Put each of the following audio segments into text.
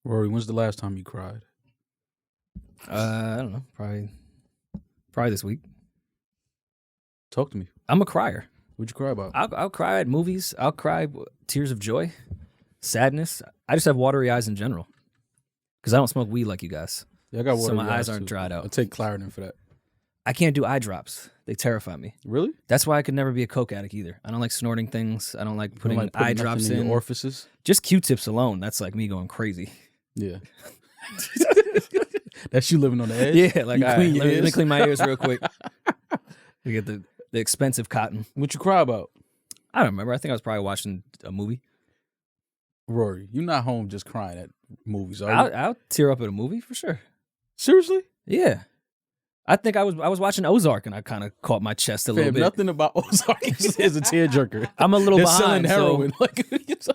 Rory, when's the last time you cried? I don't know. Probably this week. Talk to me. I'm a crier. What'd you cry about? I'll cry at movies. I'll cry tears of joy, sadness. I just have watery eyes in general because I don't smoke weed like you guys. Yeah, I got so watery my eyes too. aren't dried out. I'll take Claritin for that. I can't do eye drops. They terrify me. Really? That's why I could never be a coke addict either. I don't like snorting things. I don't like putting eye drops in in. your orifices. Just Q-tips alone. That's like me going crazy. Yeah. That's you living on the edge? Yeah, like, all right, let me clean my ears real quick. We get the expensive cotton. What you cry about? I don't remember. I think I was probably watching a movie. Rory, you're not home just crying at movies, are you? I'll tear up at a movie for sure. Seriously? Yeah. I think I was watching Ozark and I kind of caught my chest a little bit. Nothing about Ozark is a tearjerker. I'm a little They're behind. selling heroin. So...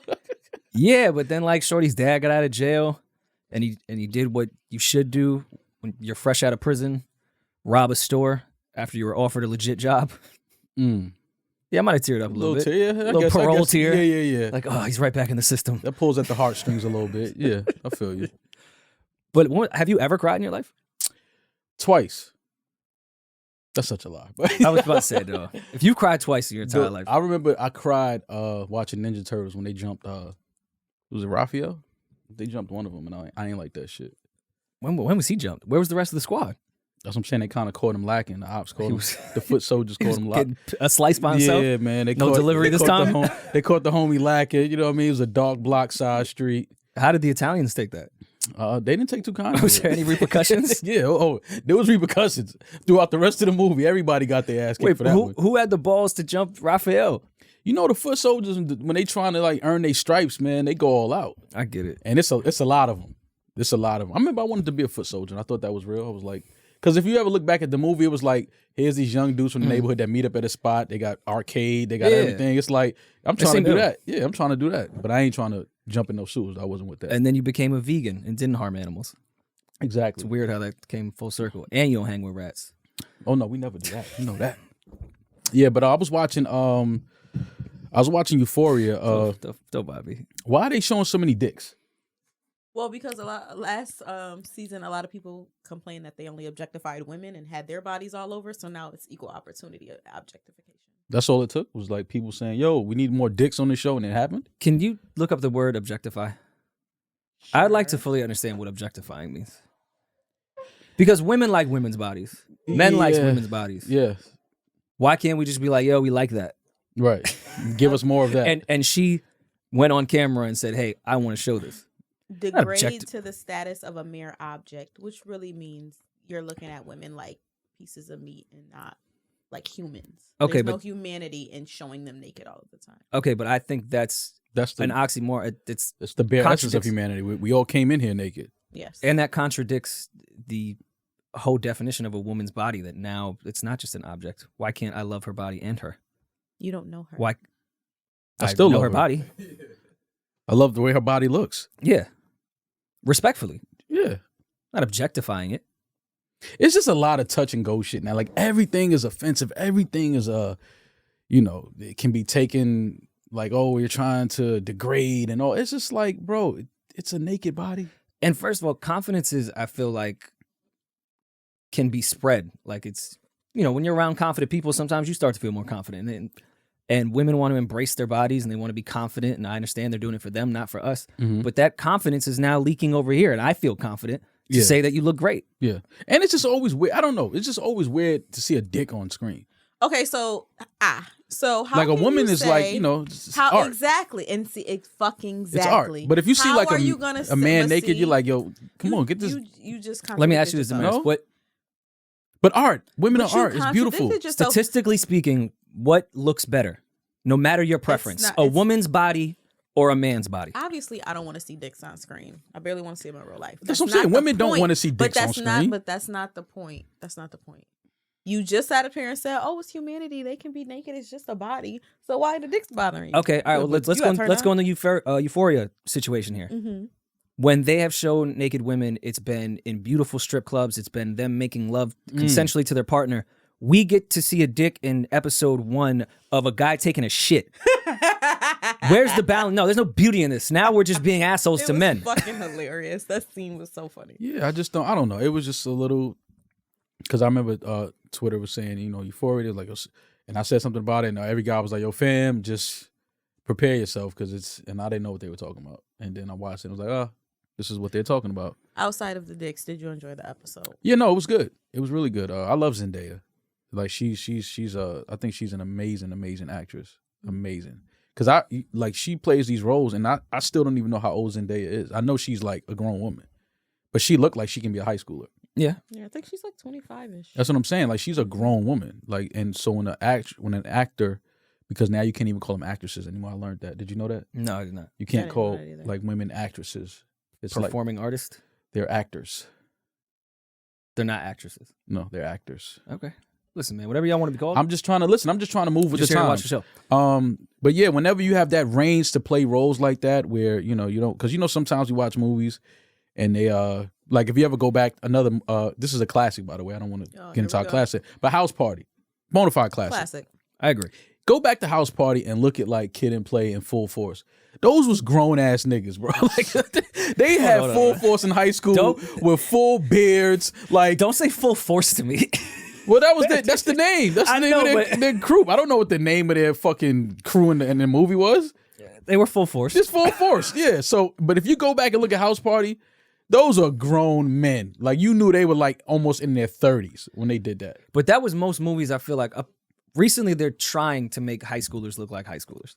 yeah, but then like Shorty's dad got out of jail and he did what you should do when you're fresh out of prison, rob a store after you were offered a legit job. Yeah, I might have teared up a little bit. Tear, a little parole tear. Yeah. Like, oh, he's right back in the system. That pulls at the heartstrings a little bit. Yeah, I feel you. But have you ever cried in your life? Twice. That's such a lie. I was about to say, though, if you cried twice in your entire life. I remember I cried watching Ninja Turtles when they jumped, was it Raphael? They jumped one of them, and I ain't like that shit. When was he jumped? Where was the rest of the squad? That's what I'm saying. They kind of caught him lacking. The ops caught him. The foot soldiers caught him lacking. A slice by himself? Yeah, man. No delivery this time? They caught the homie lacking. You know what I mean? It was a dark block side street. How did the Italians take that? They didn't take too kindly. Was there any repercussions? Yeah. There was repercussions throughout the rest of the movie. Everybody got their ass kicked for that one. Who had the balls to jump Raphael? You know, the foot soldiers, when they trying to like earn their stripes, man, they go all out. I get it. And it's a lot of them. It's a lot of them. I remember I wanted to be a foot soldier, and I thought that was real. I was like, because if you ever look back at the movie, it was like, here's these young dudes from the neighborhood that meet up at a spot. They got arcade. They got everything. It's like, I'm trying to do that. Yeah, I'm trying to do that. But I ain't trying to jump in those shoes. I wasn't with that. And then you became a vegan and didn't harm animals. Exactly. It's weird how that came full circle. And you don't hang with rats. Oh, no, we never do that. You know that. Yeah, but I was watching Euphoria. Don't bother me. Why are they showing so many dicks? Well, because last season, a lot of people complained that they only objectified women and had their bodies all over. So now it's equal opportunity objectification. That's all it took was like people saying, yo, we need more dicks on the show, and it happened. Can you look up the word objectify? Sure. I'd like to fully understand what objectifying means. Because women like women's bodies. Men likes women's bodies. Yeah. Why can't we just be like, yo, we like that? Right. Give us more of that. And she went on camera and said, hey, I want to show this. Degrade to the status of a mere object, which really means you're looking at women like pieces of meat and not like humans. Okay, There's no humanity in showing them naked all of the time. Okay, but I think that's an oxymoron. It's the bare essence of humanity. We all came in here naked. Yes. And that contradicts the whole definition of a woman's body, that now it's not just an object. Why can't I love her body and her? You don't know her. Why? I still know love her body. I love the way her body looks. Yeah. Respectfully. Yeah. Not objectifying it. It's just a lot of touch and go shit now. Like everything is offensive. Everything is it can be taken like, oh, you're trying to degrade and all. It's just like, bro, it's a naked body. And first of all, confidence is, I feel like, can be spread. Like it's, when you're around confident people, sometimes you start to feel more confident. And women want to embrace their bodies and they want to be confident. And I understand they're doing it for them, not for us. Mm-hmm. But that confidence is now leaking over here. And I feel confident to say that you look great. Yeah. And it's just always weird. I don't know. It's just always weird to see a dick on screen. Okay, so how like a woman is like, how art. Exactly, and see it fucking exactly. It's art. But if you see like a man naked, you're like, yo, come on, get this. You just let me ask you this, Damaris. But art, women are art. It's beautiful. Statistically speaking, what looks better, no matter your preference, a woman's body or a man's body? Obviously, I don't want to see dicks on screen. I barely want to see them in real life. That's what I'm saying. Women don't want to see dicks on screen. But that's not the point. That's not the point. You just sat up here and said, "Oh, it's humanity. They can be naked. It's just a body. So why are the dicks bothering you?" Okay, all right. Well, let's go in the Euphoria situation here. Mm-hmm. When they have shown naked women, it's been in beautiful strip clubs. It's been them making love consensually to their partner. We get to see a dick in episode 1 of a guy taking a shit. Where's the balance? No, there's no beauty in this. Now we're just being assholes It to was men. fucking hilarious. That scene was so funny. Yeah, I don't know. It was just a little, because I remember Twitter was saying, Euphoria, like, and I said something about it, and every guy was like, yo, fam, just prepare yourself, and I didn't know what they were talking about. And then I watched it and I was like, oh, this is what they're talking about. Outside of the dicks, did you enjoy the episode? Yeah, no, it was good. It was really good. I love Zendaya. Like, she's I think she's an amazing actress. Amazing. Because she plays these roles, and I still don't even know how old Zendaya is. I know she's like a grown woman, but she looked like she can be a high schooler. Yeah. Yeah, I think she's like 25-ish. That's what I'm saying. Like, she's a grown woman. Like, and so when an actor, because now you can't even call them actresses anymore. I learned that. Did you know that? No, I did not. You can't call like women actresses. It's Performing artist? They're actors. They're not actresses. No, they're actors. Okay. Listen, man, whatever y'all want to be called. I'm just trying to listen. I'm just trying to move with the Just here to time. watch the show. But yeah, whenever you have that range to play roles like that, where you don't, because sometimes we watch movies, and they like if you ever go back another. This is a classic, by the way. I don't want to get into our classic, but House Party, bonafide classic. I agree. Go back to House Party and look at like Kid and Play in Full Force. Those was grown ass niggas, bro. Like they had Full Force in high school with full beards. Like, don't say Full Force to me. Well, that's the name. That's the name of their group. I don't know what the name of their fucking crew in the movie was. They were Full Force. Just Full Force, yeah. So, but if you go back and look at House Party, those are grown men. Like, you knew they were like almost in their 30s when they did that. But that was most movies. I feel like recently they're trying to make high schoolers look like high schoolers,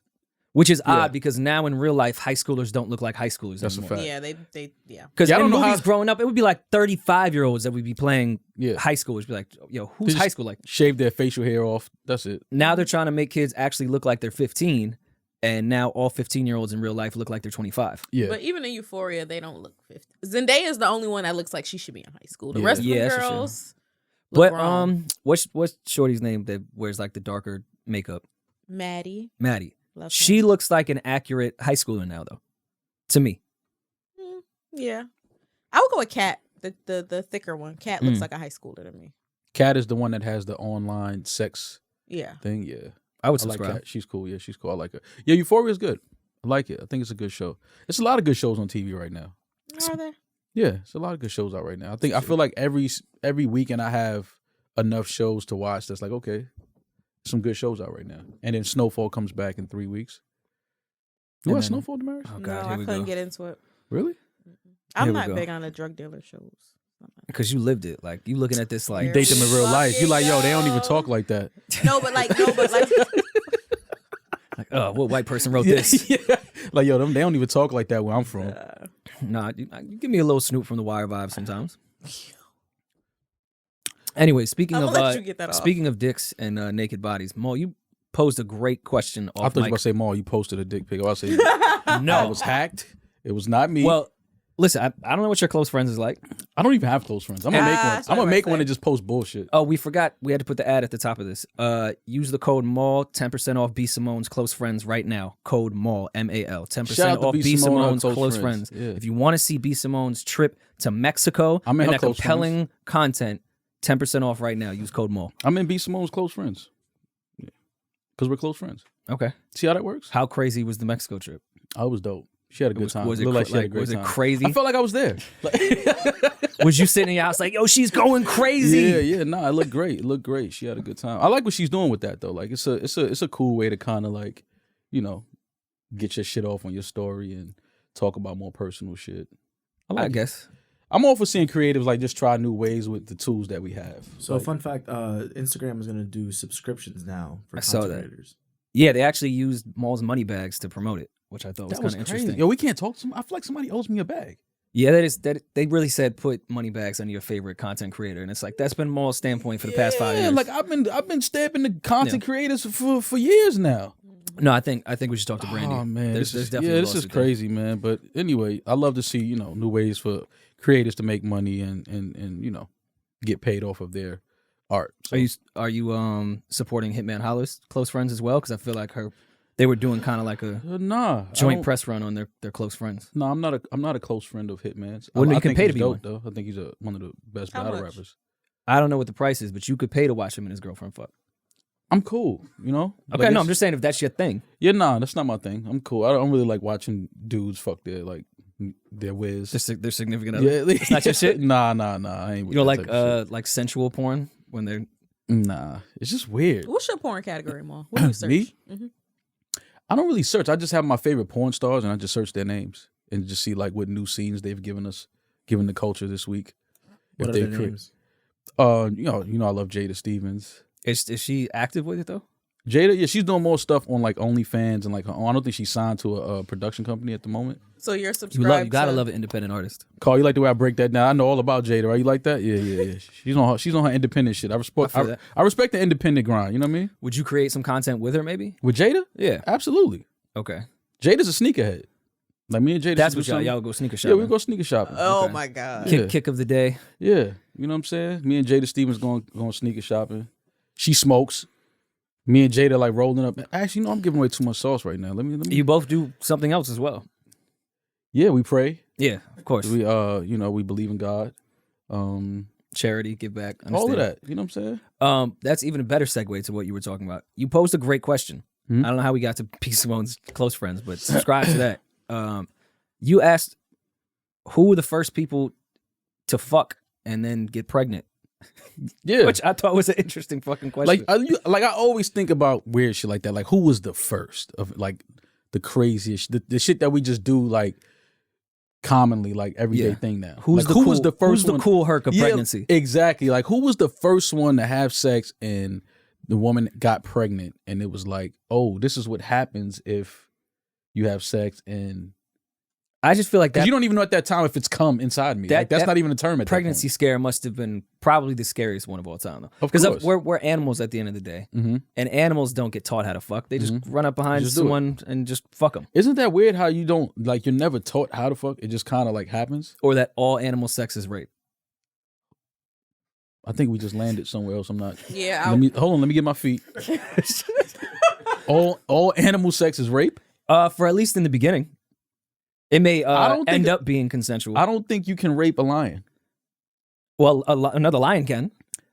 which is odd because now in real life high schoolers don't look like high schoolers That's anymore. a fact. Yeah. Because in movies growing up, it would be like 35-year-olds that would be playing high schoolers. Be like, yo, who's high school like? Shave their facial hair off. That's it. Now they're trying to make kids actually look like they're 15, and now all 15-year-olds in real life look like they're 25. Yeah. But even in Euphoria, they don't look 50. Zendaya is the only one that looks like she should be in high school. The rest of the girls look grown. What's Shorty's name that wears like the darker makeup? Maddie. She looks like an accurate high schooler now, though. To me. Yeah. I would go with Kat, the thicker one. Kat looks like a high schooler to me. Kat is the one that has the online sex thing. Yeah. I would like subscribe. Kat. She's cool. Yeah, she's cool. I like her. Yeah, Euphoria is good. I like it. I think it's a good show. It's a lot of good shows on TV right now. Are there? Yeah, it's a lot of good shows out right now. I feel like every weekend I have enough shows to watch that's like, okay, some good shows out right now. And then Snowfall comes back in 3 weeks. You watch Snowfall, Damaris? Oh, God, No, here I we couldn't go. get into it. Really? I'm not big on the drug dealer shows. Because you lived it. Like, you looking at this like... You date them in real life. You like, yo, they don't even talk like that. No, but like... Like, oh, what white person wrote this? Yeah. Like, yo, they don't even talk like that where I'm from. Nah, you give me a little Snoop from The Wire vibe sometimes. Anyway, speaking of dicks and naked bodies, Mo, you posed a great question off I thought you were mic. going to say, Maul, you posted a dick pic. I say, No. I was hacked. It was not me. Well, listen, I don't know what your close friends is like. I don't even have close friends. I'm going to make one. I'm going to make one and just post bullshit. Oh, we forgot. We had to put the ad at the top of this. Use the code MAL, 10% off B. Simone's close friends right now. Code MAL, M-A-L. 10% off B. Simone's close friends. Yeah. If you want to see B. Simone's trip to Mexico I'm in and her that close compelling content, 10% off right now. Use code MAL. I'm in B. Simone's close friends. Yeah. Because we're close friends. Okay. See how that works? How crazy was the Mexico trip? Oh, it was dope. She had a good time. Was it, Looked like she had a great was time. it crazy? I felt like I was there. Was you sitting in your house like, yo, she's going crazy? Yeah. Nah, it looked great. It looked great. She had a good time. I like what she's doing with that though. Like it's a cool way to kind of like, get your shit off on your story and talk about more personal shit. I guess. I'm all for seeing creatives like just try new ways with the tools that we have. So like, fun fact, Instagram is going to do subscriptions now for I saw content that. creators. Yeah, they actually used Maul's money bags to promote it, which I thought was that kind was of crazy. interesting. Yo, we can't talk to them. I feel like somebody owes me a bag. Yeah, that they really said put money bags on your favorite content creator, and it's like that's been Maul's standpoint for the past 5 years. Yeah, like I've been stabbing the content creators for years now. No, I think we should talk to Brandy. Oh man, there's this definitely is crazy, man. But anyway, I love to see new ways for creators to make money and get paid off of their art. So, Are you supporting Hitman Holla's close friends as well? Because I feel like they were doing kind of like a joint press run on their close friends. No, I'm not a close friend of Hitman's. Well, no, I you can think pay he's to be dope, one. though. I think he's one of the best How battle much? rappers. I don't know what the price is, but you could pay to watch him and his girlfriend fuck. I'm cool, you know? Okay, Like, no, I'm just saying if that's your thing. Yeah, nah, that's not my thing. I'm cool. I don't really like watching dudes fuck their whiz. Their significant other. Yeah, It's not your shit? Nah, I ain't with You know, that type of shit. like sensual porn when they're... Nah, it's just weird. What's your porn category, Mal? What do you search? Me? Mm-hmm. I don't really search. I just have my favorite porn stars and I just search their names and just see like what new scenes they've given the culture this week. What If are they their names? you know, I love Jada Stevens. Is she active with it, though? Jada, yeah, she's doing more stuff on like OnlyFans and like her own. I don't think she's signed to a production company at the moment. So you're subscribed. You gotta to... love an independent artist. Carl, you like the way I break that down? I know all about Jada, right? You like that? Yeah. She's on her independent shit. I respect the independent grind. You know what I mean? Would you create some content with her, maybe? With Jada? Yeah. Absolutely. Okay. Jada's a sneakerhead. Like me and Jada. That's what y'all go sneaker Yeah, shopping. we go sneaker shopping. Oh Okay. my god. Kick of the day. Yeah, you know what I'm saying? Me and Jada Stevens going sneaker shopping. She smokes. Me and Jada like rolling up. Actually, I'm giving away too much sauce right now. Let me. You both do something else as well. Yeah, we pray. Yeah, of course. We we believe in God. Charity, give back. All of Understand. that. You know what I'm saying? That's even a better segue to what you were talking about. You posed a great question. Hmm? I don't know how we got to P. Simone's close friends, but subscribe to that. You asked who were the first people to fuck and then get pregnant, Yeah. which I thought was an interesting fucking question. I always think about weird shit like that. Like, who was the first of like the craziest, the shit that we just do like commonly, like everyday Yeah. thing now. who was the cool herc of pregnancy? Exactly. Like, who was the first one to have sex and the woman got pregnant and it was like, oh, this is what happens if you have sex and I just feel like because that you don't even know at that time if it's come inside me. Like, that's not even a term at pregnancy scare must have been probably the scariest one of all time, though. Of Because course. we're animals at the end of the day, Mm-hmm. and animals don't get taught how to fuck. They just run up behind Just do someone and just fuck them. Isn't that weird how you don't like you're never taught how to fuck? It just kind of like happens. Or that all animal sex is rape. I think we just landed somewhere else. I'm not. Yeah. Hold on. Let me get my feet. all animal sex is rape. For at least in the beginning, it may I don't think end up being consensual. I don't think you can rape a lion. Well, another lion can.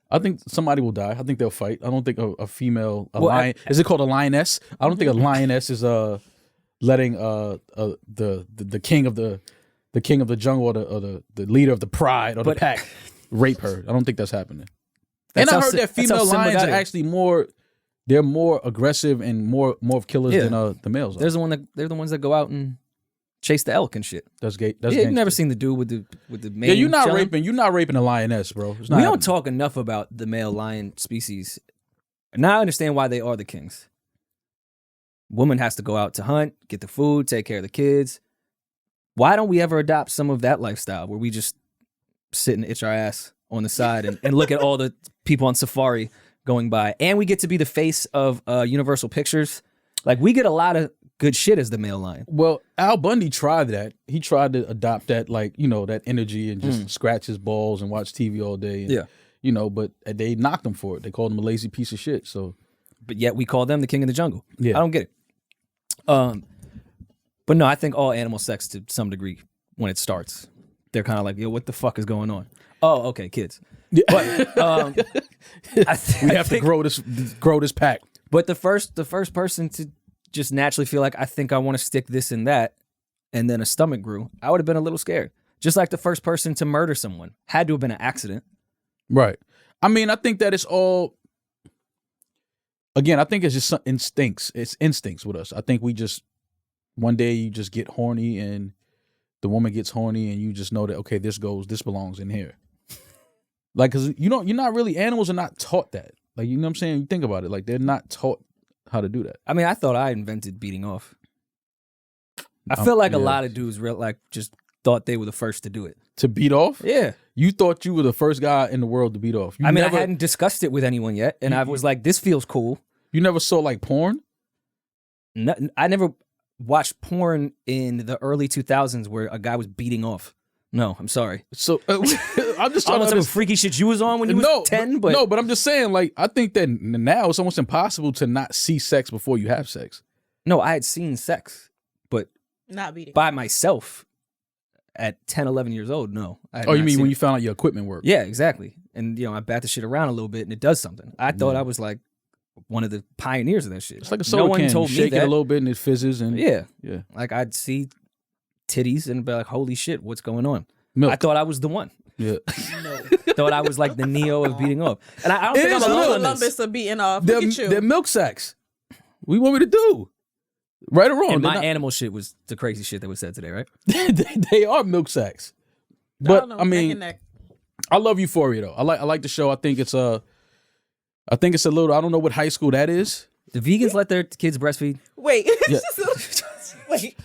I think somebody will die. I think they'll fight. I don't think a female Well, lion. Is it called a lioness? I don't think a lioness is letting the king of the jungle or the leader of the pride or the pack rape her. I don't think that's happening. And I heard that female lions are actually more. They're more aggressive and more of killers than the males are. They're the ones that go out and chase the elk and shit. That's gay. That's You've never seen the dude with the mane. Yeah, you're not chilling? raping. You're not raping a lioness, bro. It's not We don't happening. talk enough about the male lion species. Now I understand why they are the kings. Woman has to go out to hunt, get the food, take care of the kids. Why don't we ever adopt some of that lifestyle where we just sit and itch our ass on the side and look at all the people on safari going by, and we get to be the face of Universal Pictures? Like, we get a lot of good shit as the male lion. Well, Al Bundy tried that. He tried to adopt that, like, you know, that energy and just scratch his balls and watch TV all day. And, Yeah. You know, but they knocked him for it. They called him a lazy piece of shit. So, But yet we call them the king of the jungle. Yeah. I don't get it. But no, I think all animal sex to some degree, when it starts, they're kind of like, yo, what the fuck is going on? Oh, okay, kids. But we have to grow this pack. But the first person to just naturally feel like, I think I want to stick this and that, and then a stomach grew, I would have been a little scared. Just like the first person to murder someone had to have been an accident. Right. I mean, I think that it's all. Again, I think it's just instincts. It's instincts with us. I think we just one day you just get horny and the woman gets horny and you just know that, okay, this belongs in here. Like, cause you're not really, animals are not taught that. Like, you know what I'm saying? You think about it, like they're not taught how to do that. I mean, I thought I invented beating off. I feel like a yeah. lot of dudes just thought they were the first to do it. To beat off? Yeah. You thought you were the first guy in the world to beat off. I hadn't discussed it with anyone yet, and I was like, this feels cool. You never saw like porn? No, I never watched porn in the early 2000s where a guy was beating off. No, I'm sorry. So I'm just I trying don't to know what type of freaky shit you was on when you was 10, but no, but I'm just saying, like, I think that now it's almost impossible to not see sex before you have sex. no, I had seen sex, but Not beating. by myself at 10, 11 years old. No. I had Oh, you not mean seen when it. you found out your equipment worked? Yeah, exactly. And I bat the shit around a little bit and it does something. I thought I was like one of the pioneers of that shit. It's like a soda no one can. told You me shake that. it a little bit and it fizzes. And Yeah. yeah. Like I'd see titties and be like, holy shit, what's going on? Milk. I thought I was the one. Yeah. Thought I was like the Neo of beating off. And I don't think I'm is alone on Columbus this. are beating off. Look at you. They're milk sacks. What do you want me to do? Right or wrong? And They're my not- animal shit was the crazy shit that was said today, right? they are milk sacks. I But don't know, I neck mean, and neck. I love Euphoria though. I like the show. I think it's a little. I don't know what high school that is. The vegans let their kids breastfeed. Wait. Yeah. Wait.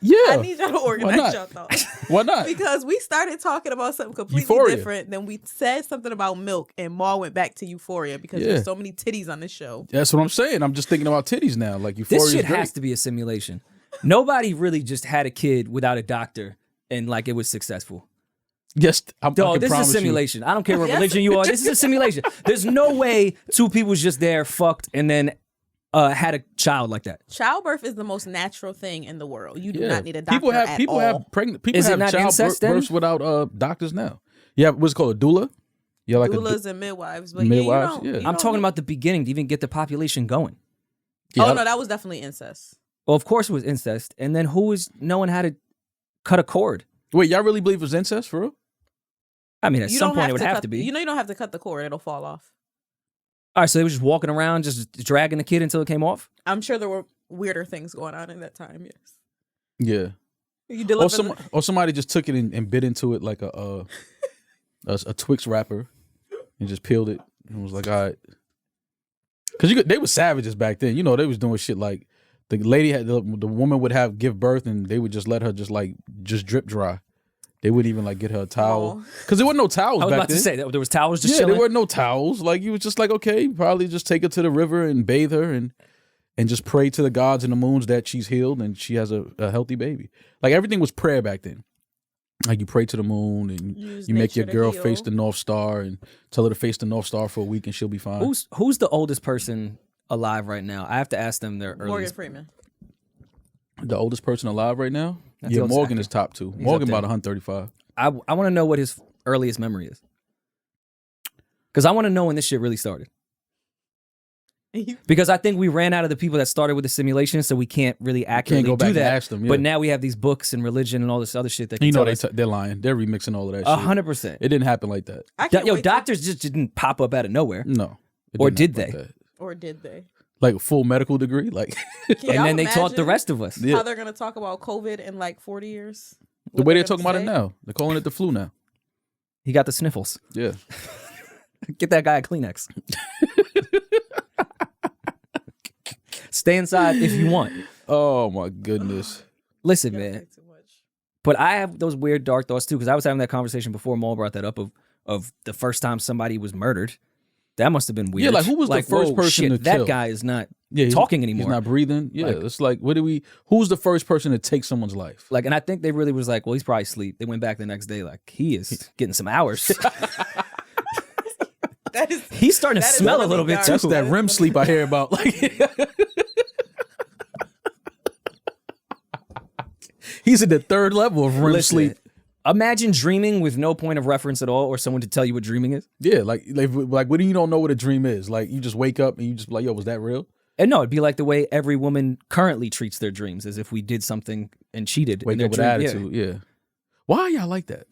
Yeah. I need y'all to organize not? y'all thoughts. Why not? Because we started talking about something completely Euphoria. different. Then we said something about milk, and Mal went back to Euphoria because Yeah. there's so many titties on this show. That's what I'm saying. I'm just thinking about titties now. Like Euphoria This shit is great. has to be a simulation. Nobody really just had a kid without a doctor and like it was successful. Yes, I Dog, can this is a promise you. simulation. I don't care what Yes. religion you are. This is a simulation. There's no way two people was just there, fucked, and then had a child like that. Childbirth is the most natural thing in the world. You do Yeah. not need a doctor People have at people all. have pregnant people Is it have not child incest then? births without doctors now. Yeah, what's it called, a doula? Yeah, like Doulas and midwives, but Midwives, yeah, you yeah. don't, I'm talking about the beginning to even get the population going. yeah, Oh no, that was definitely incest. Well, of course it was incest. And then who was knowing how to cut a cord? Wait, y'all really believe it was incest for real? I mean, at You some don't point have it would to have cut, to be. You know, you don't have to cut the cord; it'll fall off. All right, so they were just walking around, just dragging the kid until it came off? I'm sure there were weirder things going on in that time. Yes, Yeah. you Or deliver. somebody just took it and bit into it like a Twix wrapper and just peeled it and was like, all right. Because they were savages back then. You know, they was doing shit like the lady had the woman would give birth and they would just let her just drip dry. They wouldn't even like get her a towel because there were no towels I was back about then. to say that there was towels just Yeah, chilling. there were no towels. Like you was just like, okay, probably just take her to the river and bathe her and just pray to the gods and the moons that she's healed and she has a healthy baby. Like everything was prayer back then. Like you pray to the moon and Use you make your nature to girl heal. face the North Star and tell her to face the North Star for a week and she'll be fine. Who's the oldest person alive right now? I have to ask them their Morgan earliest. Freeman. The oldest person alive right now? That's the Yeah, oldest Morgan actor. is top 2. He's Morgan up there. about 135. I want to know what his earliest memory is. Because I want to know when this shit really started. Because I think we ran out of the people that started with the simulation, so we can't really accurately go back do and that. ask them, yeah. But now we have these books and religion and all this other shit that can You know tell us they're lying. They're remixing all of that shit. 100%. It didn't happen like that. I can't Yo, wait till- doctors just didn't pop up out of nowhere. No. It Or didn't did happen they? that. or did they? Like a full medical degree? Like Can And y'all then they taught the imagine rest of us. Yeah. how they're gonna talk about COVID in like 40 years? the What way they're they're talking about gonna it say? now. They're calling it the flu now. He got the sniffles. Yeah. Get that guy a Kleenex. Stay inside if you want. Oh my goodness. Listen, Y'all man. play too much. But I have those weird dark thoughts too, because I was having that conversation before Maul brought that up of the first time somebody was murdered. That must have been weird. Yeah, like, who was the first whoa, person shit, to that kill? guy is not Yeah, talking anymore. He's not breathing. Yeah, Like- it's like who's the first person to take someone's life? Like, and I think they really was like, well, he's probably asleep. They went back the next day, like, he is getting some hours. That is He's starting to That is smell a really little bit dark. too. That's that REM sleep I hear about. Like he's at the third level of REM Listen, sleep. imagine dreaming with no point of reference at all, or someone to tell you what dreaming is. Yeah, like what do you don't know what a dream is? Like you just wake up and you just be like, yo, was that real? And no, it'd be like the way every woman currently treats their dreams, as if we did something and cheated. in Wake their up with dream. Yeah. attitude. Yeah. Why are y'all like that?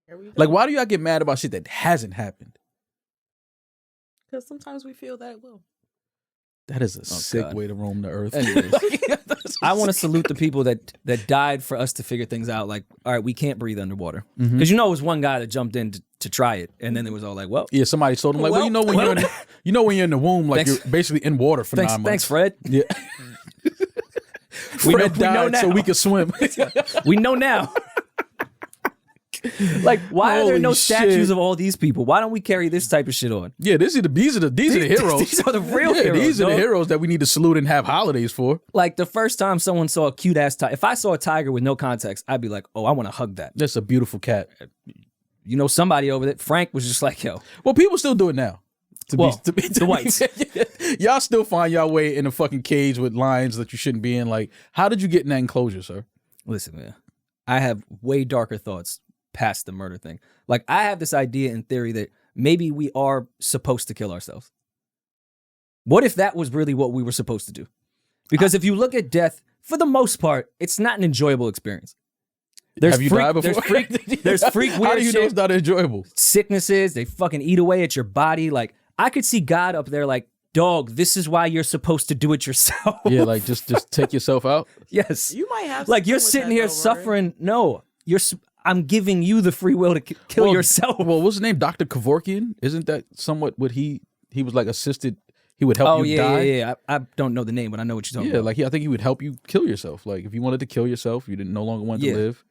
Here we go. Like, why do y'all get mad about shit that hasn't happened? Because sometimes we feel that it will. That is a sick God. way to roam the earth. Anyways, I want to salute the people that died for us to figure things out. Like, all right, we can't breathe underwater. Because Mhm. it was one guy that jumped in to try it, and then it was all like, well, Yeah, somebody told him like, well, you know when Well- you're in the womb, like Thanks. you're basically in water for 9 months. thanks, Fred. Yeah. We Fred know died so now. we could swim. We know now. Like, why are there no Holy statues shit. of all these people? Why don't we carry this type of shit on? Yeah, these are the heroes. These are the real Yeah, heroes. these are the dog. heroes that we need to salute and have holidays for. Like, the first time someone saw a cute ass tiger, if I saw a tiger with no context, I'd be like, oh, I want to hug that. That's a beautiful cat. You know, somebody over there, Frank was just like, yo, Well, people still do it now. The whites. Y'all still find y'all way in a fucking cage with lions that you shouldn't be in. Like, how did you get in that enclosure, sir? listen, man, I have way darker thoughts past the murder thing. Like, I have this idea in theory that maybe we are supposed to kill ourselves. What if that was really what we were supposed to do? Because if you look at death, for the most part, it's not an enjoyable experience. Have you died before? There's freak weird How do you know shit. it's not enjoyable? Sicknesses, they fucking eat away at your body. Like, I could see God up there like, dog, this is why you're supposed to do it yourself. Yeah, like just take yourself out. Yes. You might have Like, you're something sitting with here that, though, Rory. suffering. No, I'm giving you the free will to kill yourself. Well, what's his name? Dr. Kevorkian? Isn't that somewhat what he was like assisted? He would help you die. Yeah. I don't know the name, but I know what you're talking Yeah, about. like I think he would help you kill yourself. Like if you wanted to kill yourself, you didn't no longer want to live.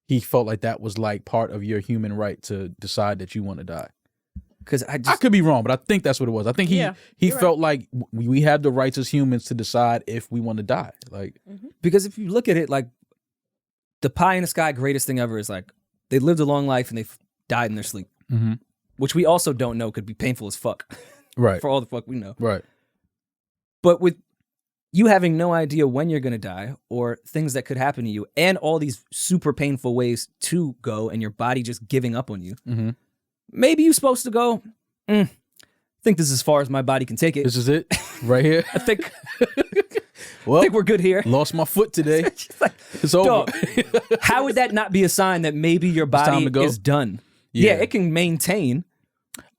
He felt like that was like part of your human right to decide that you want to die. Because I could be wrong, but I think that's what it was. I think he felt like we have the rights as humans to decide if we want to die. Like because if you look at it, like the pie in the sky greatest thing ever is like they lived a long life and they died in their sleep, which we also don't know could be painful as fuck. Right. For all the fuck we know. Right. But with you having no idea when you're going to die or things that could happen to you and all these super painful ways to go and your body just giving up on you, maybe you're supposed to go, I think this is as far as my body can take it. This is it right here. I think Well, we're good here. Lost my foot today. It's over. Dog, how would that not be a sign that maybe your body time to go? is done? Yeah. Yeah, it can maintain.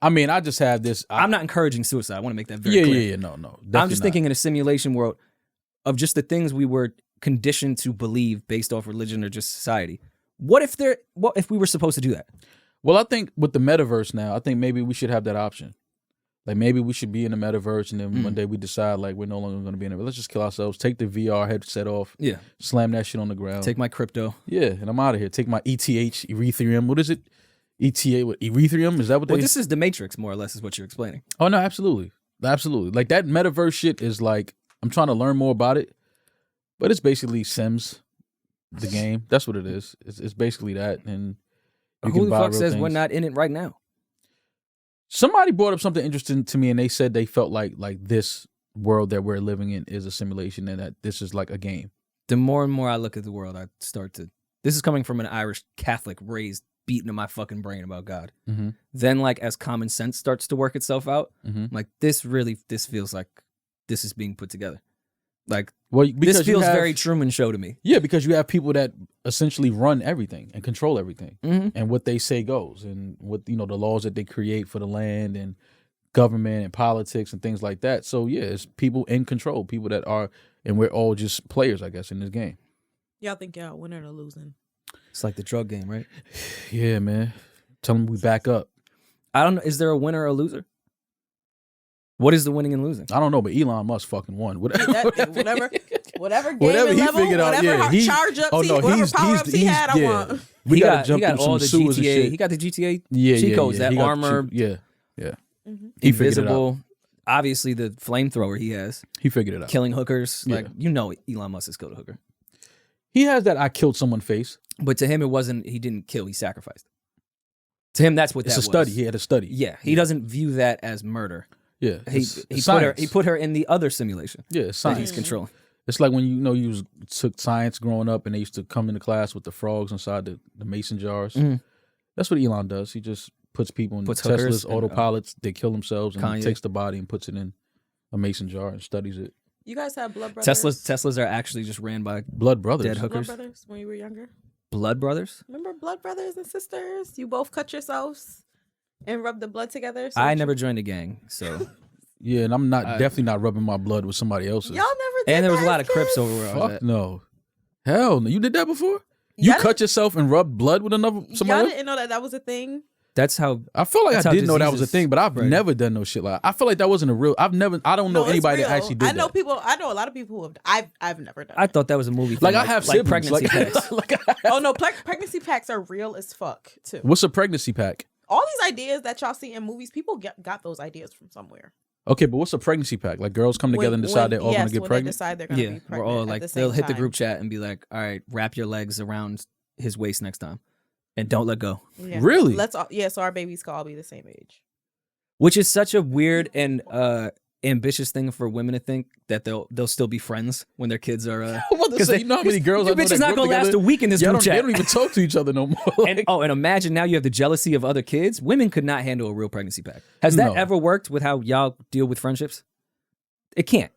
I mean, I just have this. I'm not encouraging suicide. I want to make that very clear. Yeah. No. I'm just thinking in a simulation world of just the things we were conditioned to believe based off religion or just society. What if we were supposed to do that? Well, I think with the metaverse now, I think maybe we should have that option. Like maybe we should be in the metaverse and then one day we decide like we're no longer going to be in it. Let's just kill ourselves. Take the VR headset off. Yeah. Slam that shit on the ground. Take my crypto. Yeah, and I'm out of here. Take my Ethereum. What is it? ETA, what, Ethereum? Is that what they... Well, this is the Matrix, more or less, is what you're explaining. Oh, no, absolutely. Absolutely. Like, that metaverse shit is like, I'm trying to learn more about it, but it's basically Sims, the game. That's what it is. It's basically that, and you Who can the buy fuck real says things. we're not in it right now? Somebody brought up something interesting to me, and they said they felt like this world that we're living in is a simulation and that this is like a game. The more and more I look at the world, I start to... This is coming from an Irish Catholic raised beating in my fucking brain about God. Then, like, as common sense starts to work itself out, like, this feels like this is being put together. Like, Well, this because you feels have- very Truman Show to me. Yeah, because you have people that essentially run everything and control everything, and what they say goes, and what the laws that they create for the land and government and politics and things like that. So yeah, it's people in control, people that are, and we're all just players, I guess, in this game. Y'all think y'all winning or losing? It's like the drug game, right? Yeah, man. Tell them we back up. I don't know. Is there a winner or a loser? What is the winning and losing? I don't know, but Elon Musk fucking won. Whatever game Whatever he level, figured out, whatever yeah, he- charge ups, oh, no, whatever he's- power ups he he's- had, I yeah. want. We he gotta got, jump he got through all some the sewers and GTA. shit. He got the GTA Yeah, cheat codes, that He got armor, yeah. He figured it out. invisible. Obviously, the flamethrower he has, He figured it out. killing hookers. Yeah. Like, Elon Musk has killed a hooker. He has that I killed someone face. But to him, it wasn't, he didn't kill, he sacrificed. To him, that's what It's that a study. was. He had a study. Yeah, he doesn't view that as murder. Yeah, He it's he put her in the other simulation Yeah, it's that science. he's controlling. It's like when you took science growing up, and they used to come into class with the frogs inside the mason jars. That's what Elon does. He just puts people in Puts hookers Teslas, and, autopilots. They kill themselves, and he Kanye. takes the body and puts it in a mason jar and studies it. You guys have blood brothers. Teslas are actually just ran by Blood brothers. dead hookers. Blood brothers when you were younger. Blood brothers? Remember blood brothers and sisters? You both cut yourselves and rub the blood together. So I never joined a gang, so. Yeah, and I'm definitely not rubbing my blood with somebody else's. Y'all never did And there was a that lot as of Crips kids? over where I was Fuck at. no. Hell no. You did that before? You Y'all cut yourself and rub blood with Y'all somebody else? didn't know that was a thing. That's how. I feel like That's I how did know that was a diseases thing, but I've spread. never done no shit like that. I feel like that wasn't a real. I don't know No, it's anybody that real. actually did I know that. people. I know a lot of people who have. I've never done. I it. thought that was a movie. Like thing, I have like siblings. pregnancy Like, packs. like Oh no, pregnancy packs are real as fuck too. what's a pregnancy pack? All these ideas that y'all see in movies, people got those ideas from somewhere. Okay, but what's a pregnancy pack? Like girls come together and decide they're all going to get when pregnant? They decide they're going to Yeah, be pregnant. we're all at like, the same they'll hit the time. group chat and be like, all right, wrap your legs around his waist next time. And don't let go. Yeah. Really? Let's all, yeah, so our babies can all be the same age. Which is such a weird and ambitious thing for women to think that they'll still be friends when their kids are. I'm about to 'cause say, they- you know how many girls your I know bitch that is not grew up gonna last together? a week in this Yeah, group they chat. don't even talk to each other no more. Like, And imagine now you have the jealousy of other kids. Women could not handle a real pregnancy pack. Has that No. ever worked with how y'all deal with friendships? It can't.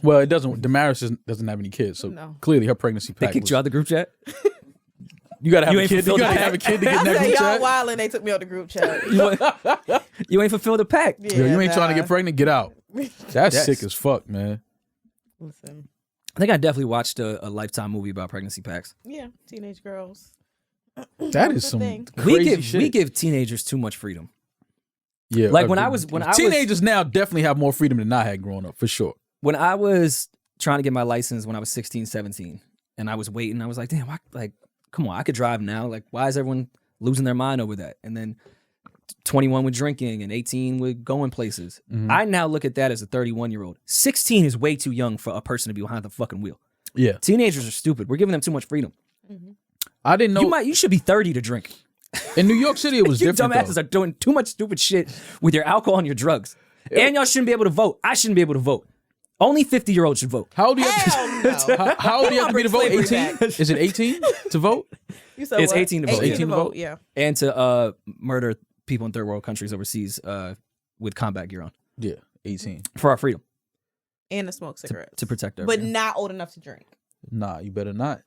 Well, it doesn't. Damaris doesn't have any kids, so No. clearly her pregnancy They pack. kicked you out of the group chat. You gotta have You a ain't kid. You fulfilled gotta the have a kid to get in I that said group y'all chat. wild and they took me out the group chat. You ain't fulfilled the pack. Yo, you ain't trying to get pregnant. Get out. That's Yes. sick as fuck, man. Listen, I think I definitely watched a Lifetime movie about pregnancy packs. yeah, teenage girls. That is the some thing. crazy shit. We give teenagers too much freedom. Yeah, Like when I was teenagers now definitely have more freedom than I had growing up, for sure. when I was trying to get my license when I was 16, 17, and I was waiting, I was like, damn, come on, I could drive now. Like, why is everyone losing their mind over that? And then 21 with drinking and 18 with going places. Mm-hmm. I now look at that as a 31-year-old. 16 is way too young for a person to be behind the fucking wheel. Yeah, Teenagers are stupid. We're giving them too much freedom. I didn't know. You should be 30 to drink. In New York City, it was You different. dumbasses though. are doing too much stupid shit with your alcohol and your drugs. And y'all shouldn't be able to vote. I shouldn't be able to vote. Only 50-year-olds should vote. How old do you have Hell no. how old do you have to be to vote? Slavery 18? back. Is it 18 to vote? You said It's what? 18 to vote, 18 yeah. to vote, yeah. And to murder people in third world countries overseas with combat gear on Yeah, 18. for our freedom And to smoke cigarettes. to protect our But freedom. not old enough to drink. Nah, you better not.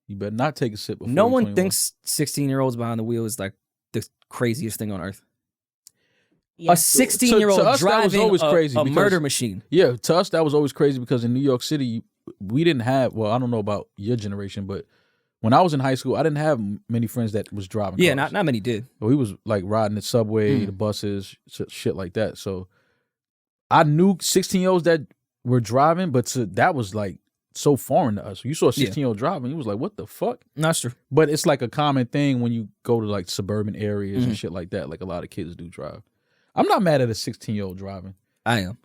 You better not take a sip before No you're one 21. thinks 16-year-olds behind the wheel is like the craziest thing on earth. Yeah. A 16-year-old To us, that was driving always crazy a because- murder machine. Yeah, to us that was always crazy because in New York City, we didn't have. Well, I don't know about your generation, but when I was in high school, I didn't have many friends that was driving. Yeah, cars. not many did. We was like riding the subway, the buses, shit like that. So I knew 16-year-olds that were driving, but that was like so foreign to us. You saw a 16-year-old driving, you was like, "What the fuck?" That's true. But it's like a common thing when you go to like suburban areas and shit like that. Like a lot of kids do drive. I'm not mad at a 16-year-old driving. I am.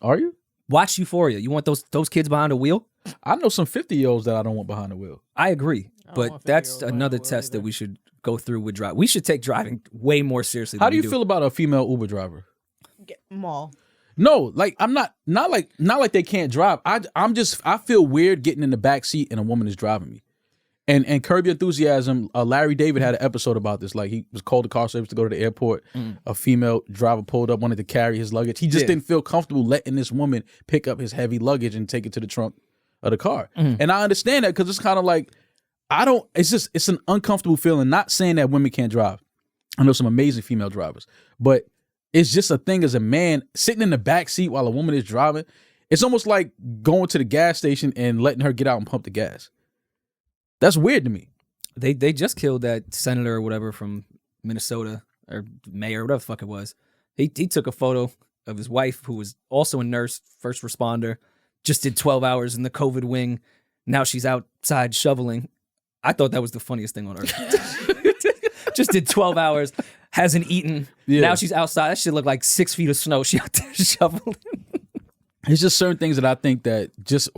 Are you? Watch Euphoria. You want those kids behind the wheel? I know some 50-year-olds that I don't want behind the wheel. I agree, don't but want that's 50-year-olds behind another the wheel test that either. we should go through with drive. We should take driving way more seriously. How than do we you feel about a female Uber driver? Mall. No, like I'm not like they can't drive. I feel weird getting in the back seat and a woman is driving me. And Curb Your Enthusiasm, Larry David had an episode about this. Like he was called the car service to go to the airport. A female driver pulled up, wanted to carry his luggage. He just didn't feel comfortable letting this woman pick up his heavy luggage and take it to the trunk of the car. And I understand that because it's kind of like it's an uncomfortable feeling. Not saying that women can't drive. I know some amazing female drivers, but it's just a thing as a man sitting in the back seat while a woman is driving. It's almost like going to the gas station and letting her get out and pump the gas. That's weird to me. They just killed that senator or whatever from Minnesota or mayor, whatever the fuck it was. He took a photo of his wife, who was also a nurse, first responder, just did 12 hours in the COVID wing. Now she's outside shoveling. I thought that was the funniest thing on earth. Just did 12 hours, hasn't eaten. Yeah. Now she's outside. That shit looked like 6 feet of snow. She out there shoveling. It's just certain things that I think that just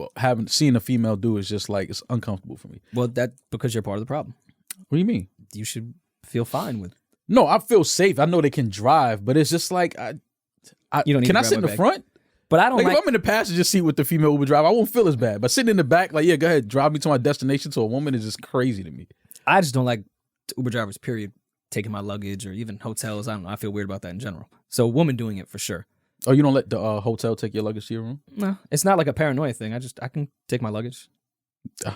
seen a female do is just like, it's uncomfortable for me. Well, that's because you're part of the problem. What do you mean? You should feel fine with. No, I feel safe. I know they can drive, but it's just like, You don't need can to I grab sit in my the bag. front? But I don't Like like. if I'm in the passenger seat with the female Uber driver, I won't feel as bad. But sitting in the back, like, yeah, go ahead, drive me to my destination to a woman is just crazy to me. I just don't like Uber drivers, period, taking my luggage or even hotels. I don't know. I feel weird about that in general. So a woman doing it for sure. Oh, you don't let the hotel take your luggage to your room? No, it's not like a paranoia thing. I can take my luggage.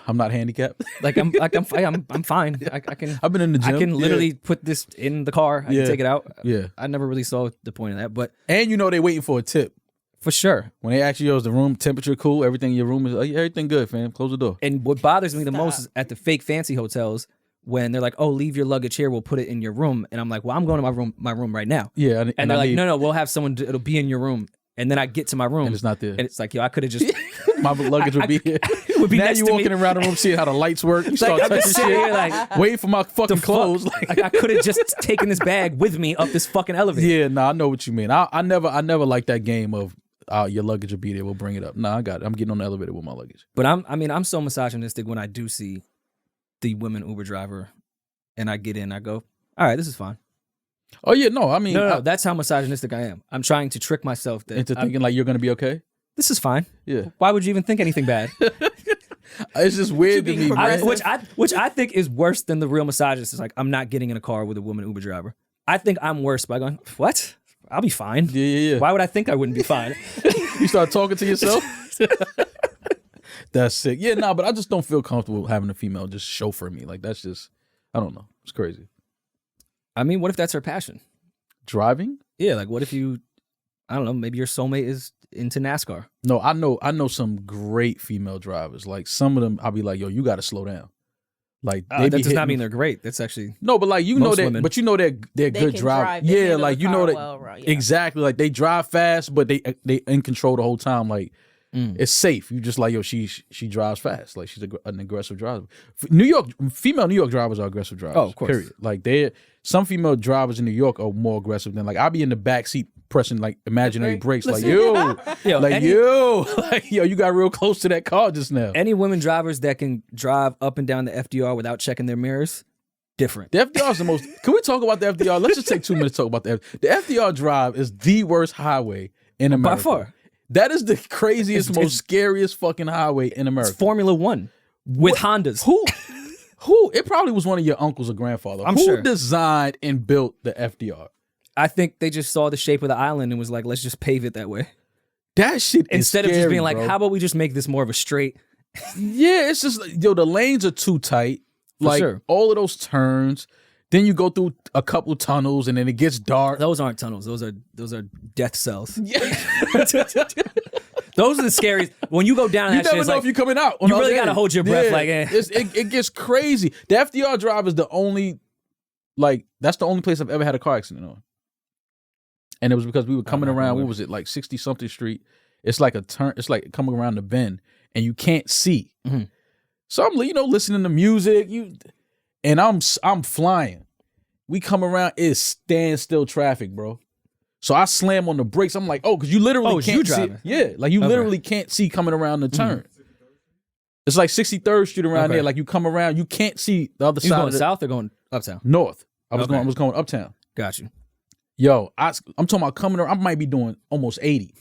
I'm not handicapped. I'm fine. I can. I've been in the gym. I can Yeah. literally put this in the car. I Yeah. can take it out. Yeah. I never really saw the point of that, but And you know they waiting for a tip. for sure. When they ask you, is the room temperature cool? Everything in your room is, oh, yeah, everything good, fam. Close the door. And what bothers me the most is at the fake fancy hotels when they're like, "Oh, leave your luggage here. We'll put it in your room." And I'm like, "Well, I'm going to my room right now." Yeah. And they're I like, need- "No, we'll have someone. It'll be in your room." And then I get to my room, And it's not there. And it's like, yo, I could have just. My luggage would be here. It would be Now next you to walking me. around the room seeing how the lights work. You start I'm touching just sitting shit. here like, Waiting for my fucking clothes. fuck? Like, I could have just taken this bag with me up this fucking elevator. yeah, no, I know what you mean. I never liked that game of your luggage will be there. We'll bring it up. No, I got it. I'm getting on the elevator with my luggage. But I'm so misogynistic when I do see the women Uber driver, and I get in, I go, all right, this is fine. Oh yeah, no, I mean, No, that's how misogynistic I am. I'm trying to trick myself that into thinking like you're gonna be okay. this is fine. Yeah, Why would you even think anything bad? it's just weird to being me, man. Which I think is worse than the real misogynist. Is like, I'm not getting in a car with a woman Uber driver. I think I'm worse by going, what? I'll be fine. Yeah. Why would I think I wouldn't be fine? You start talking to yourself. That's sick. Yeah, nah, but I just don't feel comfortable having a female just chauffeur me. Like that's just, I don't know. It's crazy. I mean, what if that's her passion? Driving? Yeah, like what if you, I don't know, maybe your soulmate is into NASCAR. No, I know some great female drivers. Like some of them, I'll be like, yo, you got to slow down. Like That does not mean they're great. That's actually no, but like you know most that, women. but you know they're They good can drivers. drive. They Yeah, handle like the you know car that well, right, yeah. exactly. Like they drive fast, but they in control the whole time. Like it's safe. You just like yo, she drives fast. Like she's an aggressive driver. Female New York drivers are aggressive drivers. Oh, of course. Period. Like some female drivers in New York are more aggressive than like I'll be in the back seat pressing like imaginary brakes. Like yo, Yo, like yo, you got real close to that car just now. any women drivers that can drive up and down the FDR without checking their mirrors, different. The FDR is the most. Can we talk about the FDR? Let's just take 2 minutes to talk about the FDR. The FDR drive is the worst highway in America. By far. That is the craziest, most scariest fucking highway in America. It's Formula One with Hondas. Who? It probably was one of your uncles or grandfather. I'm Who sure. designed and built the FDR? I think they just saw the shape of the island and was like, let's just pave it that way. That shit is Instead of just scary, being like, bro. how about we just make this more of a straight? Yeah, it's just like, yo, the lanes are too tight. For Like sure. all of those turns. Then you go through a couple tunnels and then it gets dark. Those aren't tunnels. Those are death cells. Those are the scariest. When you go down You that shit, never it's know like, if you're coming out. on you the really other gotta end. hold your breath, like, eh. It gets crazy. The FDR drive is the only, like, that's the only place I've ever had a car accident on. And it was because we were coming around, what was it, like 60-something street. It's like a turn, it's like coming around the bend, and you can't see. Mhm. So I'm, listening to music, and I'm flying. We come around, it's standstill traffic, bro. So I slam on the brakes. I'm like, oh, because you literally it's you can't see. driving? Yeah, like you literally can't see coming around the turn. It's like 63rd Street around there. Like you come around, you can't see the other you side. going of the, south or going uptown? north. I was Okay. going uptown. Got you. Yo, I'm talking about coming around. I might be doing almost 80.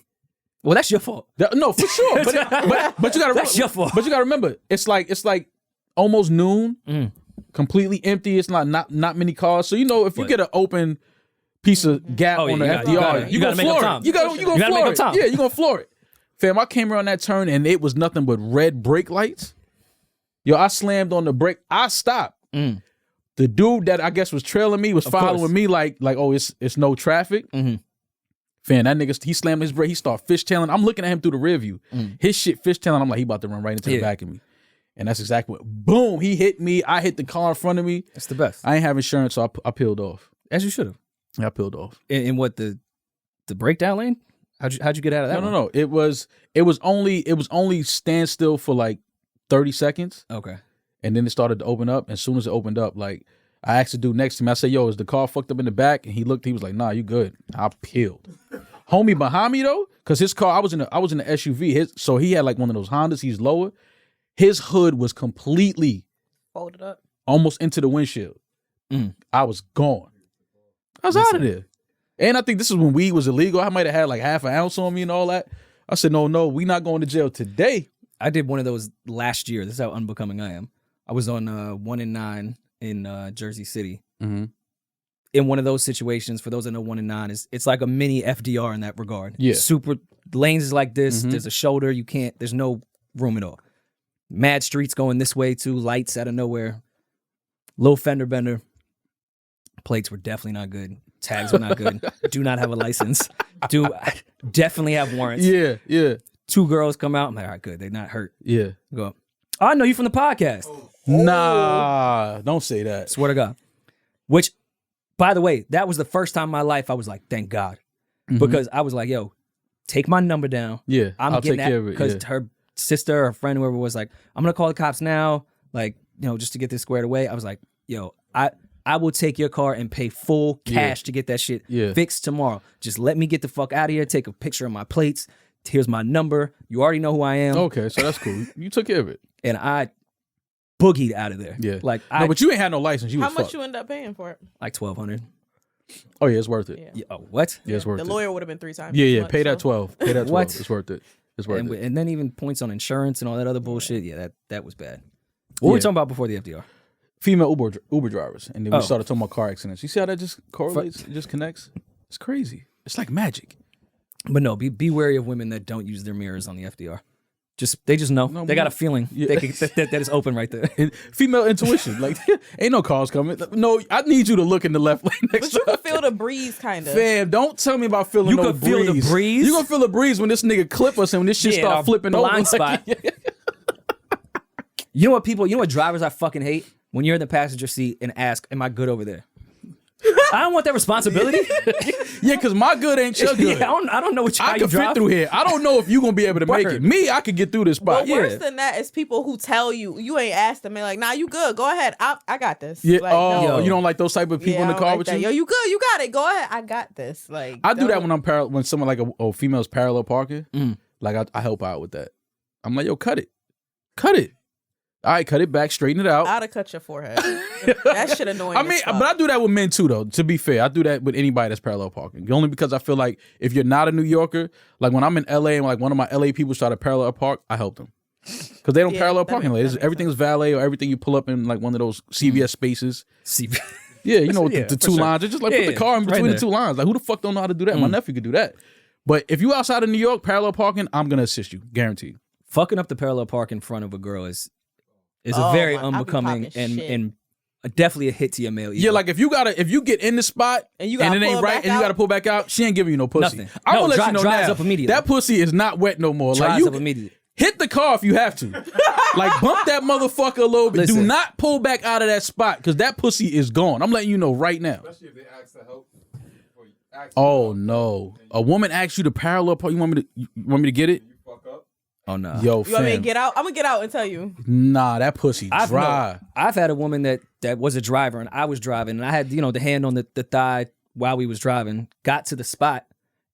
Well, that's your fault. No, for sure. But you gotta That's your fault. But you gotta remember, it's like almost noon, completely empty. It's not many cars. So if you get an open piece of gap Oh, yeah, on the you FDR, gotta you make gonna up floor time. it. You gonna You gotta floor make up it. time. Yeah, you gonna floor it. Fam, I came around that turn and it was nothing but red brake lights. Yo, I slammed on the brake. I stopped. The dude that I guess was trailing me was following course. me like oh, it's no traffic. Fam, that nigga, he slammed his brake. He started fishtailing. I'm looking at him through the rear view. His shit fishtailing. I'm like, he about to run right into the back of me. And that's exactly what, boom, he hit me. I hit the car in front of me. That's the best. I ain't have insurance, so I peeled off. As you should have. I peeled off. In what, the breakdown lane? How'd you get out of that? No. It was only standstill for like 30 seconds. Okay. And then it started to open up. As soon as it opened up, like I asked the dude next to me, I said, yo, is the car fucked up in the back? And he looked, he was like, nah, you good. I peeled. Homie behind me though, because his car, I was in the SUV. So he had like one of those Hondas, he's lower. His hood was completely Folded up. almost into the windshield. I was gone. I was out of there. And I think this is when weed was illegal. I might have had like half an ounce on me and all that. I said, no, we not going to jail today. I did one of those last year. This is how unbecoming I am. I was on 1 and 9 in Jersey City. In one of those situations, for those that know 1 and 9, it's like a mini FDR in that regard. Yeah. Super lanes is like this. There's a shoulder. There's no room at all. Mad streets going this way too. Lights out of nowhere. Low fender bender. Plates were definitely not good. Tags were not good. Do not have a license. Definitely have warrants. Yeah. 2 girls come out. I'm like, all right, good. They're not hurt. Yeah. Go. Oh, I know you from the podcast. Nah, don't say that. Swear to God. Which, by the way, that was the first time in my life I was like, thank God. Because I was like, yo, take my number down. Yeah, I'm I'll getting take care of it. Because Yeah. her sister or friend, whoever was like, I'm going to call the cops now, like, just to get this squared away. I was like, yo, I will take your car and pay full cash to get that shit fixed tomorrow. Just let me get the fuck out of here. Take a picture of my plates. Here's my number. You already know who I am. Okay, so that's cool. You took care of it. And I boogied out of there. Yeah. Like, No, but you ain't had no license. You How was much fucked. you end up paying for it? like $1,200. Oh yeah, it's worth it. Yeah. Yeah, oh, what? Yeah, it's worth The it. lawyer would have been 3 times. Yeah, as yeah. much, Pay that so. 12. Pay that 12. What? It's worth it. It's worth it. And then even points on insurance and all that other bullshit. Yeah, that was bad. What were we talking about before the FDR? Female Uber drivers, and then we Oh. started talking about car accidents. You see how that just correlates? It just connects. It's crazy. It's like magic. But no, be wary of women that don't use their mirrors on the FDR. They just know. No, they got a feeling that is open right there. Female intuition. Like, ain't no cars coming. No, I need you to look in the left lane next But you time. can feel the breeze, kind of. Fam, don't tell me about feeling You no can feel the breeze? You gonna feel the breeze when this nigga clip us and when this shit start our flipping blind over. spot. You know what drivers I fucking hate? When you're in the passenger seat and ask, am I good over there? I don't want that responsibility. Yeah, because my good ain't your good. Yeah, I don't know how I you can drive. fit through here. I don't know if you gonna be able to make it. Word. Me, I could get through this spot. But worse than that is people who tell you ain't asked them. They're like, nah, you good. Go ahead. I got this. Yeah. Like, Oh, no. you don't like those type of people Yeah, in the I don't car like with that. you? Yo, you good. You got it. Go ahead. I got this. Like I do that don't- when someone like a female's parallel parking. Like I help out with that. I'm like, yo, cut it. All right, cut it back, straighten it out. I'd have cut your forehead. That shit annoying. I mean, but I do that with men too, though. To be fair, I do that with anybody that's parallel parking. Only because I feel like if you're not a New Yorker, like when I'm in LA and like one of my LA people try to parallel park, I help them because they don't parallel parking. Like, everything's valet or everything you pull up in like one of those CVS spaces. Yeah, you know, the two lines. It's just like put the car in between the two lines. Like who the fuck don't know how to do that? My nephew could do that. But if you outside of New York parallel parking, I'm gonna assist you, guaranteed. Fucking up the parallel park in front of a girl is a very unbecoming and definitely a hit to your male ego. Yeah, like if you get in the spot and you it gotta ain't pull right back and you out? gotta pull back out, she ain't giving you no pussy. Nothing. I'm gonna No, let you know dries now. up immediately. That pussy is not wet no more. Dries Like you up immediately. hit the car if you have to. Like bump that motherfucker a little bit. Do Listen. not pull back out of that spot because that pussy is gone. I'm letting you know right now. Especially if they ask to help. Oh no, a woman asks you to parallel park. You want me to get it? You fuck up. Oh no. Yo, You want me to fam. get out? I'm gonna get out and tell you. Nah, that pussy dry. I've had a woman that was a driver and I was driving and I had the hand on the thigh while we was driving, got to the spot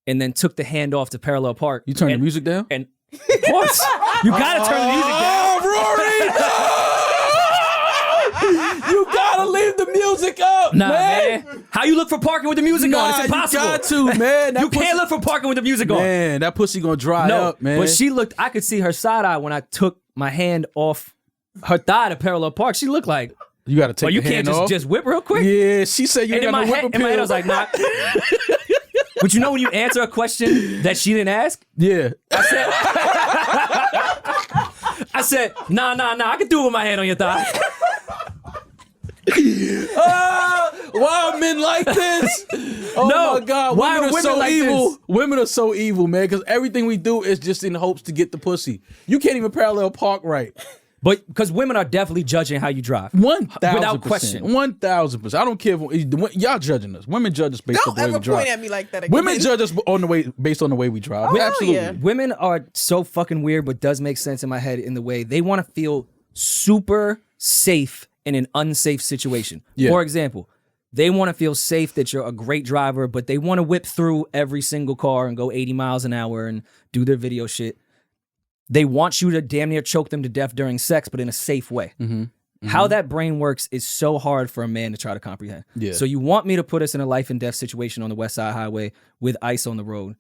and then took the hand off to parallel park. You turn the music down? And of course, you gotta turn the music down. Oh, Rory! You gotta leave the music up, Nah, man. man. How you look for parking with the music on? It's impossible. You got to, man. That You can't look for parking with the music on. Man, that pussy gonna dry No, up, man. but she looked. I could see her side eye when I took my hand off her thigh to parallel park. She looked like, you gotta take oh, you the can't hand off. just whip real quick. Yeah, she said you And ain't got no whip in my head, I was like, nah. But you know when you answer a question that she didn't ask, yeah. I said, nah, I can do it with my hand on your thigh. Why are men like this? Oh No, my God, why are women are women so like evil. this? Women are so evil, man. Because everything we do is just in hopes to get the pussy. You can't even parallel park right. But because women are definitely judging how you drive. 1,000%. Without question. 1,000%. I don't care if y'all judging us. Women judge us based on Don't the way ever we drive. point at me like that again. Women judge us based on the way we drive. Oh, hell Absolutely. yeah. Women are so fucking weird, but does make sense in my head in the way they want to feel super safe in an unsafe situation. Yeah. For example, they want to feel safe that you're a great driver, but they want to whip through every single car and go 80 miles an hour and do their video shit. They want you to damn near choke them to death during sex, but in a safe way. How that brain works is so hard for a man to try to comprehend. Yeah. So you want me to put us in a life and death situation on the West Side Highway with ice on the road.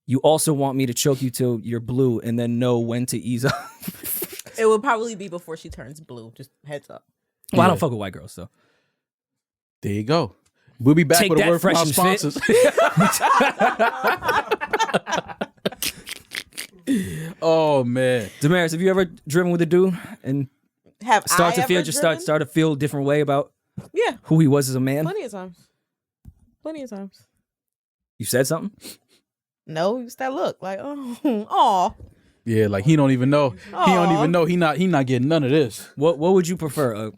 You also want me to choke you till you're blue and then know when to ease up. It will probably be before she turns blue. Just heads up. Well, I don't fuck with white girls, so. There you go. We'll be back Take with a that, word from our Fresh and Fit. sponsors. Oh man. Damaris, have you ever driven with a dude and Have start I to feel ever just driven? start to feel a different way about Yeah, who he was as a man? plenty of times. Plenty of times. You said something? No, it's that look like oh, Yeah, like he don't even know. He don't Aw. even know. He not getting none of this. What would you prefer?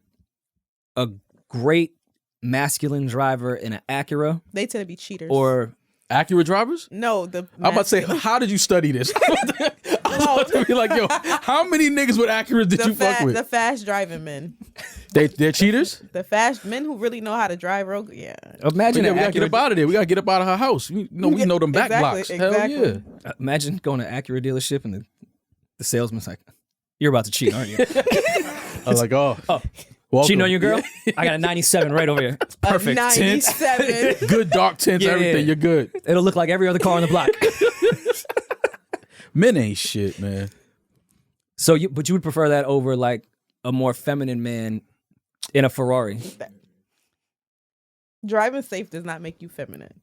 A great masculine driver in an Acura they tend to be cheaters. or Accurate drivers? no, the I'm about to say, how did you study this? I was about to be like, yo, how many niggas with Acuras did you fuck with? the fast driving men, They're cheaters? the fast men who really know how to drive road. Yeah, imagine Yeah, an we gotta get Acura, up out of there. We gotta get up out of her house. We know them back blocks. Hell exactly. yeah. imagine going to an Acura dealership and the salesman's like, "You're about to cheat, aren't you?" I was like, oh. Welcome. Cheating on your girl? I got a 97 right over here. Perfect. A 97. Good dark tints, Yeah, everything. yeah. You're good. It'll look like every other car on the block. Men ain't shit, man. So but you would prefer that over like a more feminine man in a Ferrari? Driving safe does not make you feminine.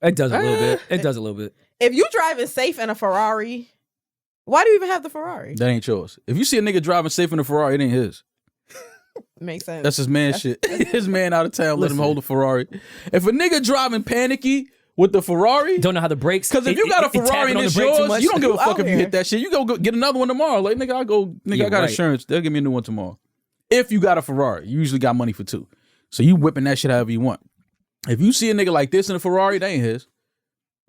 It does a little bit. It does a little bit. If you driving safe in a Ferrari, why do you even have the Ferrari? That ain't yours. If you see a nigga driving safe in a Ferrari, it ain't his. Makes sense. That's his man shit. His man out of town, let him hold a Ferrari. If a nigga driving panicky with the Ferrari, Don't know how the brakes. because if you got a Ferrari and it's yours, you don't give a fuck if you hit that shit. You go get another one tomorrow. Like, nigga, I got insurance. They'll give me a new one tomorrow. If you got a Ferrari, you usually got money for two. So you whipping that shit however you want. If you see a nigga like this in a Ferrari, that ain't his.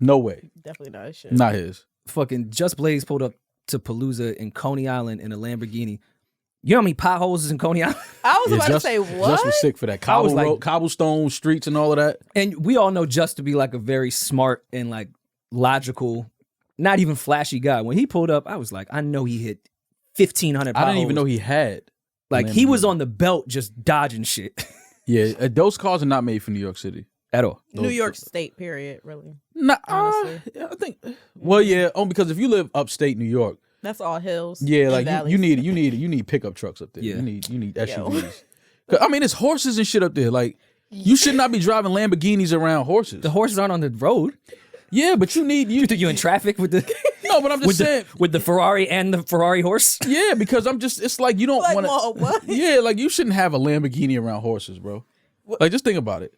No way. Definitely not his shit. Not his. Fucking Just Blaze pulled up to Palooza in Coney Island in a Lamborghini. You know how many potholes is in Coney Island? I was about to say, what? Just was sick for that. Cobblestone streets and all of that. And we all know Just to be like a very smart and like logical, not even flashy guy. When he pulled up, I was like, I know he hit 1,500 potholes. I didn't even know he had. Like, he was on the belt just dodging shit. Yeah, those cars are not made for New York City. At all. New York State, period, really. Nah, honestly. I think. Well, yeah, because if you live upstate New York, that's all hills. yeah, like valleys. you need pickup trucks up there. Yeah. You need SUVs. I mean, it's horses and shit up there. Like, you should not be driving Lamborghinis around horses. The horses aren't on the road. Yeah, but you You in traffic with the no, but I'm just saying with the Ferrari and the Ferrari horse. yeah, because it's like you don't Like, want well, what? Yeah, like you shouldn't have a Lamborghini around horses, bro. Like, just think about it.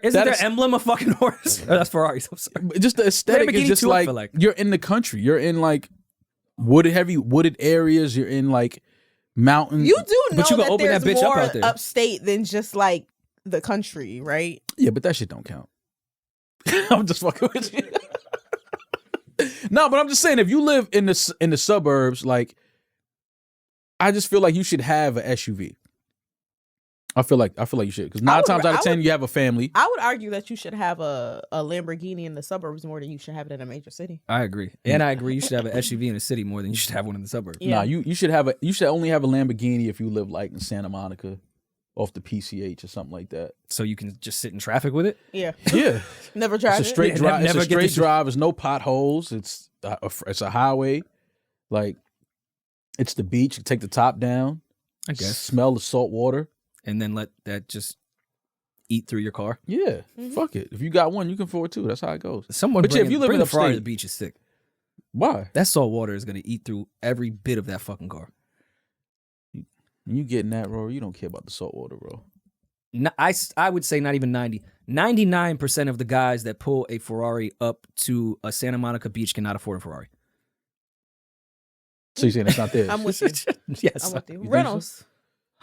Isn't their emblem a fucking horse? Oh, that's Ferraris. I'm sorry. Just the aesthetic Lamborghini is just too, I like, feel like. you're in the country. You're in like wooded areas. You're in like mountains. You do know But you can that open there's that bitch up more out there. upstate than just like the country, right? Yeah, but that shit don't count. I'm just fucking with you. No, but I'm just saying, if you live in the suburbs, like, I just feel like you should have an SUV. I feel like you should, because 9 times out of 10 you have a family. I would argue that you should have a Lamborghini in the suburbs more than you should have it in a major city. I agree. And I agree you should have an SUV in the city more than you should have one in the suburbs. Yeah. Nah, you should only have a Lamborghini if you live like in Santa Monica, off the PCH or something like that. So you can just sit in traffic with it. Yeah. Yeah, Never tried it's a straight it. drive. never It's a get straight to- drive. There's no potholes. It's a highway. Like, it's the beach. You take the top down. I guess. Smell the salt water. And then let that just eat through your car. Yeah, fuck it. If you got one, you can afford two. That's how it goes. Someone But yeah, if you live bring in the Ferrari to upstate- the beach is sick. Why? That salt water is going to eat through every bit of that fucking car. When you getting that, Rory, you don't care about the salt water, bro. I would say not even 90. 99% of the guys that pull a Ferrari up to a Santa Monica beach cannot afford a Ferrari. So you're saying it's not theirs? I'm with you. Yes. I'm with you. think so? Reynolds.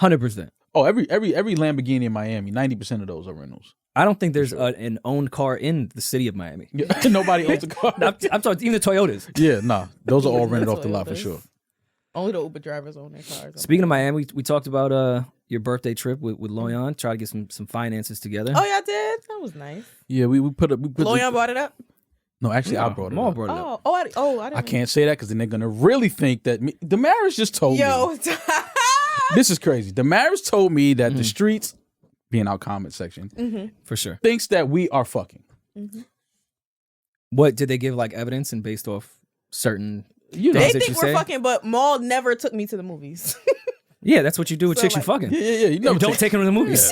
100%. Oh, every Lamborghini in Miami, 90% of those are rentals. I don't think there's an owned car in the city of Miami. Yeah, nobody owns a car. I'm talking even the Toyotas. Yeah, nah, those are all rented off the Toyotas. lot for sure. Only the Uber drivers own their cars. Speaking of Miami, we talked about your birthday trip with Loyan. Try to get some finances together. Oh, yeah, I did. That was nice. Yeah, we put Loyan brought it up. No, actually, I brought it Maul up. brought it up. I didn't. I can't say that because then they're gonna really think that the marriage just told me. Yo, This is crazy. The marriage told me that the streets, being our comment section, For sure. thinks that we are fucking. What did they give like evidence and based off certain? You know, they that think you we're say? fucking, but Maul never took me to the movies. Yeah, that's what you do with So, chicks like- you fucking. yeah. You never Don't take them to the movies.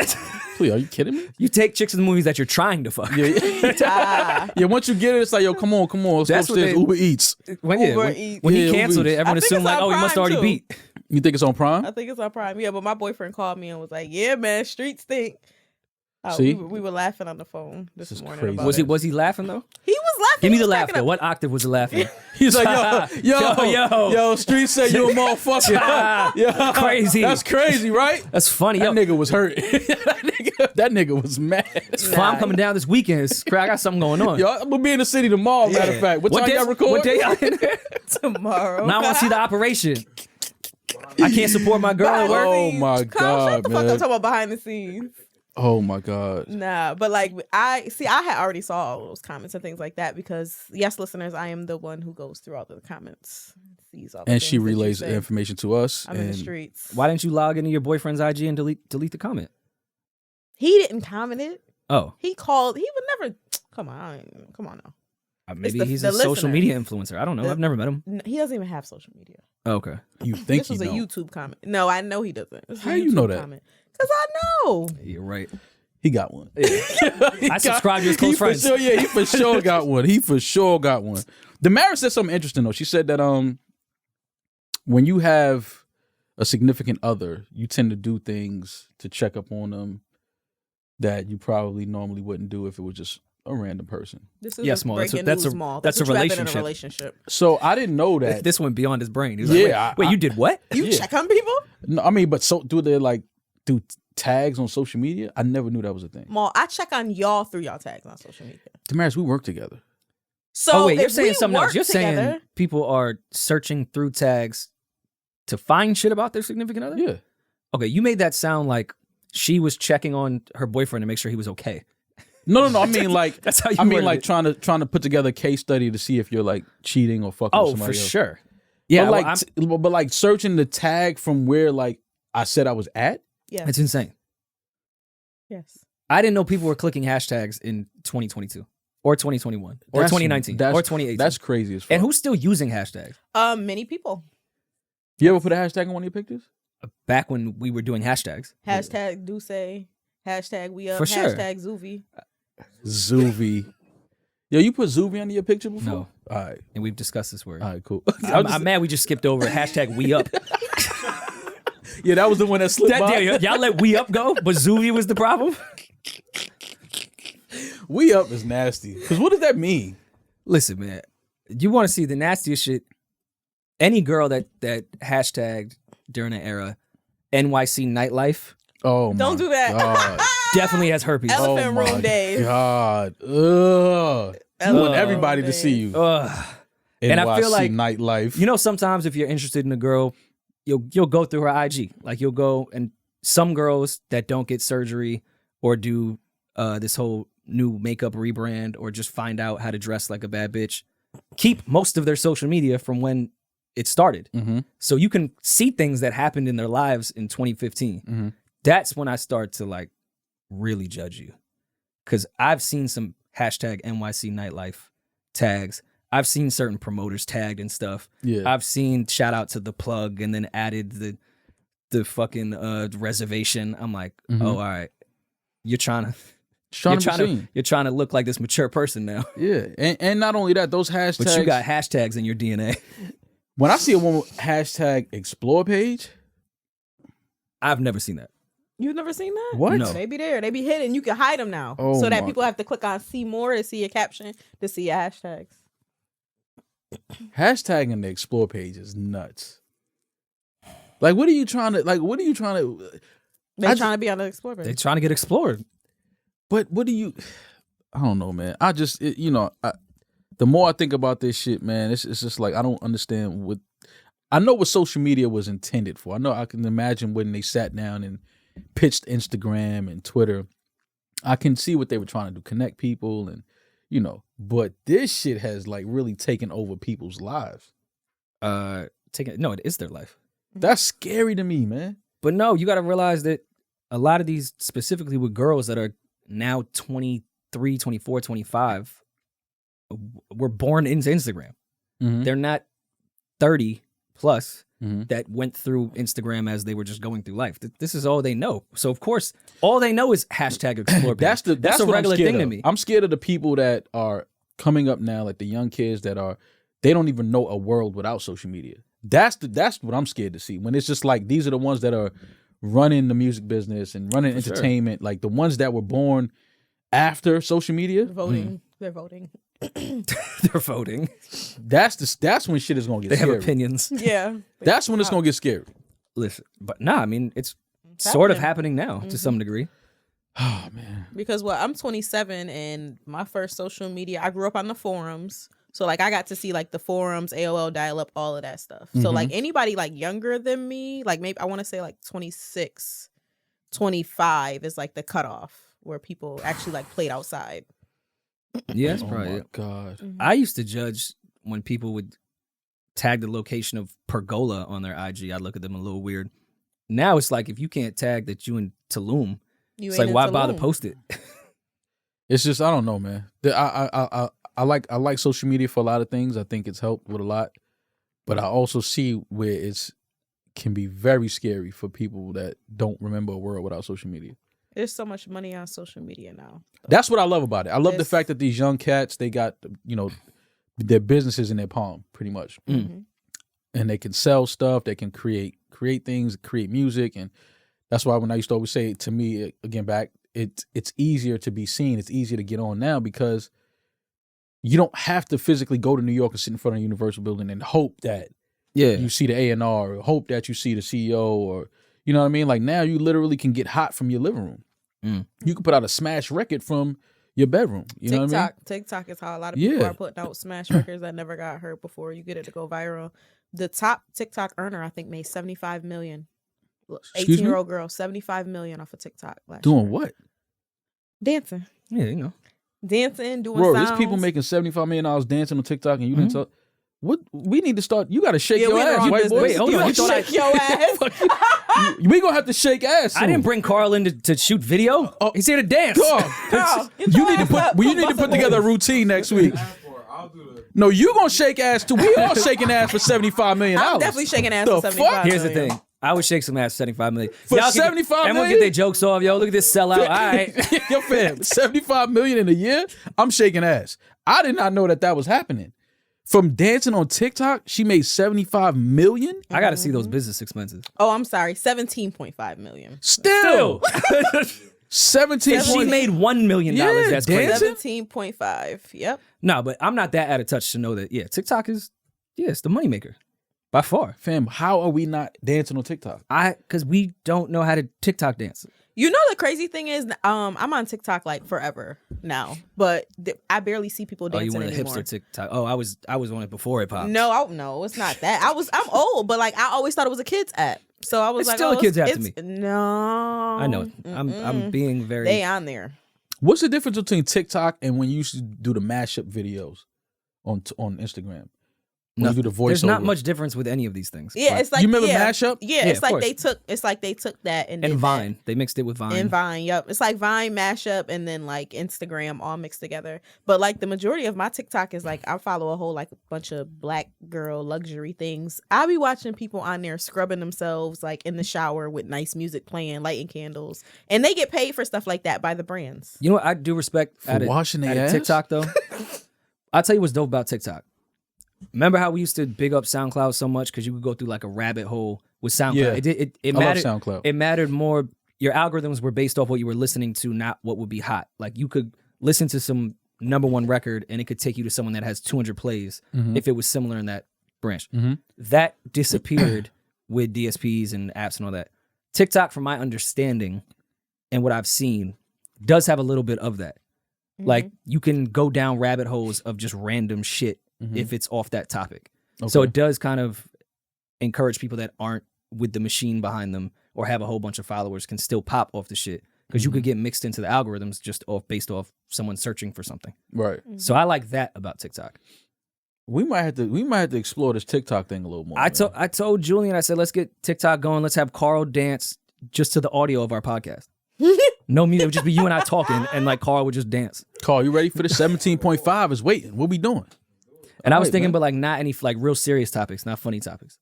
Please, are you kidding me? You take chicks to the movies that you're trying to fuck. Yeah. Yeah, once you get it, it's like, yo, come on. Let's That's go what upstairs. they- Uber Eats. When Uber Eats. he Yeah, canceled Uber it, Eats. everyone I think assumed it's like, on oh, he must Prime, already too. beat. You think it's on Prime? I think it's on Prime. Yeah, but my boyfriend called me and was like, "Yeah, man, streets stink." See? We were laughing on the phone this is morning. crazy. About Was he laughing though? He was laughing. Give me He the was laugh cracking though. up. What octave was the laughing? He's like, yo, street said you a motherfucker. Yeah, Crazy. That's crazy, right? That's funny. That Yo, nigga was hurt. that nigga was mad. I'm coming down this weekend. I got something going on. Yo, I'm gonna be in the city tomorrow. Matter of fact, what time y'all record? What day y'all in there? tomorrow. Now I want to see the operation. I can't support my girl at work. Oh my Kyle, shut god, the fuck up. man. Talking about behind the scenes. Oh my god. Nah, but like I had already saw all those comments and things like that because yes, listeners, I am the one who goes through all the comments, sees all the And she things that you relays say. the information to us. I'm in the and streets. Why didn't you log into your boyfriend's IG and delete the comment? He didn't comment it. Oh, He called. He would never. Come on now. maybe the- he's the a social listeners. media influencer. I don't know. I've never met him. He doesn't even have social media. Oh, okay. You think This was you a know? YouTube comment. No, I know he doesn't. This was How a you know YouTube that? comment. Because I know. You're right. He got one. I subscribe to his close friends. He for sure got one. He for sure got one. Damaris said something interesting though. She said that when you have a significant other, you tend to do things to check up on them that you probably normally wouldn't do if it was just a random person. This is Small. That's a relationship. So I didn't know that. This went beyond his brain. He was Yeah, wait, you did what? You check on people? No, I mean, but so do they like do tags on social media? I never knew that was a thing. Mal, I check on y'all through y'all tags on social media. Damaris, we work together. So wait, you're if saying we something else. work You're saying together, people are searching through tags to find shit about their significant other? Yeah. Okay, you made that sound like she was checking on her boyfriend to make sure he was okay. No. I mean, like That's how you. I mean, worded like it. trying to put together a case study to see if you're like cheating or fucking. with Oh, somebody for else. sure. Yeah, but well, like, but like searching the tag from where like I said I was at. yes. it's insane. Yes. I didn't know people were clicking hashtags in 2022 or 2021 or That's- 2019 that's- or 2018. That's crazy as fuck. And who's still using hashtags? Many people. You ever put a hashtag on one of your pictures? Back when we were doing hashtags. Hashtag do say. Hashtag we up. For sure. Hashtag Zoovie. Zoovie. Yo, you put Zoovie under your picture before? No. All right. And we've discussed this word. All right, cool. I'm mad we just skipped over hashtag we up. Yeah, that was the one that slipped by. Y'all let we up go, but Zuvia was the problem? We up is nasty. Because what does that mean? Listen, man, you want to see the nastiest shit? Any girl that hashtagged during the era NYC nightlife Oh, Don't do that. God. definitely has herpes. Elephant Oh, room my days. God. Ugh. You Elephant want everybody room to see days. you. Ugh. And I feel NYC like, nightlife. you know, sometimes if you're interested in a girl, you'll go through her IG. Like you'll go, and some girls that don't get surgery or do this whole new makeup rebrand or just find out how to dress like a bad bitch, keep most of their social media from when it started. Mm-hmm. So you can see things that happened in their lives in 2015. Mm-hmm. That's when I start to like really judge you. Cause I've seen some hashtag NYC nightlife tags. I've seen certain promoters tagged and stuff. Yeah. I've seen shout out to the plug and then added the fucking reservation. I'm like, Mhm. oh, all right. You're trying Trying to to be seen. you're trying to look like this mature person now. Yeah. And not only that, those hashtags. But you got hashtags in your DNA. When I see a woman hashtag explore page. I've never seen that. You've never seen that? What? No. They be there. They be hidden. You can hide them now. Oh so that my- people have to click on see more to see your caption, to see your hashtags. Hashtagging the explore page is nuts. Like, what are you trying to? They're trying to be on the Explore page. They're trying to get explored. But what do you? I don't know, man. The more I think about this shit, man, it's just like I don't understand what. I know what social media was intended for. I know I can imagine when they sat down and pitched Instagram and Twitter. I can see what they were trying to do, connect people, and But this shit has like really taken over people's lives. No, it is their life. That's scary to me, man. But no, you got to realize that a lot of these, specifically with girls that are now 23, 24, 25, were born into Instagram. Mm-hmm. They're not 30 plus Mm-hmm. that went through Instagram as they were just going through life. This is all they know. So, of course, all they know is hashtag explore page. That's a what regular I'm scared thing to of. me. I'm scared of the people that are coming up now, like the young kids they don't even know a world without social media. That's what I'm scared to see. When it's just like these are the ones that are running the music business and running For sure. entertainment, like the ones that were born after social media. Voting. They're voting. They're voting. That's when shit is gonna get They scary. have opinions. Yeah. That's when it's gonna get scary. Listen, but nah, I mean, it's It's sort of happening. happening now to some degree. Oh man. Because I'm 27 and my first social media, I grew up on the forums. So like I got to see like the forums, AOL, dial up, all of that stuff. So Mhm. like anybody like younger than me, like maybe I want to say like 26, 25 is like the cutoff where people actually like played outside. Yeah, that's Oh probably my it. God. I used to judge when people would tag the location of Pergola on their IG. I'd look at them a little weird. Now it's like if you can't tag that you in Tulum, You it's ain't like why into bother Loom. post it? It's just I don't know, man. I like social media for a lot of things. I think it's helped with a lot, but I also see where can be very scary for people that don't remember a world without social media. There's so much money on social media now. That's what I love about it. I love the It's- fact that these young cats, they got, their businesses in their palm, pretty much. Mhm. And they can sell stuff, they can create things, create music. And that's why when I used to always say, to me, again, back, it's easier to be seen. It's easier to get on now because you don't have to physically go to New York and sit in front of a Universal building and hope that you see the A&R, or hope that you see the CEO, or, you know what I mean? Like now you literally can get hot from your living room. You can put out a smash record from your bedroom. You know what I mean? TikTok is how a lot of people are putting out smash records that never got heard before. You get it to go viral. The top TikTok earner, I think, made $75 million. 18-year-old girl, $75 million off of TikTok last year. Doing what? Dancing. Yeah, Dancing, doing Bro, sounds. there's people making $75 million dancing on TikTok and you didn't talk. What we need to start? You got to shake your we ass, wrong white business. boy. Wait, hold You on. gotta shake your ass. We gonna have to shake ass. I didn't bring Karl in to shoot video. He's here to dance. Carl, You need to put together a routine next week. No, you gonna shake ass too. We all shaking ass for $75 million. I'm definitely shaking ass for $75 million. Here's the thing. I would shake some ass for $75 million. For Y'all can- $75 million? Everyone get their jokes off, yo. Look at this sellout. All right. Yo, fam, $75 million in a year. I'm shaking ass. I did not know that was happening. From dancing on TikTok, she made $75 million. I got to see those business expenses. Oh, I'm sorry, $17.5 million. Still, 17. If she made $1 million, that's dancing? crazy. 17.5. Yep. No, but I'm not that out of touch to know that. Yeah, TikTok is it's the moneymaker by far. Fam, how are we not dancing on TikTok? Because we don't know how to TikTok dance. You know the crazy thing is, I'm on TikTok like forever now, but I barely see people Oh, dancing you wanted anymore. hipster TikTok? Oh, I was on it before it popped. No, it's not that. I'm old, but like I always thought it was a kids app. So I was It's like, still a kids app to me. No, I know. I'm being very. They on there. What's the difference between TikTok and when you used to do the mashup videos on Instagram? When you do the voiceover. There's not much difference with any of these things. Yeah, Like, it's like you remember yeah, mashup? Yeah, Yeah, it's of like course. they took that and And did Vine, they mixed it with Vine. that. And Vine, yep. It's like Vine mashup and then like Instagram all mixed together. But like the majority of my TikTok is like I follow a whole like a bunch of black girl luxury things. I'll be watching people on there scrubbing themselves like in the shower with nice music playing, lighting candles, and they get paid for stuff like that by the brands. You know what I do respect For washing their ass? TikTok though? I'll tell you what's dope about TikTok. Remember how we used to big up SoundCloud so much because you could go through like a rabbit hole with SoundCloud. Yeah. It I love mattered. SoundCloud. It mattered more. Your algorithms were based off what you were listening to, not what would be hot. Like you could listen to some #1 record and it could take you to someone that has 200 plays if it was similar in that branch. That disappeared with DSPs and apps and all that. TikTok, from my understanding and what I've seen, does have a little bit of that. Like you can go down rabbit holes of just random shit if it's off that topic. So it does kind of encourage people that aren't with the machine behind them or have a whole bunch of followers can still pop off the shit because you could get mixed into the algorithms just based off someone searching for something. Right. So I like that about TikTok. We might have to explore this TikTok thing a little more. I told Julian, I said, let's get TikTok going. Let's have Karl dance just to the audio of our podcast. No music, it would just be you and I talking, and like Karl would just dance. Karl, you ready for this? 17.5 is waiting. What we doing? And I was Right, thinking, man. but like not any like real serious topics, not funny topics,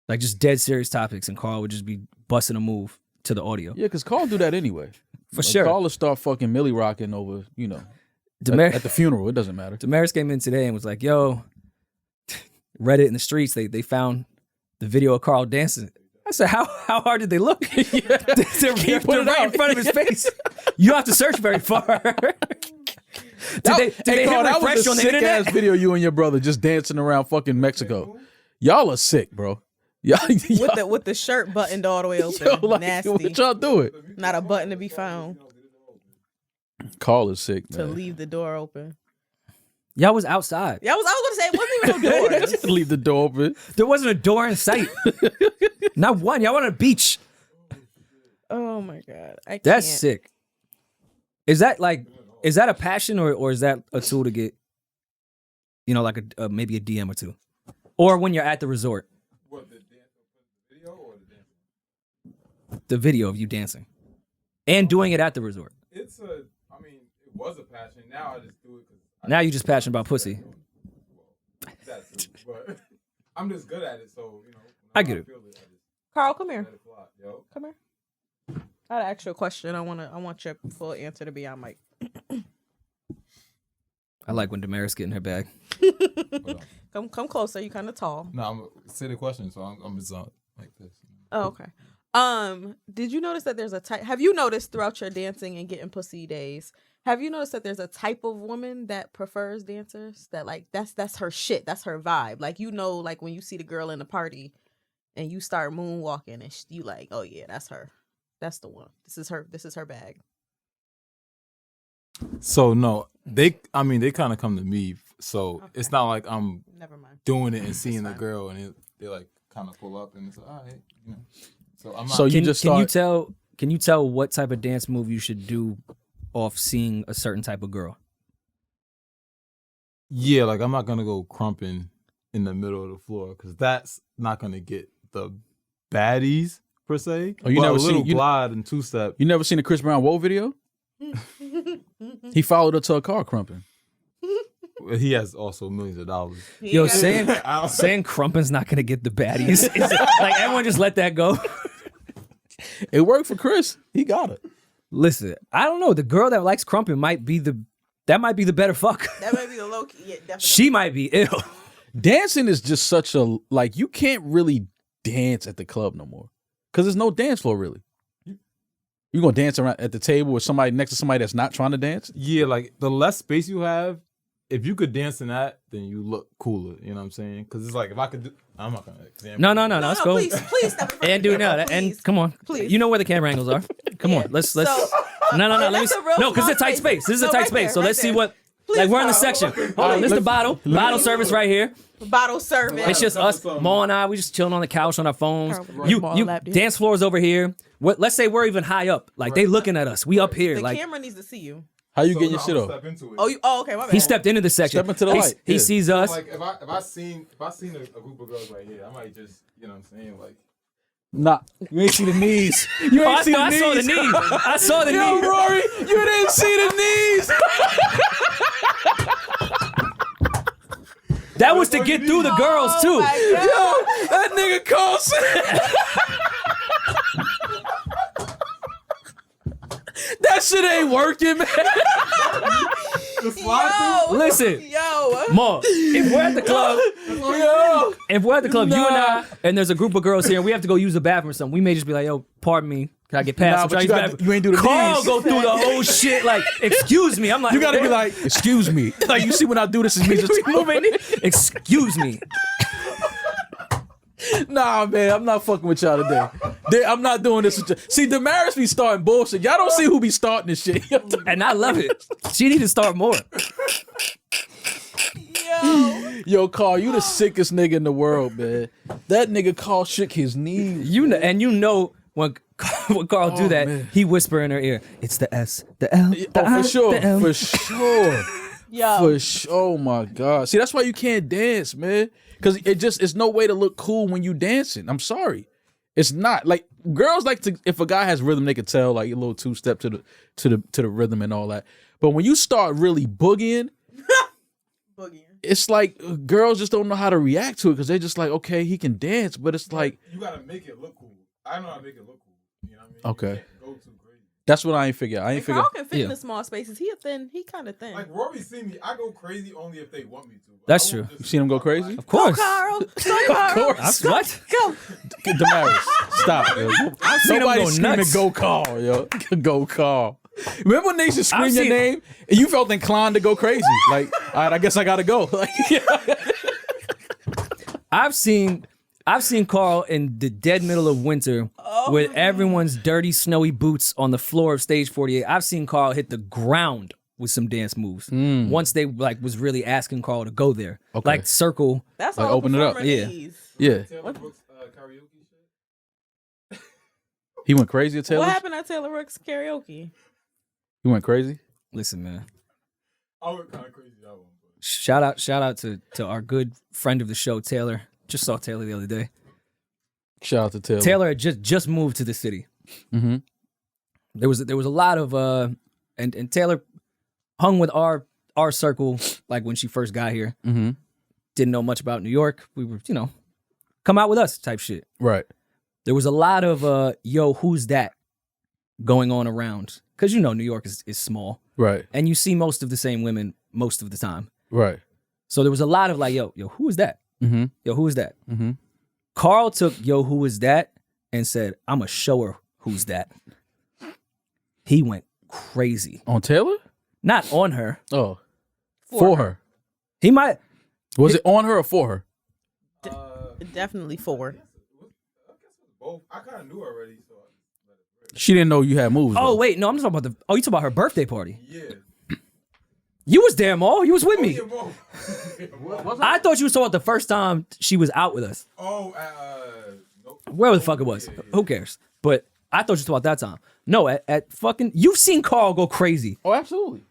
like just dead serious topics, and Karl would just be busting a move to the audio. Yeah, because Karl do that anyway. For sure. Karl will start fucking Millie rocking over, Demar- at the funeral. It doesn't matter. Damaris came in today and was like, yo, Reddit in the streets, they found the video of Karl dancing. I said, how hard did they look? They're right in front of his face. You don't have to search very far. Did they Karl, hit that refresh was a on the sick internet? ass video you and your brother just dancing around fucking Mexico. Y'all are sick, bro. Y'all, With the shirt buttoned all the way open. yo, like, Nasty. what y'all do it? Not a button to be found Karl is sick, to man. leave the door open. Y'all was outside. Yeah, I was gonna say it wasn't even no doors. Leave the door open. There wasn't a door in sight. Not one. Y'all were on a beach. Oh my god, I can't. That's sick. Is that a passion or is that a tool to get, like a maybe a DM or two, or when you're at the resort? What, the video or the dancing? The video of you dancing and doing it at the resort. It was a passion. Now I just do it because Now you just passionate about pussy. that's it. But I'm just good at it, so I get it. feel it, I just Karl, come here. let it fly. Yo. Come here. I'd ask you a question. I want your full answer to be on mic. I like when Damaris get in her bag. Come closer. You kind of tall. No, I'm say the question, so I'm just like this. Oh, okay. Did you notice that there's a type? Have you noticed throughout your dancing and getting pussy days? Have you noticed that there's a type of woman that prefers dancers? That like that's her shit. That's her vibe. Like like when you see the girl in the party, and you start moonwalking, and you like, oh yeah, that's her. That's the one. This is her bag. So no, they kind of come to me. So it's not like I'm Never mind. doing it and seeing the girl and they like kind of pull up and it's like, all right, you know. So I'm not. So you Can you tell what type of dance move you should do off seeing a certain type of girl? Yeah, like I'm not gonna go crumping in the middle of the floor because that's not gonna get the baddies per se. Oh, you but never a little seen glide and two step. You never seen a Chris Brown Whoa video? He followed her to a car crumping. He has also millions of dollars. Yo, saying crumping's not gonna get the baddies. Like everyone just let that go. It worked for Chris. He got it. Listen, I don't know. The girl that likes crumping might be the better fuck. That might be the low key. Yeah, definitely. She might be ill. Dancing is just such a like you can't really dance at the club no more because there's no dance floor really. You gonna dance around at the table with somebody next to somebody that's not trying to dance? Yeah, like the less space you have, if you could dance in that, then you look cooler. You know what I'm saying? Because it's like if I could do, I'm not gonna examine. No. Let's go. Please step in front And of do the now. camera, And please. come on. Please. You know where the camera angles are. Come on. Let's. So, No. Let me. that's a real No, because it's a small tight space. This is a No, tight right space. there, So right let's see there. what. Please, Like we're in the Karl. section. Hold on. This is the bottle service right here. Bottle service. It's just us, Mo and I. We just chilling on the couch on our phones. Karl, You ball lap dance. dance floors over here. Let's say we're even high up. Like they looking at us. We up here. The like camera needs to see you. How you getting your shit off? Step into it. Oh, okay, my bad. he stepped into the section. Step into the light. He Yeah. sees us. Like if I seen a group of girls right here, I might just you know what I'm saying like. Nah, you ain't see the knees. You ain't see the I knees. saw the knee. I saw the Yo, knee. Rory, you didn't see the knees. That was to get through the girls too. Oh my God. Yo, that nigga Karl said. That shit ain't working, man. Yo, Listen, yo. Mo, if we're at the club, you and I, and there's a group of girls here, and we have to go use the bathroom or something, we may just be like, yo, pardon me, can I get past? Nah, I'm but trying you to use the gotta- bathroom. you ain't do the Karl knees. go through the whole shit like, excuse me. I'm like, You gotta be like, excuse me. Like you see when I do this is me just moving. excuse me. Nah, man, I'm not fucking with y'all today. I'm not doing this with y'all. See, Damaris be starting bullshit. Y'all don't see who be starting this shit. And I love it. She need to start more. Yo. Yo, Karl, you the sickest nigga in the world, man. That nigga Karl shook his knees. You know when Karl do that, man. he whisper in her ear, it's the S, the L, the I, For sure. the M. For sure. Yo. For sure. Oh my God. See, that's why you can't dance, man. Because it's no way to look cool when you dancing. I'm sorry. It's not. Like girls like to, if a guy has rhythm, they can tell like a little two step to the rhythm and all that. But when you start really boogieing, it's like girls just don't know how to react to it because they're just like, okay, he can dance, but it's like You gotta make it look cool. I know how to make it look cool. You know what I mean? Okay. You can't go too crazy. that's what I ain't figure out. I ain't figure Karl can fit in Yeah. the small spaces. He kind of thin. Like Rory see me, I go crazy only if they want me to. But That's I won't true. just- You seen him go crazy? Of course. Karl. Go, Karl. course. What? Go. Damaris, stop. Yo. I've seen him Nobody go screaming nuts. go Karl, yo. Go Karl. Remember when they used to scream I've your seen- name and you felt inclined to go crazy? Like, all right, I guess I gotta go. Like, I've seen Karl in the dead middle of winter with everyone's dirty, snowy boots on the floor of stage 48. I've seen Karl hit the ground with some dance moves. Once they like was really asking Karl to go there. Okay. Like circle. That's Like, all open it up. performer Yeah. needs. yeah. Taylor Brooks karaoke shit. He went crazy at Taylor? What happened at Taylor Rook's karaoke? He went crazy? Listen, man. I went kind of crazy that one. But Shout out to our good friend of the show, Taylor. Just saw Taylor the other day. Shout out to Taylor. Taylor had just moved to the city. Mm-hmm. There was a lot of and Taylor hung with our circle like when she first got here. Mm-hmm. Didn't know much about New York. We were, come out with us type shit. Right. There was a lot of yo, who's that? going on around. Because you know New York is small. Right. And you see most of the same women most of the time. Right. So there was a lot of like, yo, who is that? Mm-hmm. Yo, who is that? Mm-hmm. Karl took yo, who is that? And said, I'm going to show her who's that. He went crazy. On Taylor? Not on her. Oh. For her. He might. Was it on her or for her? Definitely 4. Both. I kind of knew already. So She didn't know you had moves. Oh, though. wait. No, I'm talking about you talking about her birthday party. yeah. You was there, Mal. You was with me. Both. I thought you was talking about the first time she was out with us. Oh, nope. Wherever the fuck it was. Who cares? But I thought you was talking about that time. No, at fucking. You've seen Karl go crazy. Oh, absolutely.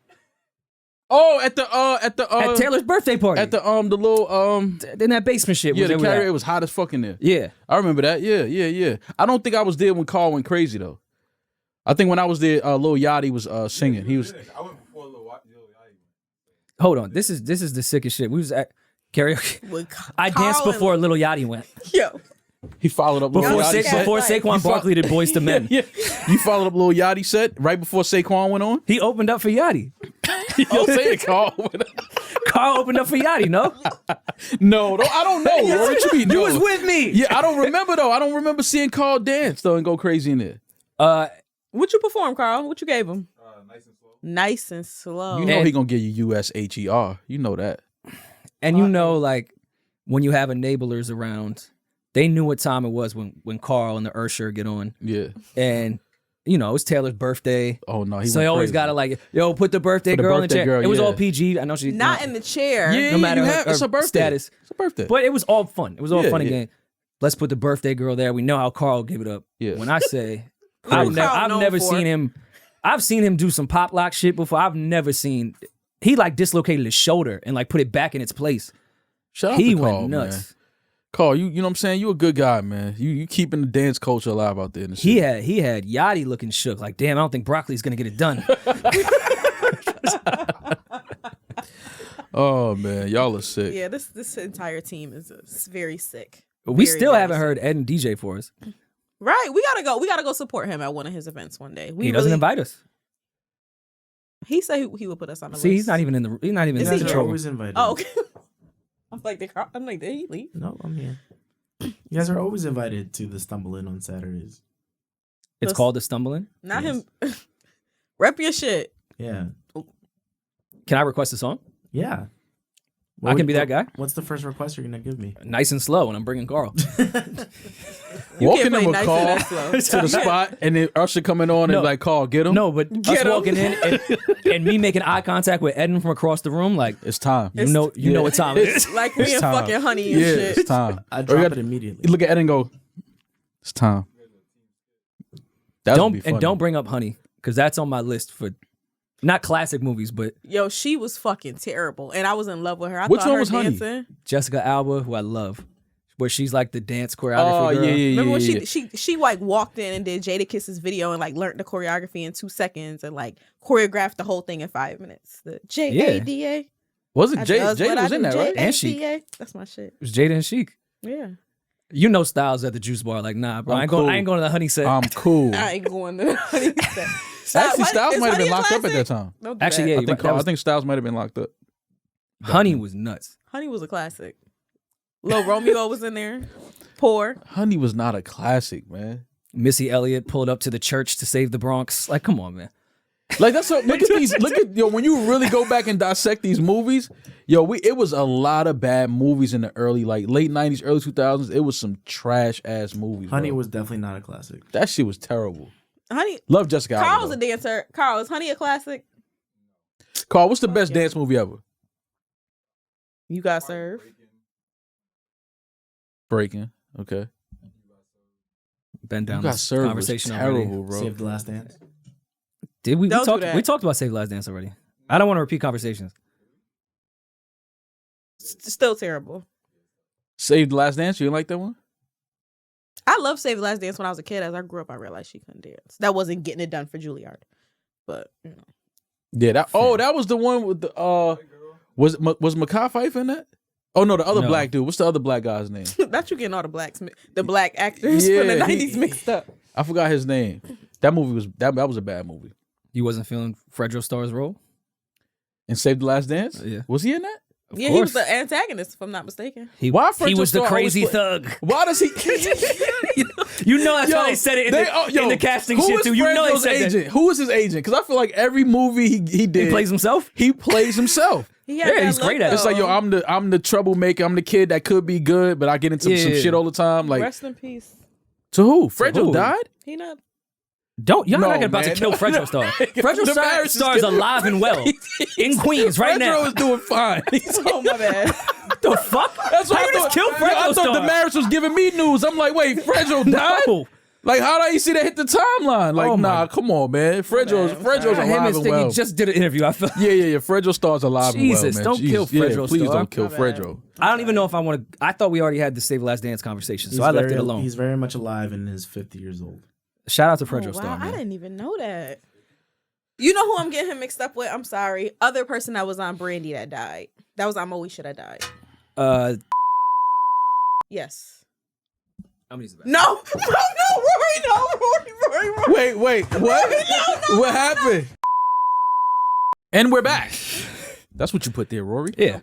Oh, at Taylor's birthday party. At the little in that basement shit. yeah, the where they were carrier, at. it was hot as fuck in there. Yeah. I remember that. Yeah. I don't think I was there when Karl went crazy though. I think when I was there, Lil Yachty was singing. He was. I went before Lil Yachty. Hold on. This is the sickest shit. We was at karaoke. I danced Karl before Little Yachty went. Yo. He followed up Lil Before, Yachty set. before Saquon Barkley did Boys to Men. Yeah. You followed up Lil Yachty set right before Saquon went on. He opened up for Yachty. Yo, say it, Karl. Karl opened up for Yachty, no? No, I don't know. Bro. What you mean? You no? was with me. Yeah, I don't remember though. I don't remember seeing Karl dance though and go crazy in there. What you perform, Karl? What you gave him? Nice and slow. Nice and slow. You know he gonna give you USHER. You know that. And you know, like, when you have enablers around, they knew what time it was when Karl and the Ursher get on. Yeah. And, you know, it was Taylor's birthday. Oh no, he So went they always crazy. gotta like, yo, put the birthday Put the girl in birthday the chair. girl, It was yeah. all PG. I know she Not in the chair. Yeah, no matter you her, have, it's her a birthday. status. It's a birthday. But it was all fun. It was all Yeah, fun and yeah. game. Let's put the birthday girl there. We know how Karl gave it up. Yeah. When I say, Crazy. I've Karl never known seen for. him. I've seen him do some pop lock shit before. I've never seen. He like dislocated his shoulder and like put it back in its place. Shout out He to Karl, went nuts. man. Karl, you know what I'm saying? You a good guy, man. You keeping the dance culture alive out there in the He city. had Yachty looking shook. Like, damn, I don't think Broccoli's gonna get it done. Oh man, y'all are sick. Yeah, this entire team is very sick. We Very, still very haven't sick. heard Ed and DJ for us. Right, we gotta go support him at one of his events one day. He doesn't invite us. He said he would put us on the See, list. he's not even in the. He's not even Is in he the You're here? control. always invited. Oh, okay. I'm like, did he leave? No, I'm here. You guys are always invited to the Stumble In on Saturdays. It's called the stumbling. Not Yes. him. Rep your shit. Yeah. Can I request a song? Yeah. I can be that guy. What's the first request you're gonna give me? Nice and slow, and I'm bringing Karl. You Walking can't in play with nice Karl and that slow. to the spot, and then Usher coming on No. and like, Karl, get him. No, but us Get 'em. walking in and me making eye contact with Eden from across the room, like It's time. you know what time it is. Like me It's and time. fucking Honey and Yeah, shit. it's time. I Or you drop gotta- it immediately. You look at Ed and go, it's time. That would be funny. Don't bring up Honey because that's on my list for not classic movies, but Yo, she was fucking terrible, and I was in love with her. I Which thought one her was Honey? dancing. Jessica Alba, who I love, where she's like the dance choreography Oh girl. yeah. Remember when yeah. she like walked in and did Jada Kiss's video and like learned the choreography in 2 seconds and like choreographed the whole thing in 5 minutes. The JADA. Was it Jay? Jay was in that, right? And Chic. JADA. That's my shit. It was Jada and Chic. Yeah. You know Styles at the juice bar, like nah, bro. I'm I ain't cool. going to the Honey set. I'm cool. I ain't going to Honey. Actually, Styles might have been locked up at that time. Actually, yeah, I think Styles might have been locked up. Honey was nuts. Honey was a classic. Lil Romeo was in there. Poor. Honey was not a classic, man. Missy Elliott pulled up to the church to save the Bronx. Like, come on, man. Like that's so. Look at yo. When you really go back and dissect these movies, yo, it was a lot of bad movies in the early, like late '90s, early 2000s. It was some trash ass movies. Honey bro. was definitely not a classic. That shit was terrible. Honey. Love Jessica Alba. Carl's though. a dancer. Carl, is Honey a classic? Karl, what's the best dance movie ever? You got served. Breaking. Okay. Been down You got this served. conversation Was already. terrible, bro. Save the Last Dance. Did we? Don't do talked. that. We talked about Save the Last Dance already. I don't want to repeat conversations. Still terrible. Save the Last Dance. You didn't like that one? I loved Save the Last Dance when I was a kid. As I grew up, I realized she couldn't dance. That wasn't getting it done for Juilliard. But, you know. Yeah. That was the one with the was Mekhi Phifer in that? Oh no, the other No. black dude. What's the other black guy's name? That you getting all the black actors from the Yeah, 90s mixed up. I forgot his name. That movie was that was a bad movie. You wasn't feeling Fredro Starr's role? And Save the Last Dance? Yeah. Was he in that? Of Yeah, course. he was the antagonist, if I'm not mistaken. Why He Fredro was the Starr always crazy play- thug. Why does he? You know that's Yo, why they said it in the casting who shit is too. You know they Fredro's said agent? Who is his agent? Because I feel like every movie he did, He plays himself? He plays himself. He had Yeah, that he's look, great at it. It's like, yo, though. I'm the troublemaker. I'm the kid that could be good, but I get into some Yeah. shit all the time. Like, Rest in peace. to who? Fredro who? died? He not. You're No, not about to man. kill No, Fredro no. Starr. Fredro Damaris is Starr is getting- alive and well in Queens right Fredro now. is doing fine. Oh my bad. The fuck? That's what How I you thought. just kill I Fredro thought Starr? Damaris was giving me news. I'm like, wait, Fredro died? No. Like, how do you see that hit the timeline? Like, Oh my- nah, come on, man. Fredro's I'm alive sorry. Him and and Stiggy well. just did an interview. I feel. Yeah. Fredro Starr's alive Jesus, and well, man. don't kill Jesus. Fredro Please Starr. don't kill My bad. Fredro. I don't even know if I want to. I thought we already had the Save the Last Dance conversation, so He's I left very- it alone. He's very much alive and is 50 years old. Shout out to Oh, Fredro wow, Starr, I man. didn't even know that. You know who I'm getting him mixed up with? I'm sorry. Other person that was on Brandy that died. That was on Moesha that died. Yes. How many's about? No, Rory. Wait, what? What happened? And we're back. That's what you put there, Rory. Yeah.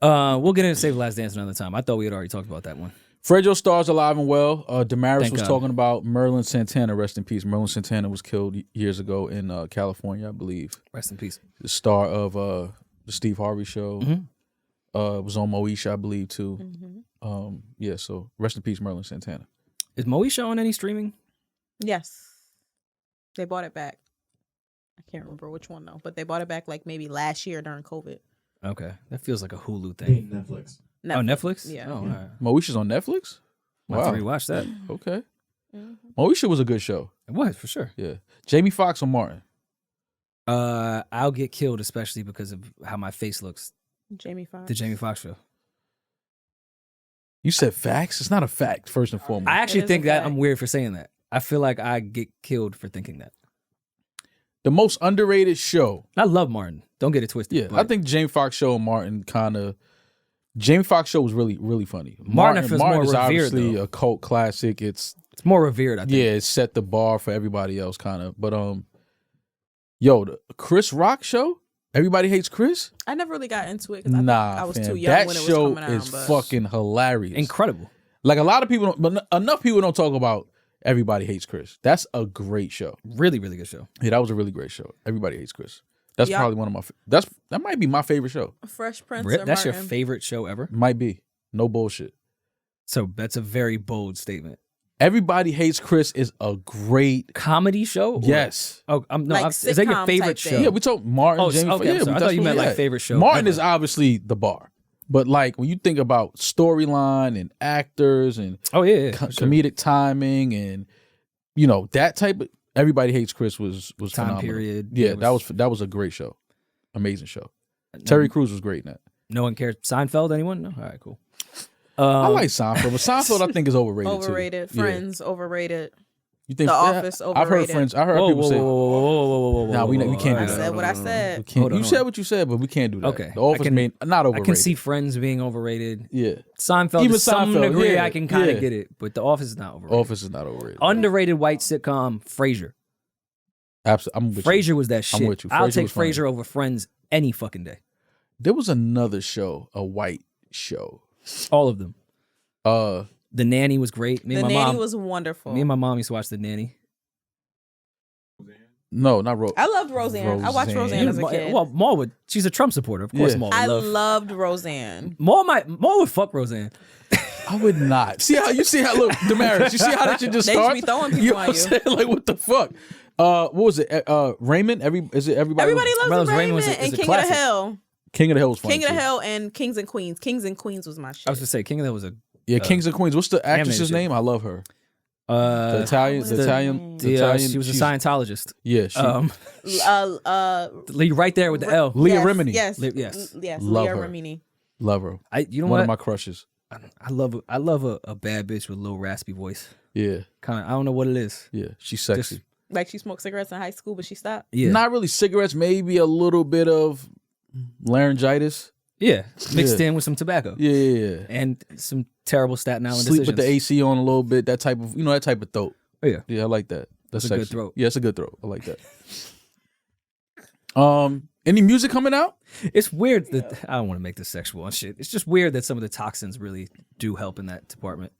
We'll get into Save the Last Dance another time. I thought we had already talked about that one. Fredro Starr's alive and well. Damaris Thank was God. talking about Merlin Santana. Rest in peace. Merlin Santana was killed years ago in California, I believe. Rest in peace. The star of the Steve Harvey Show. Mhm. Was on Moesha, I believe, too. Mm-hmm. Yeah, so rest in peace, Merlin Santana. Is Moesha on any streaming? Yes. They bought it back. I can't remember which one though, but they bought it back like maybe last year during COVID. Okay, that feels like a Hulu thing. Netflix. Oh, Netflix? Yeah. Oh, all right. Moesha's on Netflix? I'll have Wow. to rewatch that. Okay. Mhm. Moesha was a good show. It was, for sure. Yeah. Jamie Foxx or Martin? I'll Get Killed, especially because of how my face looks. Jamie Foxx. The Jamie Foxx show. You said facts? It's not a fact, first and foremost. I actually is a think that fact. I'm weird for saying that. I feel like I get killed for thinking that. The most underrated show. I love Martin. Don't get it twisted. Yeah, but I think Jamie Foxx show and Martin kind of. Jamie Foxx show was really, really funny. Martin feels more is revered, obviously though. a cult classic. It's it's more revered, I think. yeah, it set the bar for everybody else, kind of. But yo, the Chris Rock show. Everybody hates Chris. I never really got into it because Nah, I was fam. too young That when it was show coming out. is but fucking hilarious. Incredible. Like a lot of people, don't, but enough people don't talk about Everybody Hates Chris. That's a great show. Really, really good show. Yeah, that was a really great show. Everybody Hates Chris. That's Yeah. probably one of my. That might be my favorite show. Fresh Prince. Re- or That's your Martin? favorite show ever? Might be. No bullshit. So that's a very bold statement. Everybody Hates Chris is a great. Comedy show? Or- Yes. Oh, no. Like Is that your sitcom favorite type show? thing. Yeah, we talk Martin. Oh, Jamie. okay, I'm sorry. I that's thought you what- meant like yeah. favorite show. Martin ever. is obviously the bar, but like when you think about storyline and actors and Oh, yeah. for sure. comedic timing and that type of Everybody Hates Chris was Time phenomenal. period. Yeah, It that was a great show, amazing show. Terry Crews was great in that. No one cares. Seinfeld, anyone? No? All right, cool. I like Seinfeld, but Seinfeld I think is overrated. Overrated. Too. Yeah. Friends. Overrated. You think The Office, I've heard overrated. friends. I heard Whoa, people whoa, say. whoa, whoa, whoa, whoa, whoa, whoa, Nah, we whoa, can't whoa, do I that. said what I We said. can't- Hold on, you hold said on. what you said, but we can't do that. Okay. The Office not I overrated. can see Friends being overrated. Yeah, Seinfeld, Even to some Seinfeld, degree, yeah, I can kind of yeah. get it, but The Office is not overrated. Office is not overrated. Underrated white sitcom, Frasier. Absolutely, I'm with you. Frasier was that shit. I'm with you. I'll Frasier take was funny. Frasier over Friends any fucking day. There was another show, a white show. All of them. Uh, The Nanny was great. Me The and my Nanny mom. was wonderful. Me and my mom used to watch The Nanny. no, not Rose. I loved Roseanne. I watched Roseanne as a kid. Well, Maul would. She's a Trump supporter, of course. Yeah. Maul would I love. loved Roseanne. Maul would fuck Roseanne. I would not. See how look, Damaris. You see how that shit just They should starts? be throwing people You know on what I'm you. saying? Like what the fuck? What was it? Raymond? Is it everybody? Everybody Brothers loves Raymond Raymond was a- and is a King classic. of the Hill. King of the Hill was funny. King of the too. Hill and Kings and Queens. Kings and Queens was my shit. I was to say, King of the Hill was a. Yeah, Kings and Queens. What's the actress's shit. name? I love her. The Italian. what's The the Italian. name? The Italian. She was a she's- Scientologist. Yeah, she. Right there with the L. Leah yes, Remini. Yes. Yes. Yes. Love Leah her. Remini. Love her. You know One of what? my crushes. I love a bad bitch with a little raspy voice. Yeah, Kind of. I don't know what it is. yeah. She's sexy. Just- Like she smoked cigarettes in high school, but she stopped. Yeah. Not really cigarettes. Maybe a little bit of laryngitis. Yeah. Mixed Yeah. in with some tobacco Yeah. and some terrible Staten Island Sleep decisions. with the AC on a little bit. That type of that type of throat. Oh, yeah. Yeah, I like that. That's a good sexy. throat. Yeah, it's a good throat. I like that. Any music coming out? It's weird that I don't want to make this sexual and shit. It's just weird that some of the toxins really do help in that department.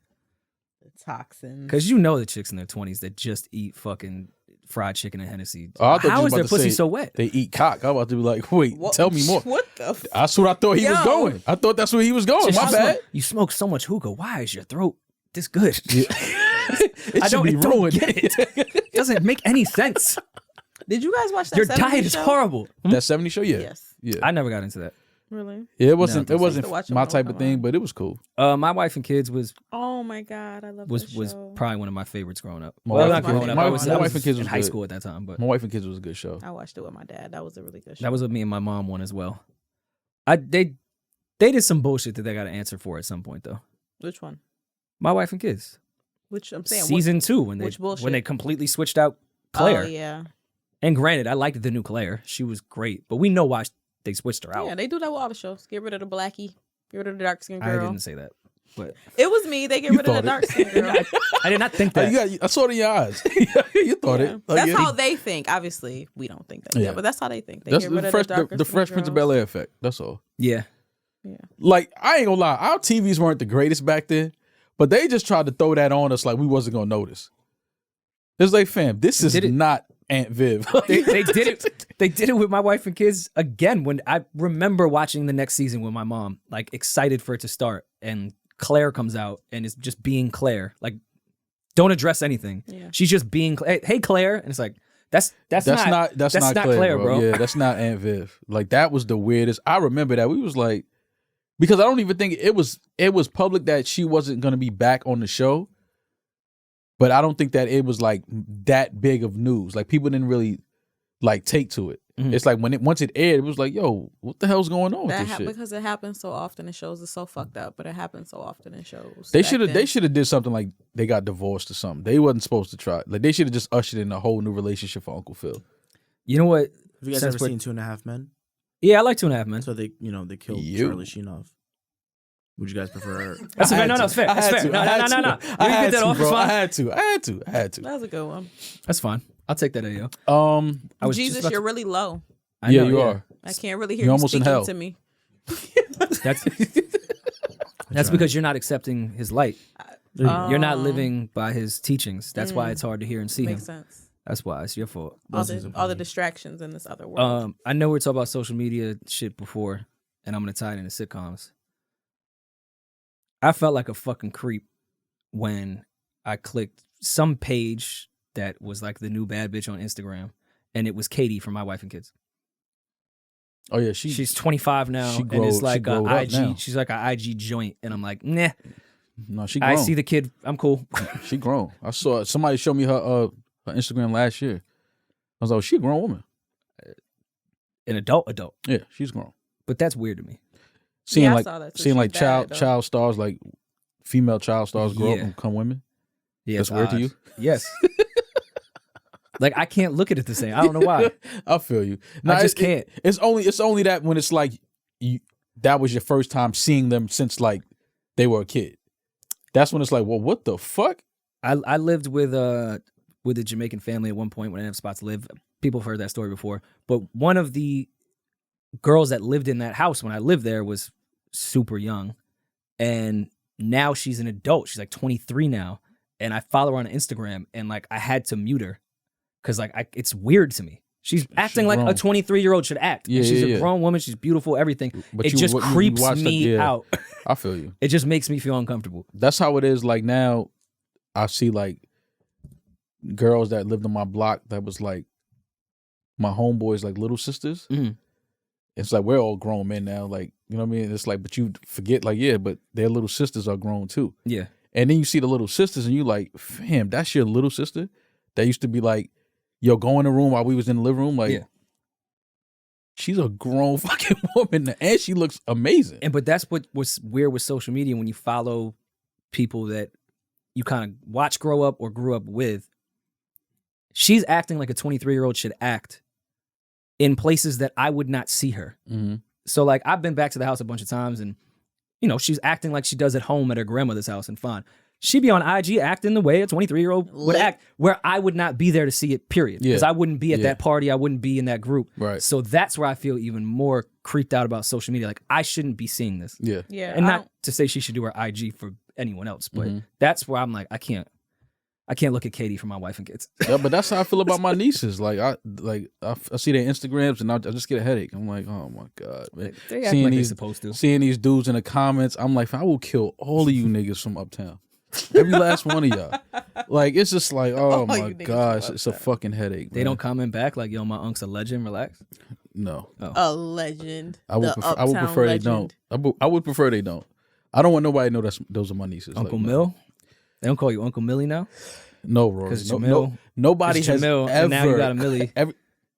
The toxins. Because you know the chicks in their 20s that just eat fucking fried chicken and Hennessy. Oh, I thought you How was is about their to pussy say so wet? They eat cock. I was about to be like, wait, tell me more. What the? That's what I thought he was Yo. going. I thought that's where he was going. Just My bad. You smoke so much hookah. Why is your throat this good? It I should be don't ruined. get it. It doesn't make any sense. Did you guys watch that? Your 70s diet is show? horrible. That 70 show, yeah. Yes. Yeah. I never got into that. Really? Yeah, it wasn't. No, It I used to watch wasn't it my when it type would of come thing, on. but it was cool. My Wife and Kids was Oh my god, I love that show. probably one of my favorites growing up. My Well, wife not and growing kids- up. my- I was, my I wife was and kids in was high good. school at that time, but My Wife and Kids was a good show. I watched it with my dad. That was a really good show. that was what me and my mom one as well. They did some bullshit that they got to answer for at some point though. Which one? My Wife and Kids. Which I'm saying. Season 2 when which they bullshit? completely switched out Claire. Oh yeah. And granted, I liked the new Claire. She was great, but we know why they switched her out. Yeah, they do that with all the shows. Get rid of the blackie. Get rid of the dark skinned I girl. didn't say that, but It was me. They get You rid of the thought dark skinned girl. I did not think Oh, that. I saw it in your eyes. You thought Yeah. it. That's yeah. how they think. Obviously, we don't think that. Yeah. Yeah, but that's how they think. They That's get rid the of fresh, the darker the Fresh Prince of Bel Air effect. That's all. Yeah. Like, I ain't gonna lie, our TVs weren't the greatest back then, but they just tried to throw that on us like we wasn't gonna notice. It's like, fam, this is Did it- not Aunt Viv. They did it. They did it with My Wife and Kids again. When I remember watching the next season with my mom, like excited for it to start, and Claire comes out and is just being Claire. Like, don't address anything. Yeah. She's just being, hey Claire, and it's like that's not Claire, bro. Yeah, that's not Aunt Viv. Like, that was the weirdest. I remember that. We was like, because I don't even think it was public that she wasn't gonna be back on the show. But I don't think that it was like that big of news. Like, people didn't really like take to it. Mhm. It's like once it aired, it was like, yo, what the hell's going on with this shit? Because it happens so often in shows. It's so fucked up, but it happens so often in shows. They back should have then. did something like they got divorced or something. They wasn't supposed to try. Like, they should have just ushered in a whole new relationship for Uncle Phil. You know what? Have you guys Since ever we're- seen 2.5 Men? Yeah, I like 2.5 Men. So they killed You. Charlie Sheen off. Would you guys prefer? That's I fair. had No, to. it's fair. I That's had fair. to. No. I had You to. can I get had that to, off. bro. It's I fine. had to. That was a good one. That's fine. I'll take that AO. I was just Jesus, about you're to- really low. I Yeah, know, you are. I can't really hear You're you almost in speaking hell. to me. That's because you're not accepting his light. There you go. You're not living by his teachings. That's why it's hard to hear and see Makes him. sense. That's why it's your fault. All the distractions in this other world. I know we're talking about social media shit before, and I'm gonna tie it into sitcoms. I felt like a fucking creep when I clicked some page that was like the new bad bitch on Instagram, and it was Katie from My Wife and Kids. Oh yeah, She's 25 now, she and growed- it's she like a growed up IG. now. She's like a IG joint, and I'm like, nah. no, she grown. I see the kid. I'm cool. She grown. I saw somebody show me her Instagram last year. I was like, oh, she a grown woman. An adult. Yeah, she's grown. But that's weird to me. Seeing Yeah, I like saw that too. seeing She's like bad, though. child stars, like female child stars grow up Yeah. and become women. Yeah, That's it's weird to odd. you? Yes. Like, I can't look at it the same. I don't know why. I feel you. I just can't. It's only that when it's like that was your first time seeing them since like they were a kid. That's when it's like, well, what the fuck? I lived with a Jamaican family at one point when I didn't have a spot to live. People have heard that story before. But one of the girls that lived in that house when I lived there was super young. And now she's an adult. She's like 23 now. And I follow her on Instagram, and like I had to mute her because like it's weird to me. She's acting like a grown. 23-year-old should act. Yeah, And she's yeah, a grown woman. She's beautiful, everything. But It you- just what you creeps watched that- me yeah. out. I feel you. It just makes me feel uncomfortable. That's how it is. Like now, I see like girls that lived on my block that was like my homeboys, like little sisters. Mhm. It's like we're all grown men now. Like, you know what I mean? It's like, but you forget, like, yeah, but their little sisters are grown too. Yeah. And then you see the little sisters, and you like, fam, that's your little sister that used to be like, yo, go in the room while we was in the living room. Like, Yeah. she's a grown fucking woman, and she looks amazing. And but that's what was weird with social media when you follow people that you kind of watch grow up or grew up with. She's acting like a 23-year-old should act in places that I would not see her. Mm-hmm. So like I've been back to the house a bunch of times, and you know she's acting like she does at home at her grandmother's house, and fine. She be on IG acting the way a 23-year-old would act, where I would not be there to see it, period. Because I wouldn't be at that party. I wouldn't be in that group. Right. So that's where I feel even more creeped out about social media. Like, I shouldn't be seeing this. Yeah. Yeah. And not to say she should do her IG for anyone else, but that's where I'm like, I can't look at Katie for my wife and kids. Yeah, but that's how I feel about my nieces. Like I see their Instagrams and I just get a headache. I'm like, oh my God, man. They act like they're supposed to. Seeing these dudes in the comments, I'm like, I will kill all of you niggas from Uptown. Every last one of y'all. Like, it's just like, oh my gosh, it's a fucking headache. They don't comment back like, yo, my unc's a legend, relax. No. A legend. I would prefer they don't. I would prefer they don't. I don't want nobody to know those are my nieces. Uncle like, Mill? They don't call you Uncle Millie now? No, Rory. Because Nobody has Jamil, ever. and now you got a Millie.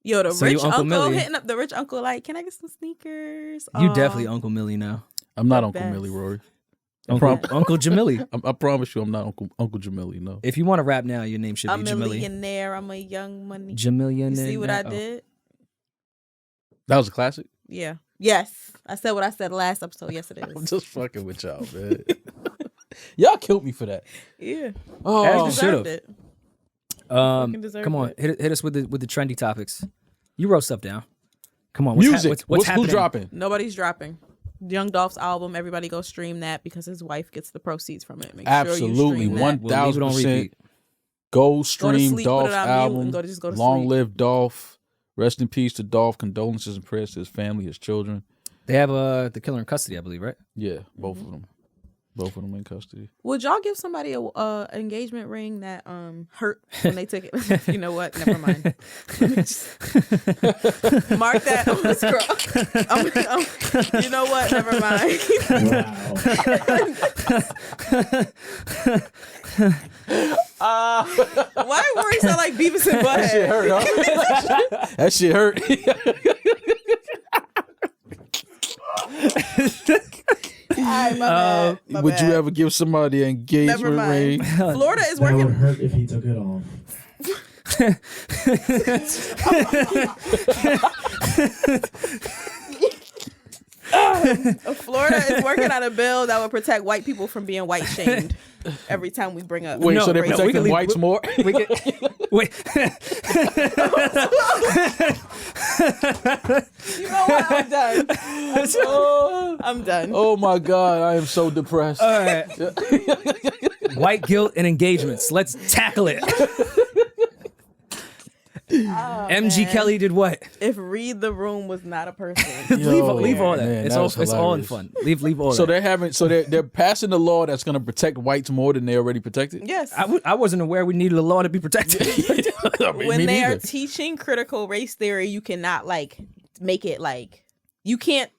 Yo, the So rich you Uncle uncle Millie. hitting up the rich uncle like, can I get some sneakers? You definitely Uncle Millie now. I'm not The Uncle best. Millie, Rory. Uncle Jamili. I promise you, I'm not Uncle Jamili. No. If you want to rap now, your name should be I'm a Jamili. millionaire. I'm a young money. Jamilion. You see what I did? That was a classic. Yeah. Yes. I said what I said last episode. Yes, it I'm is. just fucking with y'all, man. Y'all killed me for that. Yeah. Oh, As You you should've. deserved it. Come deserved on, it. hit us with the trendy topics. You wrote stuff down. Come on, music. what's Who happening? dropping? Nobody's dropping. Young Dolph's album. Everybody go stream that because his wife gets the proceeds from it. Make Absolutely, sure you stream that. We'll leave it on 1000%. repeat. Go stream sleep, put Dolph's it on mute, album. and just go to Long sleep. live Dolph. Rest in peace to Dolph. Condolences and prayers to his family, his children. They have the killer in custody, I believe, right? Yeah, both of them. Both of them in custody. Would y'all give somebody a engagement ring that hurt when they took it? You know what? Never mind. Mark that on the scroll. You know what? Never mind. Why Rory sound like Beavis and Butthead? That shit hurt, huh? That shit hurt. All right, my bad. My Would bad. you ever give somebody an engagement Never mind. ring? Florida is That would working. hurt if he took it off. Florida is working on a bill that would protect white people from being white shamed every time we bring up. Wait, No, so they're we can protecting leave- whites more? We get, wait. You know what? I'm done. I'm done. Oh my God, I am so depressed. All right. White guilt and engagements. Let's tackle it. MG man. Kelly did what? If Read the Room was not a person. Yo, leave all that. man, it's that all was it's all in hilarious. fun. Leave all So that. they're passing the law that's going to protect whites more than they already protected. Yes. I wasn't aware we needed a law to be protected. I mean, When me they are neither. teaching critical race theory, you cannot make it you can't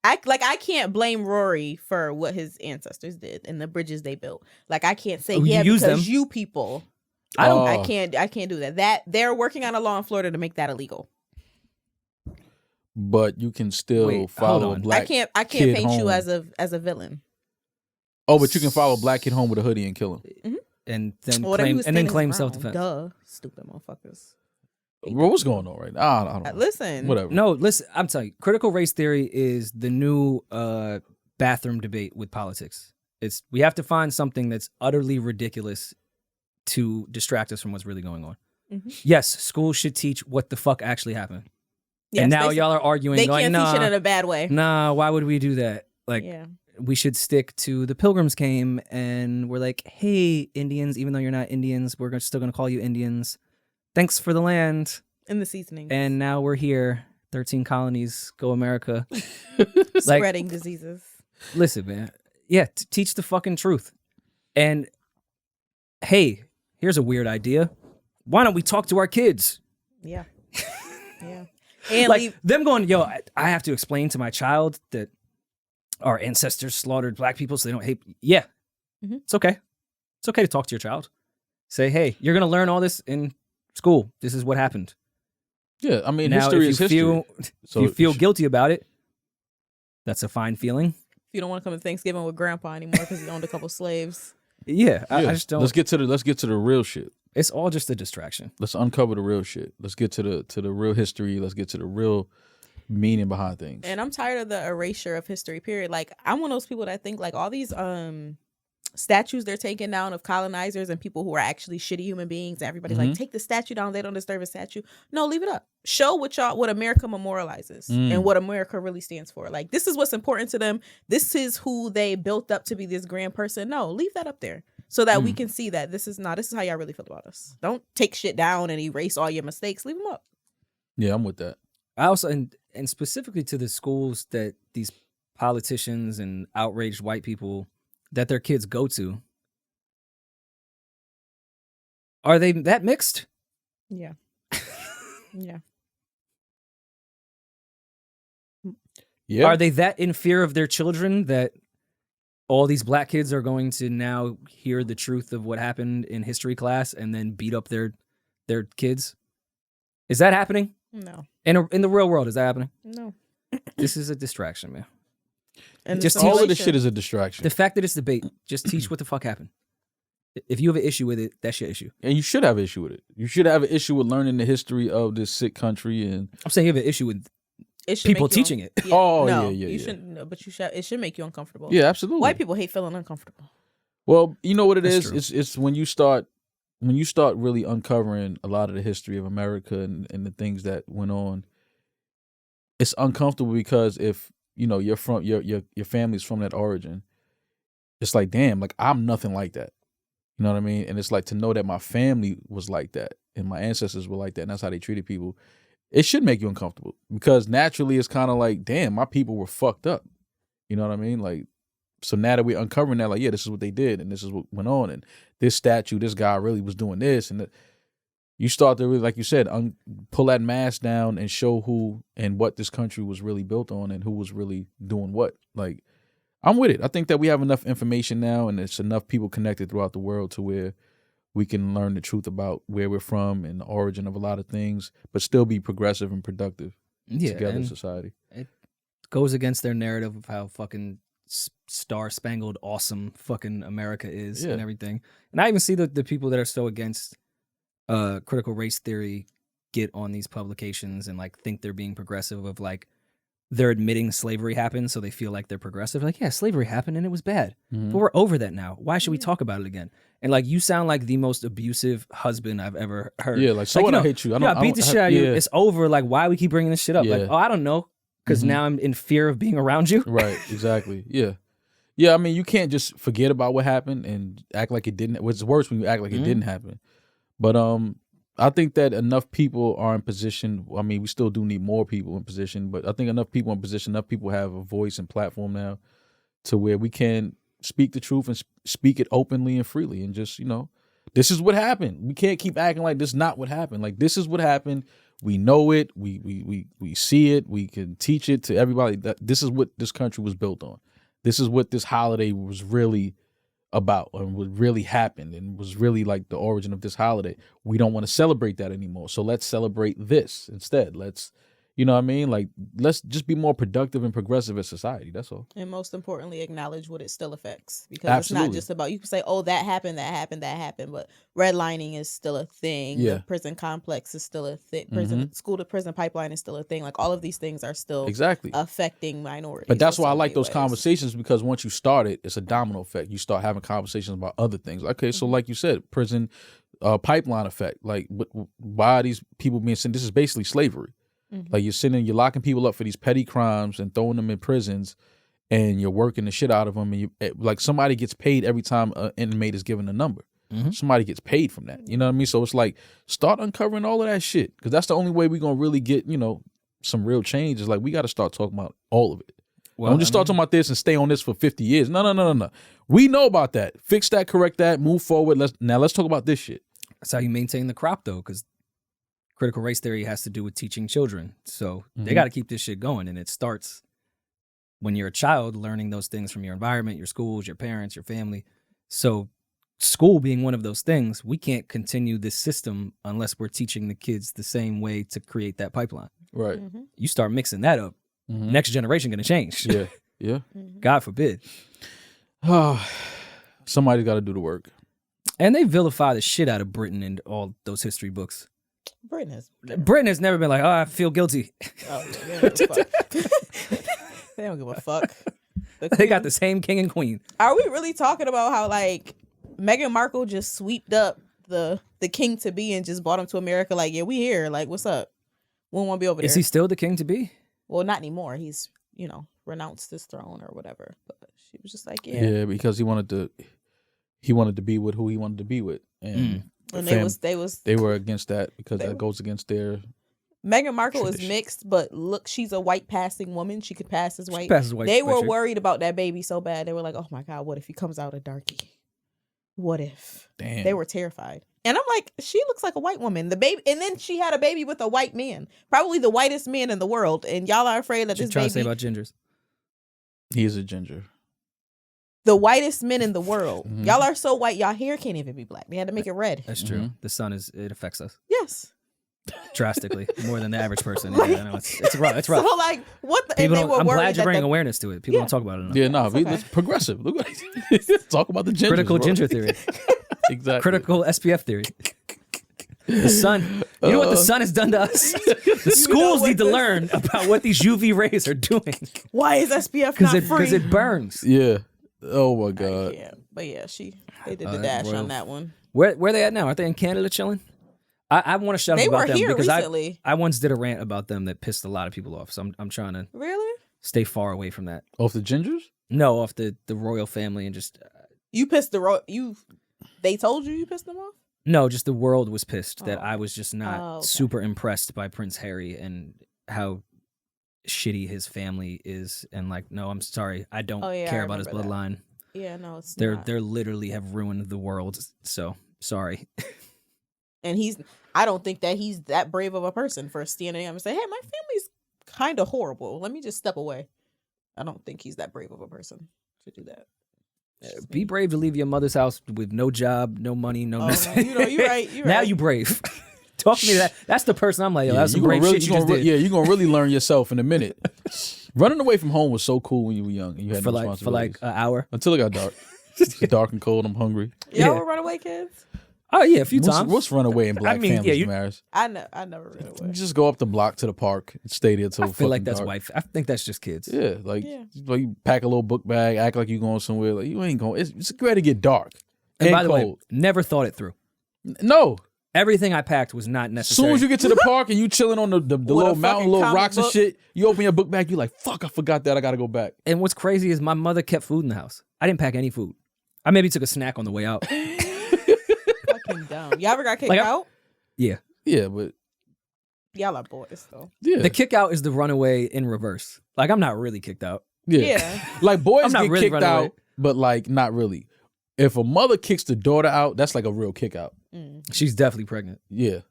I can't blame Rory for what his ancestors did and the bridges they built. Like I can't say Oh, you use because them. you people. I don't. Oh. I can't do that. That they're working on a law in Florida to make that illegal. But you can still Wait, hold follow a on. black I can't kid paint you home. as a villain. Oh, but you can follow a black kid home with a hoodie and kill him. and then Whatever he claim was and then saying is claim wrong. self defense. Duh, stupid motherfuckers. Well, what's going on right now? I don't know. Listen, Whatever. No, listen. I'm telling you, critical race theory is the new bathroom debate with politics. We have to find something that's utterly ridiculous to distract us from what's really going on. Mhm. Yes, schools should teach what the fuck actually happened. Yes, and now they- y'all are arguing. They going, can't nah, teach it in a bad way. nah, why would we do that? Like, Yeah. we should stick to the Pilgrims came and we're like, hey, Indians, even though you're not Indians, we're still going to call you Indians. Thanks for the land. In the seasoning. And now we're here. 13 colonies, go America. Spreading diseases. Listen, man. Yeah, teach the fucking truth. And hey, here's a weird idea. Why don't we talk to our kids? Yeah. Yeah. And Like leave, them going, yo, I have to explain to my child that our ancestors slaughtered black people so they don't hate. Yeah, Mhm. It's okay. It's okay to talk to your child. Say, hey, you're going to learn all this in school. This is what happened. Yeah, I mean, Now, history if is you history. feel, So if you feel sh- guilty about it, that's a fine feeling. if you don't want to come to Thanksgiving with Grandpa anymore because he owned a couple slaves. Yeah, I yeah, just don't. Let's get to the real shit. It's all just a distraction. Let's uncover the real shit. Let's get to the real history. Let's get to the real meaning behind things. And I'm tired of the erasure of history, period. Like, I'm one of those people that think, like, all these statues they're taking down of colonizers and people who are actually shitty human beings. And everybody's like, take the statue down. They don't deserve a statue. No, leave it up. Show what America memorializes and what America really stands for. Like, this is what's important to them. This is who they built up to be this grand person. No, leave that up there so that we can see that this is how y'all really feel about us. Don't take shit down and erase all your mistakes. Leave them up. Yeah, I'm with that. I also, and specifically to the schools that these politicians and outraged white people that their kids go to, are they that mixed? Yeah. Yeah. Yeah. Are they that in fear of their children that all these black kids are going to now hear the truth of what happened in history class and then beat up their kids? Is that happening? No. In the real world, is that happening? No. This is a distraction, man. And Just all of this shit is a distraction. The fact that it's debate, just teach what the fuck happened. If you have an issue with it, that's your issue. And you should have an issue with it. You should have an issue with learning the history of this sick country. And I'm saying you have an issue with it should people make you teaching it. Yeah. Oh, No, yeah. You shouldn't. No, but it should make you uncomfortable. Yeah, absolutely. White people hate feeling uncomfortable. Well, you know what it That's is? true. It's when you start really uncovering a lot of the history of America and the things that went on. It's uncomfortable because if you're from your family's from that origin, it's like, damn, like I'm nothing like that. You know what I mean? And it's like to know that my family was like that and my ancestors were like that and that's how they treated people. It should make you uncomfortable because naturally it's kind of like, damn, my people were fucked up. You know what I mean? Like, so now that we're uncovering that, like, yeah, this is what they did and this is what went on and this statue, this guy really was doing this and you start to really, like you said, pull that mask down and show who and what this country was really built on and who was really doing what. Like, I'm with it. I think that we have enough information now and it's enough people connected throughout the world to where we can learn the truth about where we're from and the origin of a lot of things, but still be progressive and productive together in society. It goes against their narrative of how fucking star-spangled awesome fucking America is and everything. And I even see the people that are so against critical race theory get on these publications and like think they're being progressive of like they're admitting slavery happened so they feel like they're progressive. Like, yeah, slavery happened and it was bad. Mm-hmm. But we're over that now. Why should we talk about it again? And like you sound like the most abusive husband I've ever heard. Yeah, like, so what, I hate you. I beat the shit out of you. It's over. Like, why we keep bringing this shit up? Yeah. Like, oh, I don't know. Because now I'm in fear of being around you. Right, exactly. Yeah. Yeah, I mean, you can't just forget about what happened and act like it didn't. It's worse when you act like it didn't happen. But I think that enough people are in position. I mean, we still do need more people in position, but I think enough people in position, enough people have a voice and platform now to where we can speak the truth and speak it openly and freely and just, this is what happened. We can't keep acting like this is not what happened. Like, this is what happened. We know it. We see it. We can teach it to everybody that this is what this country was built on. This is what this holiday was really about and what really happened and was really like the origin of this holiday. We don't want to celebrate that anymore. So let's celebrate this instead. Let's, you know what I mean? Like, let's just be more productive and progressive as society. That's all. And most importantly, acknowledge what it still affects. Because Absolutely. It's not just about, you can say, oh, that happened, but redlining is still a thing. Yeah. The prison complex is still a thing. School to prison pipeline is still a thing. Like, all of these things are still affecting minorities. But that's why I like those conversations, because once you start it, it's a domino effect. You start having conversations about other things. Okay, so like you said, prison pipeline effect. Like, why are these people being sent? This is basically slavery. Like, you're locking people up for these petty crimes and throwing them in prisons, and you're working the shit out of them. And like, somebody gets paid every time an inmate is given a number. Somebody gets paid from that. You know what I mean? So it's like, start uncovering all of that shit, because that's the only way we're gonna really get some real change. Is like, we got to start talking about all of it. Well, don't just start talking about this and stay on this for 50 years. No. We know about that. Fix that, correct that, move forward. Let's talk about this shit. That's how you maintain the crop, though, because critical race theory has to do with teaching children. So they got to keep this shit going. And it starts when you're a child, learning those things from your environment, your schools, your parents, your family. So school being one of those things, we can't continue this system unless we're teaching the kids the same way to create that pipeline. Right. You start mixing that up, next generation going to change. Yeah. God forbid. Somebody's got to do the work. And they vilify the shit out of Britain in all those history books. Britain has never been like, oh, I feel guilty. Oh, yeah, they don't give a fuck. They don't give a fuck. They got the same king and queen. Are we really talking about how like Meghan Markle just sweeped up the king to be and just brought him to America? Like, yeah, we here. Like, what's up? We don't want to be over there. Is he still the king to be? Well, not anymore. He's renounced his throne or whatever. But she was just like, Yeah, because he wanted to be with who he wanted to be with, and they were against that because that goes against their. Meghan Markle is mixed, but look, she's a white passing woman. She could pass as white. They were worried about that baby so bad. They were like, oh my God, what if he comes out a darkie? What if? Damn. They were terrified. And I'm like, she looks like a white woman. The baby, and then she had a baby with a white man, probably the whitest man in the world. And y'all are afraid that this baby. Trying to say about gingers. He is a ginger. The whitest men in the world. Mm-hmm. Y'all are so white. Y'all hair can't even be black. They had to make it red. That's true. Mm-hmm. The sun it affects us. Yes. Drastically more than the average person. Yeah, I know it's rough. It's rough. So like, what? I'm glad you're bringing awareness to it. People don't talk about it enough. Yeah, no, it's progressive. Look, talk about the ginger. Critical ginger theory. Exactly. Critical SPF theory. The sun. You know what the sun has done to us? The schools need to learn about what these UV rays are doing. Why is SPF not free? Because it burns. Yeah. Oh my God. Yeah, but yeah, they did the dash on that one. Where they at now? Are they in Canada chilling? I want to shout out about them because I once did a rant about them that pissed a lot of people off. So I'm trying to stay far away from that. Off the gingers? No, off the royal family and just. You pissed They told you pissed them off? No, just the world was pissed that I was just not super impressed by Prince Harry and how shitty his family is. And like, no, I'm sorry, I don't care about his bloodline. That. Yeah, no, it's they're literally have ruined the world. So sorry. And I don't think that he's that brave of a person for standing up and say, hey, my family's kind of horrible. Let me just step away. I don't think he's that brave of a person to do that. Be brave to leave your mother's house with no job, no money, no nothing. You're right. Now you brave. Talk to me that. That's the person I'm like, yo, that's some brave shit you just did. Yeah, you're going to really learn yourself in a minute. Running away from home was so cool when you were young. And you had no responsibilities. For like an hour? Until it got dark. It's dark and cold. I'm hungry. Y'all were runaway kids? Oh, yeah, a few times. What's run away in black families, Maris? I never ran away. You just go up the block to the park and stay there till I feel like that's dark. white. I think that's just kids. Yeah, like you pack a little book bag, act like you going somewhere. Like you ain't going. It's ready to get dark. And by the way, never thought it through. No. Everything I packed was not necessary. As soon as you get to the park and you chilling on the little mountain, little rocks and shit, you open your book bag, you like, fuck, I forgot that. I got to go back. And what's crazy is my mother kept food in the house. I didn't pack any food. I maybe took a snack on the way out. Dumb. Y'all ever got kicked out? Yeah. Yeah, but y'all are boys though. Yeah. The kick out is the runaway in reverse. Like I'm not really kicked out. Yeah. Like boys get really kicked out, but like not really. If a mother kicks the daughter out, that's like a real kick out. She's definitely pregnant. Yeah.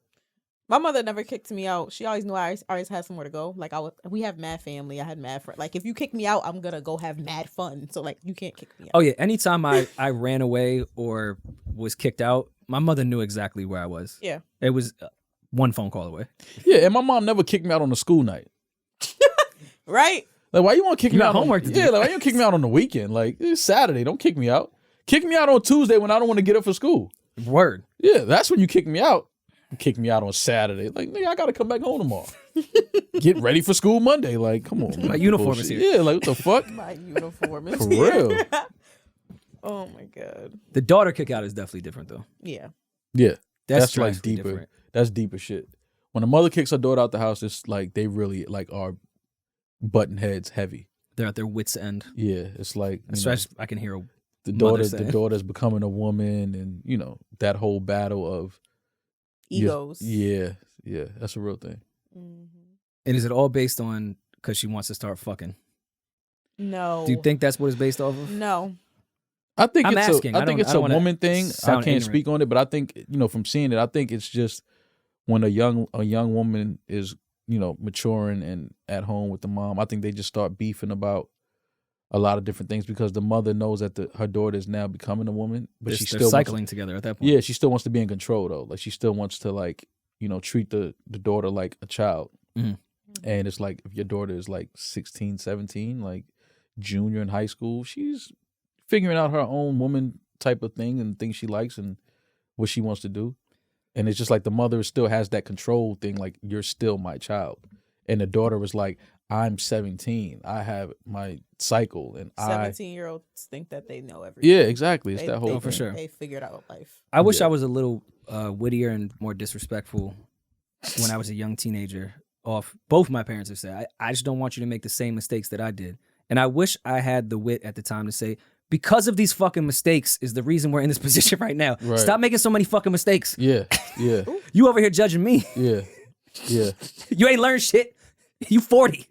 My mother never kicked me out. She always knew I always had somewhere to go. Like we have mad family. I had mad friends. Like if you kick me out, I'm gonna go have mad fun. So like you can't kick me out. Oh yeah. Anytime I ran away or was kicked out, my mother knew exactly where I was. Yeah. It was one phone call away. Yeah, and my mom never kicked me out on a school night. Right? Like why you want to kick me out? Homework to do. Yeah, like why you kick me out on the weekend? Like it's Saturday. Don't kick me out. Kick me out on Tuesday when I don't want to get up for school. Word. Yeah, that's when you kick me out. You kick me out on Saturday. Like, nigga, I got to come back home tomorrow. Get ready for school Monday. Like, come on. My uniform is here. Yeah, like, what the fuck? My uniform is for here. real. Oh, my God. The daughter kick out is definitely different, though. Yeah. Yeah. That's like deeper. Different. That's deeper shit. When a mother kicks her daughter out the house, it's like they really like are button heads heavy. They're at their wits' end. Yeah, it's like I can hear the daughter's becoming a woman, and you know that whole battle of egos. Yeah, that's a real thing. Mm-hmm. And is it all based on because she wants to start fucking? No. Do you think that's what it's based off of? No. I think I'm it's asking. I think it's a woman thing. I can't ignorant. speak on it, but I think from seeing it, I think it's just when a young woman is maturing and at home with the mom. I think they just start beefing about a lot of different things because the mother knows that her daughter is now becoming a woman, but they're she still cycling together at that point. Yeah, she still wants to be in control though. Like she still wants to treat the daughter like a child. Mm-hmm. And it's like if your daughter is like 16, 17, like junior in high school, she's figuring out her own woman type of thing and things she likes and what she wants to do. And it's just like the mother still has that control thing, like you're still my child. And the daughter was like, I'm 17. I have my cycle, and 17-year-olds think that they know everything. Yeah, exactly. It's that whole thing. for sure. They figured out life. I wish I was a little wittier and more disrespectful when I was a young teenager. Both my parents have said, I just don't want you to make the same mistakes that I did. And I wish I had the wit at the time to say, because of these fucking mistakes is the reason we're in this position right now. Right. Stop making so many fucking mistakes. Yeah, yeah, You over here judging me. yeah, yeah. You ain't learned shit. You 40.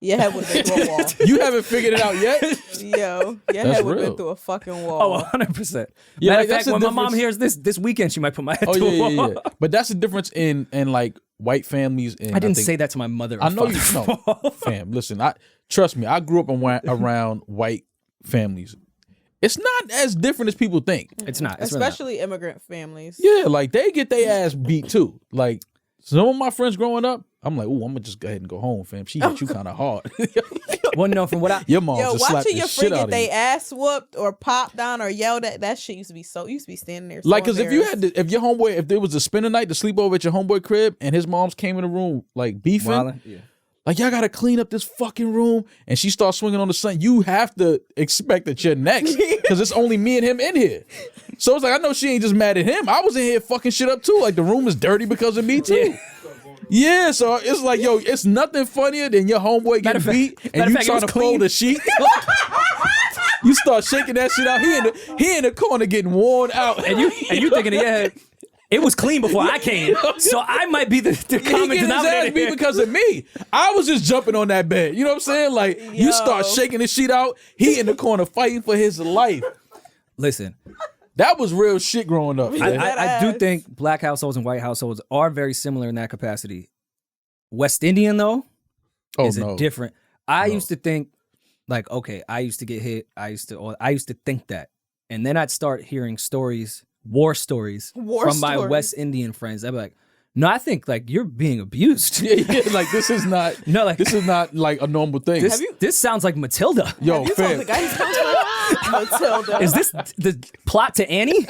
Your head would have been through a wall. You haven't figured it out yet? Yo, your That's head would have real. been through a fucking Oh, wall. 100%. Yeah, Matter like, of that's fact, the when my mom difference. hears this weekend, she might put my head Oh to a yeah, wall. yeah. But that's the difference in like white families. And I didn't think, say that to my mother. I know or you father. know, fam. Listen, trust me. I grew up around white families. It's not as different as people think. It's not. It's really not. Especially immigrant families. Yeah, like they get their ass beat too. Like some of my friends growing up, I'm like, ooh, I'm gonna just go ahead and go home, fam. She hit you kind of hard. Well, no, from what I Your mom Yo, just slapped watching the your shit friend out get of they you. ass whooped or popped down or yelled at, that shit used to be standing there. So Like, cause if you embarrassed. had if your homeboy, if there was a spend a night to sleep over at your homeboy crib and his moms came in the room like beefing, Wildin', yeah. like y'all gotta clean up this fucking room, and she starts swinging on the son, you have to expect that you're next, cause it's only me and him in here. So it's like I know she ain't just mad at him. I was in here fucking shit up too. Like the room is dirty because of me too. Yeah, so it's like, yo, it's nothing funnier than your homeboy Matter getting of fact- beat and matter of you fact, it trying was to fold clean. the sheet. You start shaking that shit out. He in the corner getting worn out. And you thinking in your head, it was clean before I came, so I might be the he common getting his ass denominator beat here. because of me. I was just jumping on that bed. You know what I'm saying? Like you start shaking the sheet out. He in the corner fighting for his life. Listen, That was real shit growing up. man. I do think black households and white households are very similar in that capacity. West Indian though is a different. I used to think like, okay, I used to get hit. I used to think that, and then I'd start hearing stories, war stories from my West Indian friends. I'd be like, no, I think like you're being abused. Yeah, like this is not. No, like this is not like a normal thing. this sounds like Matilda. Yo, You told fam, the guy Matilda. Is this the plot to Annie?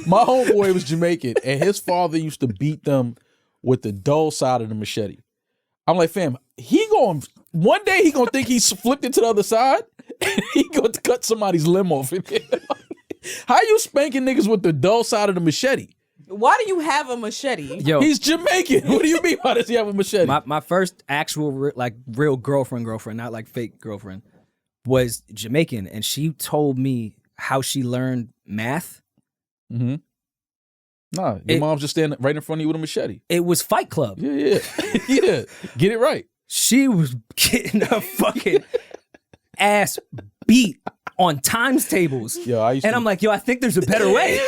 my homeboy was Jamaican, and his father used to beat them with the dull side of the machete. I'm like, fam, one day he gonna think he's flipped it to the other side, and he gonna cut somebody's limb off in there. How you spanking niggas with the dull side of the machete? Why do you have a machete? Yo, He's Jamaican. What do you mean? Why does he have a machete? my first actual real girlfriend, not like fake girlfriend, was Jamaican, and she told me how she learned math. Mm-hmm. Nah, your mom's just standing right in front of you with a machete. It was Fight Club. Yeah. Yeah. Get it right. She was getting her fucking ass beat on times tables. Yo, And I'm like, yo, I think there's a better way.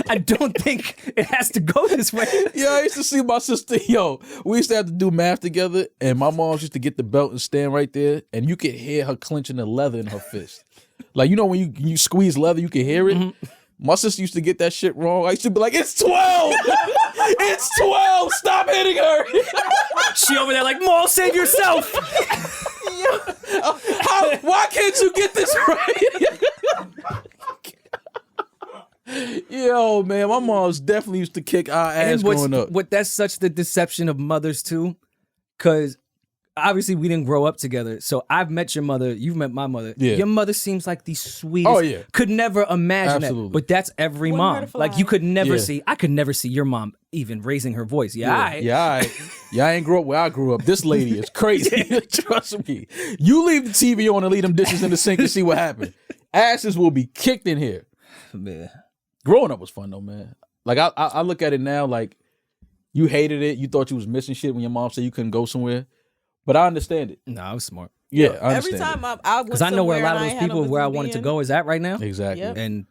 I don't think it has to go this way. Yeah, I used to see my sister. Yo, we used to have to do math together, and my mom used to get the belt and stand right there, and you could hear her clenching the leather in her fist. Like, you know, when you squeeze leather, you can hear it. Mm-hmm. My sister used to get that shit wrong. I used to be like, it's 12. It's 12. Stop hitting her. She over there like, Mal, save yourself. Why can't you get this right? Yo, man, my mom's definitely used to kick our ass growing up. That's such the deception of mothers too, because obviously we didn't grow up together. So I've met your mother, you've met my mother. Yeah. Your mother seems like the sweetest. Oh, yeah. Could never imagine Absolutely. that. But that's every Wouldn't hurt mom. a fly. Like you could never Yeah. see. I could never see your mom even raising her voice. Yeah, I ain't grew up where I grew up. This lady is crazy. Trust me. You leave the TV on and leave them dishes in the sink and see what happened. Asses will be kicked in here. Man. Growing up was fun though, man. Like I look at it now, like you hated it. You thought you was missing shit when your mom said you couldn't go somewhere. But I understand it. No, I was smart. Yeah, I Every understand time I went Because I know where a lot of somewhere those and I had no people where I business wanted to being. go is at right now. it. Exactly. Yep. And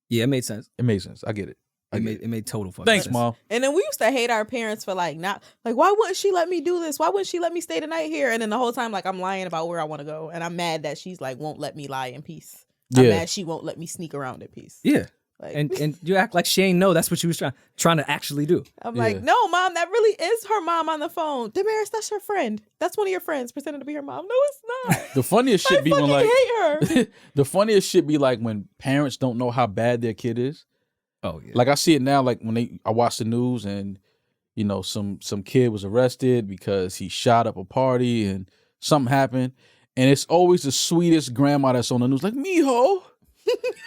yeah, it made sense. It made sense. I get it. It made total fucking Thanks, sense. Mom. And then we used to hate our parents for like not like why wouldn't she let me do this? Why wouldn't she let me stay the night here? And then the whole time like I'm lying about where I want to go, and I'm mad that she's like won't let me lie in peace. I'm Yeah. mad she won't let me sneak around in peace. Yeah. Like, And you act like she ain't know that's what she was trying to actually do. I'm Yeah. like, no, Mom, that really is her mom on the phone. Damaris, that's her friend. That's one of your friends pretending to be her mom. No, it's not. The funniest shit I be when fucking like hate her. the funniest shit be like when parents don't know how bad their kid is. Oh yeah. Like I see it now, like when I watch the news and you know, some kid was arrested because he shot up a party and something happened. And it's always the sweetest grandma that's on the news, like, mijo,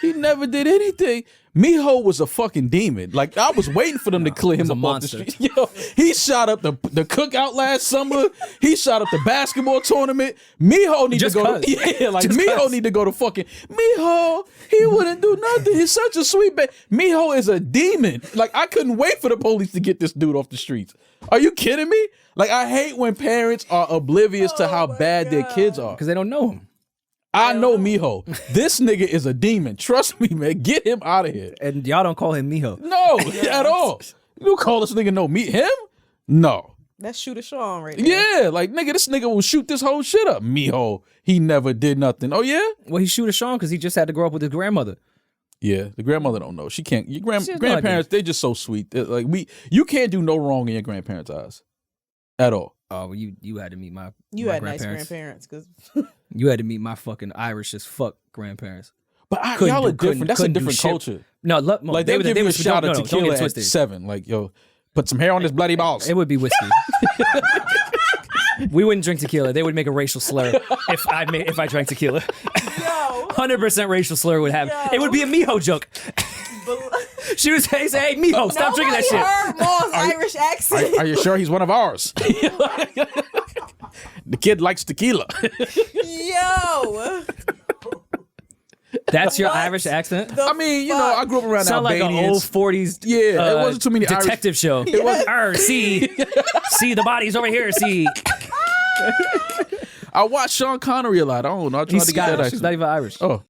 he never did anything. Mijo was a fucking demon. Like, I was waiting for them to clear him up off the street. Yo, he shot up the cookout last summer. He shot up the basketball tournament. Mijo need to go. Mijo need to go to fucking Mijo. He wouldn't do nothing. He's such a sweet baby. Mijo is a demon. Like, I couldn't wait for the police to get this dude off the streets. Are you kidding me? Like, I hate when parents are oblivious to how bad their kids are because they don't know him. I know Mijo. This nigga is a demon. Trust me, man. Get him out of here. And y'all don't call him Mijo. No, at all. You call this nigga him? No. That's Shooter Sean right there. Yeah, like, nigga, this nigga will shoot this whole shit up. Mijo, he never did nothing. Oh, yeah? Well, he's Shooter Sean because he just had to grow up with his grandmother. Yeah, the grandmother don't know. She can't. Your She has no grandparents, they're just so sweet. Like, you can't do no wrong in your grandparents' eyes. At all. Oh, well, you had to meet my You my had nice grandparents. grandparents because You had to meet my fucking Irish as fuck grandparents. But Couldn't y'all do- are different. couldn't- That's a couldn't do different shit. culture. No, Like, they give you a shot of don't get tequila it at twisted. 7. Like, yo, put some hair on this bloody balls. It would be whiskey. We wouldn't drink tequila. They would make a racial slur if I drank tequila. yo, 100% racial slur would happen. It would be a Mijo joke. She would say, "Hey, Mijo, stop drinking that shit." Heard Maul's Irish accent. Are you sure he's one of ours? The kid likes tequila. Yo, That's your Irish accent. I mean, you know, I grew up around Sound like an old Albanians. 40s. Yeah, it wasn't too many Irish- detective show. It wasn't- See the bodies over here. See, I watched Sean Connery a lot. I don't know. I tried he's to get that Scottish. He's not accent. even Irish. Oh,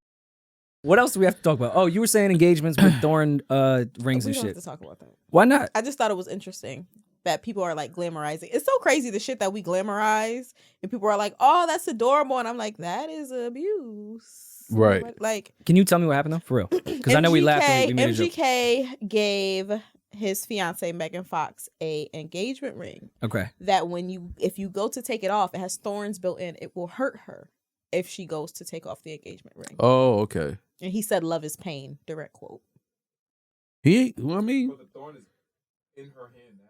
What else do we have to talk about? Oh, you were saying engagements with thorn rings we and don't shit. have to talk about that. Why not? I just thought it was interesting that people are like glamorizing. It's so crazy the shit that we glamorize, and people are like, "Oh, that's adorable," and I'm like, "That is abuse." Right. Like, Can you tell me what happened though, for real? Because I know we laughed and we made a joke. MGK gave his fiance Megan Fox a engagement ring Okay. that if you go to take it off, it has thorns built in. It will hurt her if she goes to take off the engagement ring. oh, okay. And he said, "Love is pain." Direct quote. Well, I mean, the thorn is in her hand now.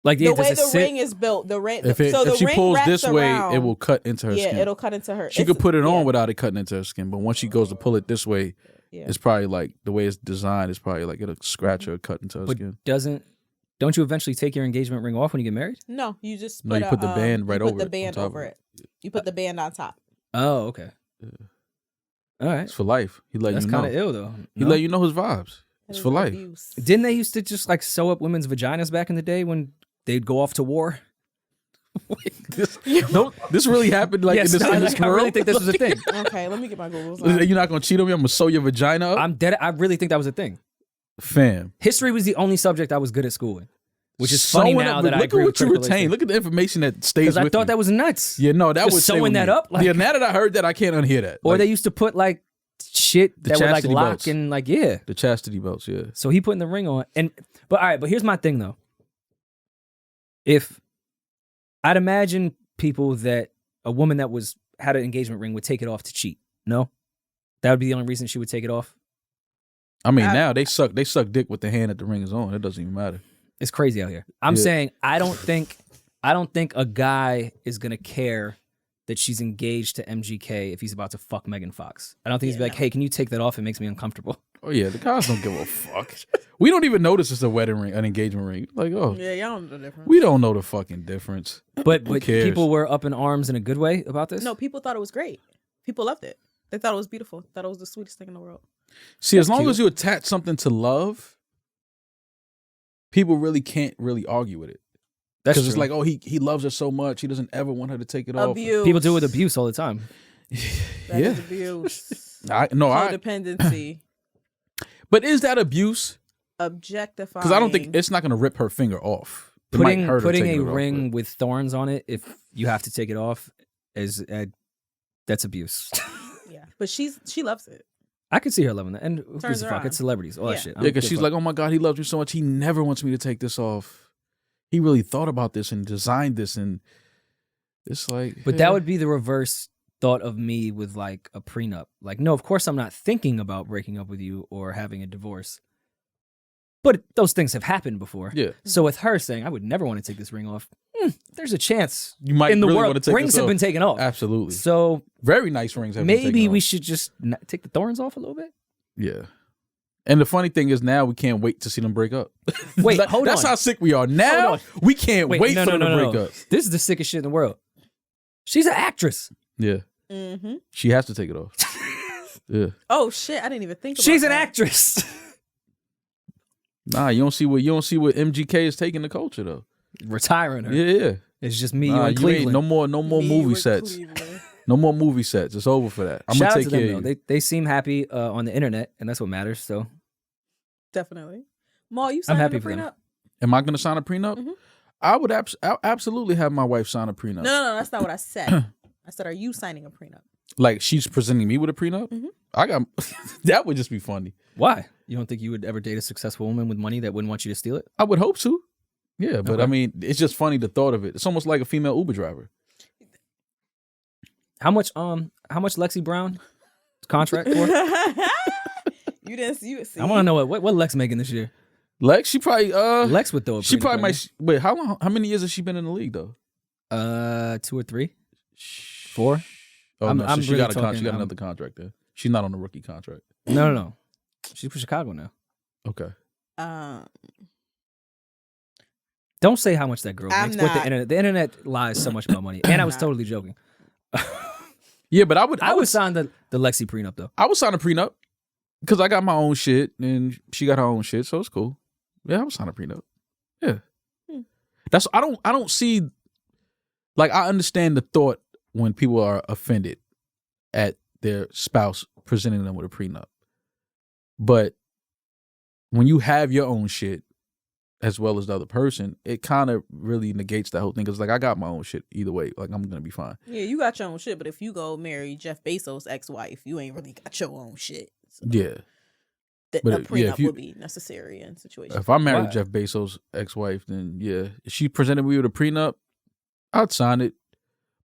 Like The way does it the sit? ring is built, the ring. if the she ring pulls wraps this way, around. it will cut into her Yeah, skin. it'll cut into her. She could put it on without it cutting into her skin, but once she goes to pull it this way, Yeah. it's probably like the way it's designed. It's probably like it'll scratch or cut into her But skin. don't you eventually take your engagement ring off when you get married? No, you just No, you put the band right you over put the it, band on top over of it. You put the band on top. Oh, okay. Yeah. All right. It's for life. He let That's you know. kind of ill though. He No? let you know his vibes. That It's is for life. abuse. Didn't they used to just like sew up women's vaginas back in the day when they'd go off to war? This really happened like Yes, in this, I in this really world? think this was a thing. Okay, let me get my Googles on. You're not gonna cheat on me? I'm gonna sew your vagina up? I'm dead. I really think that was a thing. Fam. History was the only subject I was good at school in, which is funny Sewing now up- that I look agree at with what you critical retain. race Look at the information that stays because with I thought you. that was nuts. Yeah, no, that Just was sewing that up, like- yeah, now that I heard that, I can't unhear that. Or Like, they used to put like shit The that would like chastity lock belts. and like yeah. the chastity belts. Yeah, So he putting the ring on, but all right. But here's my thing though. If I'd imagine people that a woman that had an engagement ring would take it off to cheat. No, that would be the only reason she would take it off. I mean now they suck dick with the hand that the ring is on. It doesn't even matter. It's crazy out here. I'm Yeah. saying I don't think a guy is gonna care that she's engaged to MGK if he's about to fuck Megan Fox. I don't think he's Yeah, like, hey, can you take that off? It makes me uncomfortable. Oh yeah, the guys don't give a fuck. We don't even notice it's a wedding ring, an engagement ring. Like oh, Yeah, y'all know the difference. we don't know the fucking difference. But cares? people were up in arms in a good way about this. No, people thought it was great. People loved it. They thought it was beautiful. Thought it was the sweetest thing in the world. See, as long cute. as you attach something to love, people really can't really argue with it. That's Because it's true. like, oh, he loves her so much, he doesn't ever want her to take it off. Abuse. People do it with abuse all the time. That Yeah. is abuse. Codependency. But is that abuse? Objectifying. Because I don't think it's not going to rip her finger off. It might Putting hurt her putting taking a it off, ring but- with thorns on it, if you have to take it off, is that's abuse. Yeah, but she loves it. I could see her loving that, and who gives Turns a her fuck? on. It's celebrities, all that Yeah. shit. Yeah, because she's like, oh my God, he loves me so much. He never wants me to take this off. He really thought about this and designed this, and it's like. but that would be the reverse thought of me with like a prenup. Like, no, of course I'm not thinking about breaking up with you or having a divorce. But those things have happened before. Yeah. So with her saying, I would never want to take this ring off, there's a chance You might in the really world want to take rings this have off. been taken off. Absolutely. So Very nice rings have been taken maybe off. we should just take the thorns off a little bit. Yeah. And the funny thing is now we can't wait to see them break up. Wait, hold That's on. how sick we are. Now on. we can't wait for them to break up. This is the sickest shit in the world. She's an actress. Yeah. Mm-hmm. She has to take it off. Yeah. Oh shit! I didn't even think. She's about an that. actress. Nah, you don't see what MGK is taking the culture though. Retiring her. Yeah. It's just me, Nah, you, and you ain't Cleveland. no more Me movie with sets. Cleveland. No more movie sets. It's over for that. I'm Shout gonna out take to care them, of though. you. They seem happy on the internet, and that's what matters. So Definitely. Mal, you I'm signed happy a for them. prenup? Am I gonna sign a prenup? Mhm. I would I'll absolutely have my wife sign a prenup. No, that's not what I said. I said, are you signing a prenup? Like she's presenting me with a prenup. Mhm. I got that would just be funny. why? You don't think you would ever date a successful woman with money that wouldn't want you to steal it? I would hope to. Yeah, but Okay. I mean, it's just funny the thought of it. It's almost like a female Uber driver. How much Lexi Brown contract for? You didn't see. I want to know what Lex making this year. Lex, she probably Lex would throw a she prenup probably in might wait. How many years has she been in the league though? there. 2 or 3, 4. Oh I'm- no, so I'm she really got talking, she got I'm- another contract there. She's not on the rookie contract. No. She's for Chicago now. Okay. Don't say how much that girl I'm makes with the not. internet. The internet lies so much about money, and I was Not. totally joking. Yeah, but I would sign the Lexi prenup though. I would sign a prenup because I got my own shit and she got her own shit, so it's cool. Yeah, I would sign a prenup. Yeah, that's I don't see. Like I understand the thought when people are offended at their spouse presenting them with a prenup, but when you have your own shit as well as the other person, it kind of really negates that whole thing. Because like I got my own shit either way. Like I'm gonna be fine. Yeah, you got your own shit, but if you go marry Jeff Bezos' ex-wife, you ain't really got your own shit. So Yeah. a But, prenup if you- would be necessary in situations. If I married Why? Jeff Bezos' ex-wife, then yeah, if she presented me with a prenup, I'd sign it.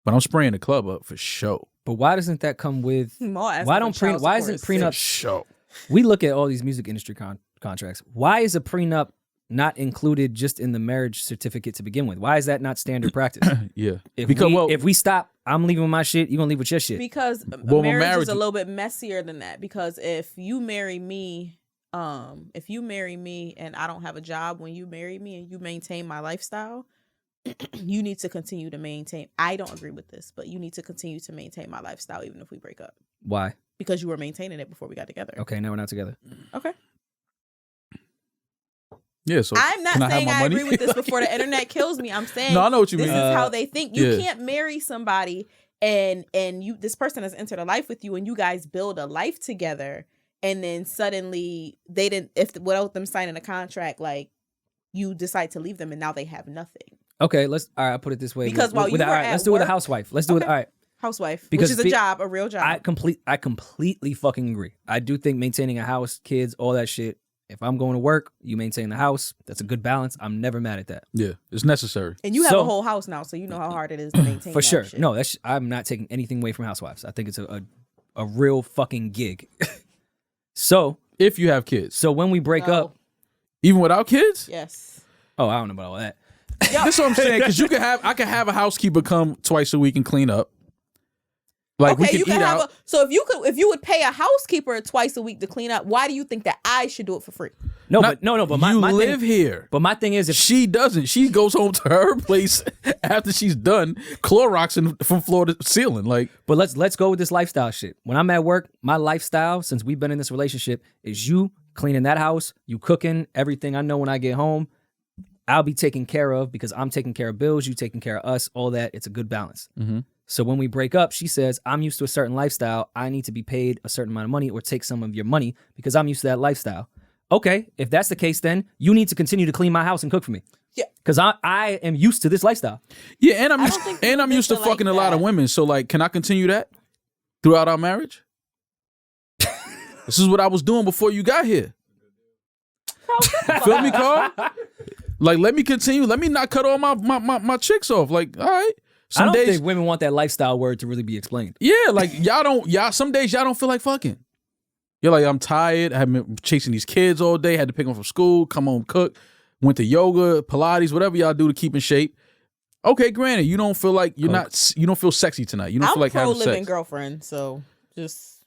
But I'm spraying the club up for sure. But why doesn't that come with? Mal asking Why for don't child why support isn't is sick. For prenup? sure. We look at all these music industry contracts. Why is a prenup not included just in the marriage certificate to begin with? Why is that not standard practice? Yeah. If Because if we stop, I'm leaving with my shit. You gonna leave with your shit. Because Well, marriage is marriage- a little bit messier than that. Because if you marry me, and I don't have a job when you marry me and you maintain my lifestyle, you need to continue to maintain. I don't agree with this, but you need to continue to maintain my lifestyle even if we break up. Why? Because you were maintaining it before we got together. Okay, now we're not together. Okay. Yeah. So I'm not can I have saying my I money? agree with this before the internet kills me. I'm saying No, I know what you this mean. is how they think. You yeah. can't marry somebody and you this person has entered a life with you and you guys build a life together and then suddenly they didn't without them signing a contract, like you decide to leave them and now they have nothing. Okay, all right, I'll put it this way. Because while you all were right, at let's do it with a work- housewife. Let's do it. Okay. All right. Housewife, Because which is a job, a real job. I completely fucking agree. I do think maintaining a house, kids, all that shit. If I'm going to work, you maintain the house. That's a good balance. I'm never mad at that. Yeah, it's necessary. and you have So- a whole house now, so you know how hard it is to maintain For that sure. shit. No, I'm not taking anything away from housewives. I think it's a real fucking gig. So If you have kids, when we break No. up, even without kids, Yes. oh, I don't know about all that. that's what I'm saying. Because I can have a housekeeper come twice a week and clean up. Like we Okay, can you eat can have out. so if you would pay a housekeeper twice a week to clean up, why do you think that I should do it for free? No, Not- but my you my live thing, here. But my thing is, if She doesn't. She goes home to her place after she's done Cloroxing from floor to ceiling. Like, But let's go with this lifestyle shit. When I'm at work, my lifestyle, since we've been in this relationship, is you cleaning that house, you cooking, everything I know when I get home, I'll be taken care of because I'm taking care of bills, you taking care of us, all that. It's a good balance. So when we break up, she says, I'm used to a certain lifestyle. I need to be paid a certain amount of money or take some of your money because I'm used to that lifestyle. Okay, if that's the case, then you need to continue to clean my house and cook for me. Yeah. Because I am used to this lifestyle. yeah, and I'm I used, don't think and I'm people used to feel like fucking a lot of that. women. So like, can I continue that throughout our marriage? This is what I was doing before you got here. You feel me, Carl? Like, let me continue. Let me not cut all my chicks off. Like, all right. I Some don't days, think women want that lifestyle word to really be explained. yeah, like y'all some days y'all don't feel like fucking. You're like, I'm tired. I've been chasing these kids all day. Had to pick them from school, come home, cook. Went to yoga, Pilates, whatever y'all do to keep in shape. Okay, granted, you don't feel like you don't feel sexy tonight. You don't feel like having sex. living girlfriend, so just.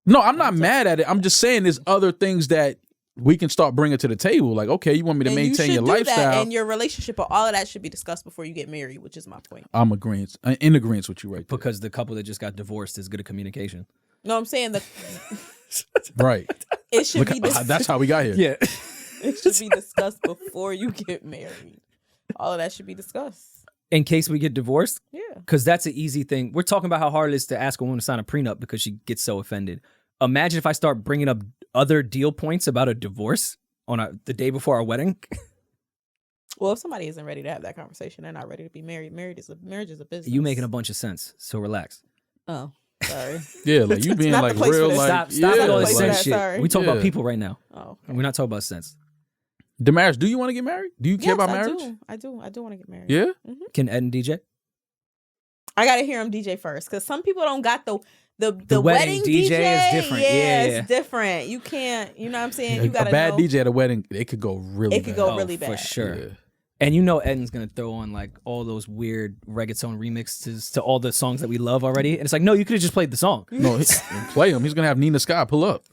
No, I'm not mad at it. I'm just saying there's other things that we can start bringing to the table. Like, okay, you want me to maintain your lifestyle. And your relationship, or all of that should be discussed before you get married, which is my point. I'm in agreement with you right there. Because the couple that just got divorced is good at communication. No, I'm saying that. Right. It should be. That's how we got here. Yeah. It should be discussed before you get married. All of that should be discussed. In case we get divorced? Yeah. Because that's an easy thing. We're talking about how hard it is to ask a woman to sign a prenup because she gets so offended. Imagine if I start bringing up other deal points about a divorce on the day before our wedding. Well, if somebody isn't ready to have that conversation, they're not ready to be married. Marriage is a business. You making a bunch of sense, so relax. Oh, sorry. Yeah, like you being like real, like stop with all this like sense that, shit. sorry. We talk about people right now. Oh, okay. We're not talking about sense. Damaris, do you want to get married? Do you care about marriage? I do want to get married. Yeah. Mm-hmm. Can Ed and DJ? I gotta hear him DJ first, because some people don't got the wedding DJ is different. Yeah, it's different. You can't. You know what I'm saying? You gotta a bad know. DJ at a wedding, it could go really. It could bad. go really bad for sure. Yeah. And you know Eden's gonna throw on like all those weird reggaeton remixes to all the songs that we love already. And it's like, no, you could have just played the song. No, play him. He's gonna have Nina Sky pull up.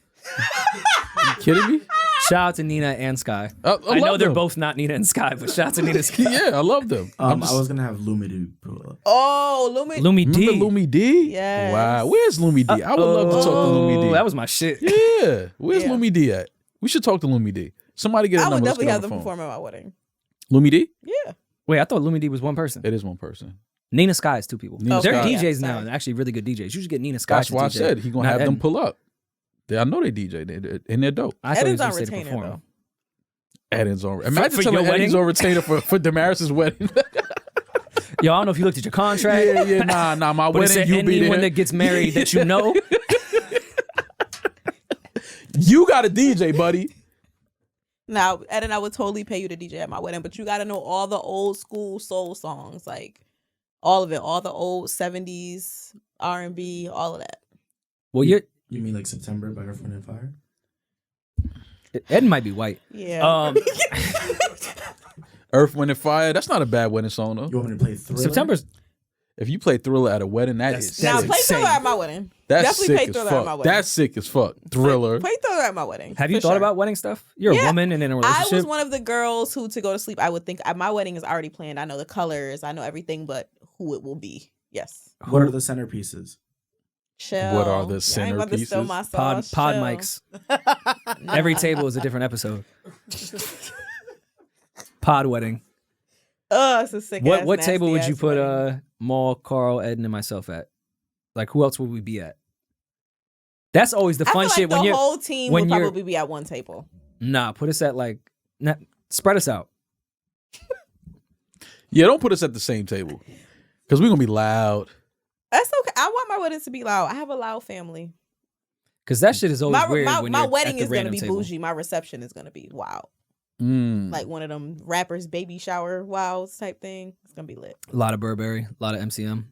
You kidding me? Shout out to Nina and Sky. I know love they're them. both not Nina and Sky, but shout out to Nina and Sky. Yeah, I love them. I was gonna have Lumidoo pull up. Oh, Lumi D. Remember Lumi D? Yes. Wow. Where's Lumi D? I would love to talk to Lumi D. That was my shit. Yeah. Where's Yeah. Lumi D at? We should talk to Lumi D. Somebody get a I would number. Let's definitely get have on them the phone. perform at my wedding. Lumi D? Yeah. Wait, I thought Lumi D was one person. It is one person. Nina Sky is two people. Nina They're Sky. DJs Yeah, now, sorry. and actually really good DJs. You should get Nina Sky. That's to why I DJ, said he's gonna not have them Eden. pull up. I know they DJ, and they're dope. I thought he was Eden's on gonna say to retainer perform. though. Eden's on. Imagine for telling your Eden's wedding? on retainer for Damaris's wedding. Yo, I don't know if you looked at your contract. Yeah, nah. My But it wedding, said you be anyone there. that gets married that you know. You got a DJ, buddy. Now, Ed and I would totally pay you to DJ at my wedding, but you got to know all the old school soul songs, like all of it, all the old 70s R&B, all of that. Well, You mean like September by Earth, Wind and Fire? Ed might be white. Yeah. Earth, Wind and Fire. That's not a bad wedding song though. You want me to play Thriller? September's. If you play Thriller at a wedding, That's Now, insane. play Thriller at my wedding. that's Definitely sick play as Thriller at my fuck. wedding. That's sick as fuck. Thriller. Play Thriller at my wedding. Have you for thought sure. about wedding stuff? You're a Yeah. woman and in a I relationship. was one of the girls who, to go to sleep, I would think my wedding is already planned. I know the colors, I know everything, but who it will be. Yes. What are the centerpieces? Chill. What are the I ain't about to spill centerpieces? my pod sauce. pod Chill. mics. Every table is a different episode. Pod wedding. It's a sick ass, What table would you nasty-ass put wedding. Mal, Karl, Eden, and myself at? Like, who else would we be at? That's always the fun I feel shit like when the you're. whole team when would you're- probably be at one table. Nah, put us at like. Spread us out. Yeah, don't put us at the same table because we're gonna be loud. That's okay. I want my weddings to be loud. I have a loud family. Because that shit is always weird when my you're wedding at the is gonna random be table. bougie. My reception is gonna be wild. Mm. Like one of them rappers baby shower wows type thing. It's gonna be lit. A lot of Burberry, a lot of MCM.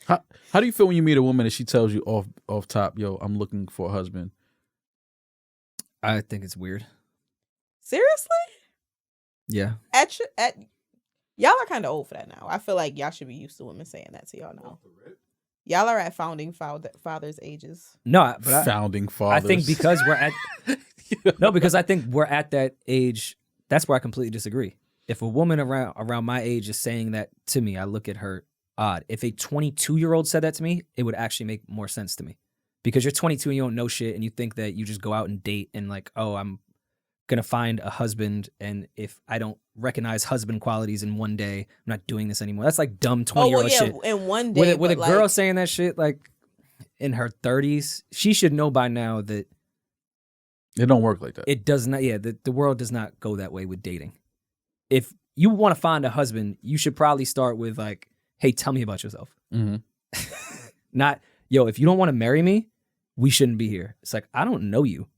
How do you feel when you meet a woman and she tells you off top, yo, I'm looking for a husband? I think it's weird. Seriously? Yeah. At y'all are kind of old for that now. I feel like y'all should be used to women saying that to y'all now. Y'all are at founding fathers' ages. No, but Founding I fathers. think because we're at because I think we're at that age. That's where I completely disagree. If a woman around my age is saying that to me, I look at her odd. If a 22-year-old said that to me, it would actually make more sense to me. Because you're 22 and you don't know shit, and you think that you just go out and date and like, oh, I'm gonna find a husband, and if I don't recognize husband qualities in one day, I'm not doing this anymore. That's like dumb 20-year-old shit. in one day. With a but, girl like, saying that shit like in her 30s, she should know by now that it don't work like that. it does not. Yeah, the world does not go that way with dating. If you want to find a husband, you should probably start with like, hey, tell me about yourself. Mm-hmm. Not, yo, if you don't want to marry me, we shouldn't be here. It's like, I don't know you.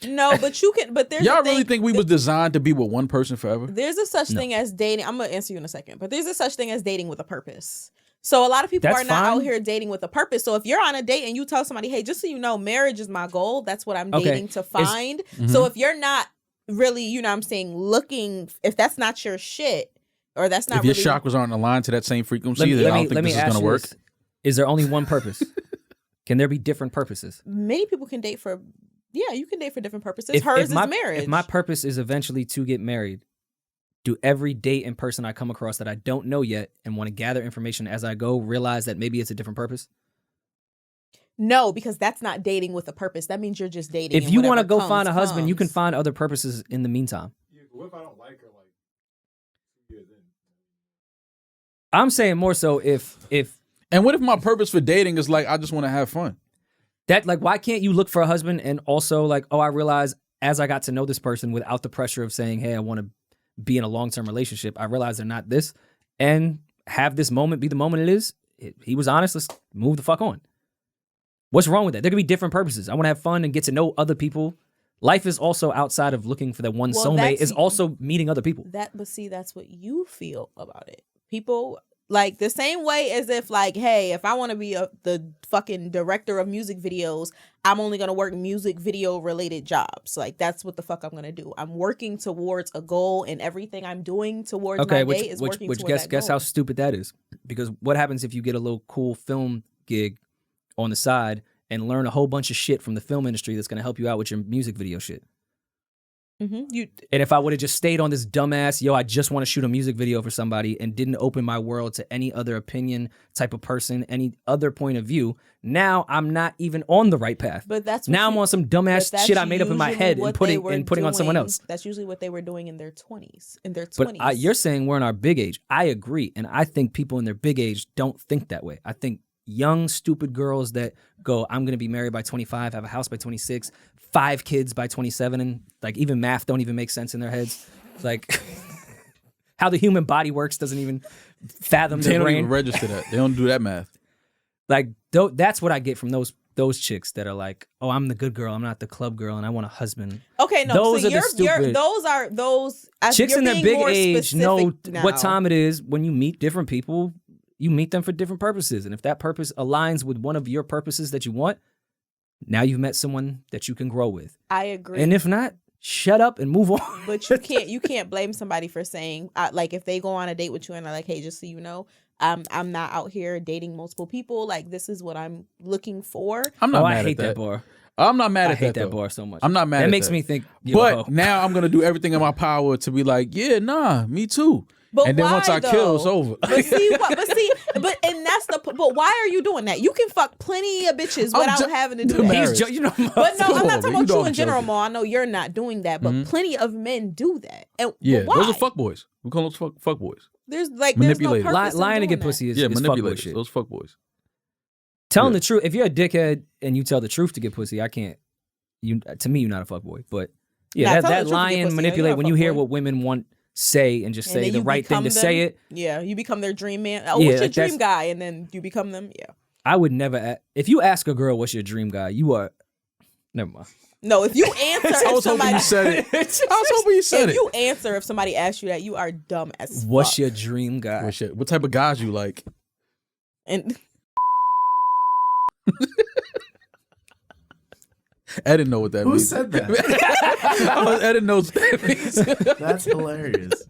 No, but you can. But there's Y'all a thing, really think we was designed to be with one person forever? There's a such No. thing as dating. I'm gonna answer you in a second, but there's a such thing as dating with a purpose. So a lot of people That's are not out fine. here dating with a purpose. So if you're on a date and you tell somebody, hey, just so you know, marriage is my goal. That's what I'm dating to find. So if you're not really, you know what I'm saying, looking, if that's not your shit, or that's not if your really, chakras aren't aligned to that same frequency, then I don't think this is going to work. Is there only one purpose? Can there be different purposes? many people can date for, you can date for different purposes. Hers is marriage. If my purpose is eventually to get married, do every date and person I come across that I don't know yet and want to gather information as I go realize that maybe it's a different purpose? No, because that's not dating with a purpose. That means you're just dating. If you want to go find a husband, you can find other purposes in the meantime. Yeah, but what if I don't like her like 2 years in? I'm saying more so if And what if my purpose for dating is like, I just want to have fun? that, like, why can't you look for a husband and also like, oh, I realize as I got to know this person without the pressure of saying, hey, I want to be in a long-term relationship, I realize they're not this, and have this moment be the moment it is. He was honest. Let's move the fuck on. What's wrong with that? There could be different purposes. I want to have fun and get to know other people. Life is also outside of looking for that one soulmate. Is also meeting other people. But see, that's what you feel about it. People, like, the same way as if, like, hey, if I want to be the fucking director of music videos, I'm only going to work music video related jobs. Like, that's what the fuck I'm going to do. I'm working towards a goal, and everything I'm doing towards my day is working towards that goal. Guess how stupid that is. Because what happens if you get a little cool film gig on the side and learn a whole bunch of shit from the film industry that's going to help you out with your music video shit? And if I would have just stayed on this dumbass, I just want to shoot a music video for somebody and didn't open my world to any other opinion type of person, any other point of view, now I'm not even on the right path. But that's now I'm on some dumbass shit I made up in my head and putting on someone else. That's usually what they were doing in their 20s. But you're saying we're in our big age. I agree, and I think people in their big age don't think that way. I think young, stupid girls that go, I'm going to be married by 25, have a house by 26, 5 kids by 27, and like even math don't even make sense in their heads. Like how the human body works doesn't even fathom their brain. They don't even register that. They don't do that math. Like that's what I get from those chicks that are like, oh, I'm the good girl, I'm not the club girl, and I want a husband. Okay, no, those so are the stupid. Those chicks in their big age know now. what time it is when you meet different people. You meet them for different purposes. And if that purpose aligns with one of your purposes that you want, now you've met someone that you can grow with. I agree. And if not, shut up and move on. But you can't blame somebody for saying, like, if they go on a date with you and they're like, hey, just so you know, I'm not out here dating multiple people. Like, this is what I'm looking for. I'm not mad I hate at that. that bar. I'm not mad at that. I hate that bar so much. I'm not mad at that. That makes me think, but now I'm going to do everything in my power to be like, yeah, nah, me too. But and then why, once I kill, it's over. But why are you doing that? You can fuck plenty of bitches without having to do that. But no, I'm not talking about you in general, Mo. I know you're not doing that, but plenty of men do that. And yeah, why? those are fuckboys. We call those fuckboys. There's no purpose lying to get that. pussy is manipulators. fuckboy shit. Those fuckboys. Telling the truth. If you're a dickhead and you tell the truth to get pussy, I can't. To me, you're not a fuckboy. But yeah, that lying, manipulate. When you hear what women want. Say and just say the right thing to say it. Yeah, you become their dream man. Oh, what's your dream guy? And then you become them. Yeah. I would never. If you ask a girl what's your dream guy, you are. Never mind. No, if you answer, I was hoping you said it. I was hoping you said it. If you answer, if somebody asks you that, you are dumb as fuck. What's your dream guy? What type of guys you like? And I didn't know what that means. Who said that? I didn't know what that means. That's hilarious.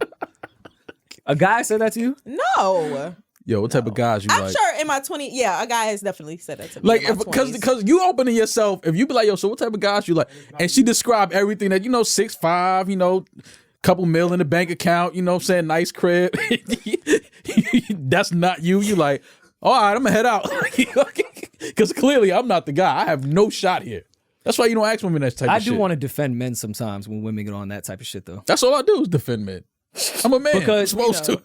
A guy said that to you? No. Yo, what type of guys you like? I'm sure in my 20s, a guy has definitely said that to me. Like, because you opening yourself, if you be like, yo, so what type of guys you like? And she described everything that, 6'5", couple mil in the bank account, what I'm saying, nice crib. That's not you. You like, all right, I'm gonna head out. Because clearly I'm not the guy. I have no shot here. That's why you don't ask women that type of shit. I do want to defend men sometimes when women get on that type of shit, though. That's all I do is defend men. I'm a man. Because, I'm supposed to.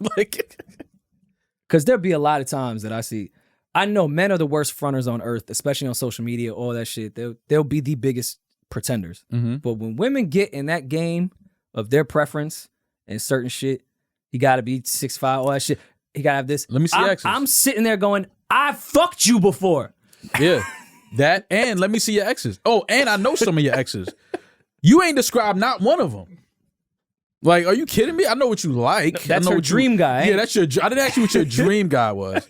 Because there'll be a lot of times that I see. I know men are the worst fronters on earth, especially on social media, all that shit. They'll be the biggest pretenders. Mm-hmm. But when women get in that game of their preference and certain shit, you got to be 6'5", all that shit. You got to have this. Let me see your exes. I'm sitting there going, I fucked you before. Yeah. That, and let me see your exes. Oh, and I know some of your exes. You ain't described not one of them. Like, are you kidding me? I know what you like. That's her dream guy. Yeah, that's your. I didn't ask you what your dream guy was.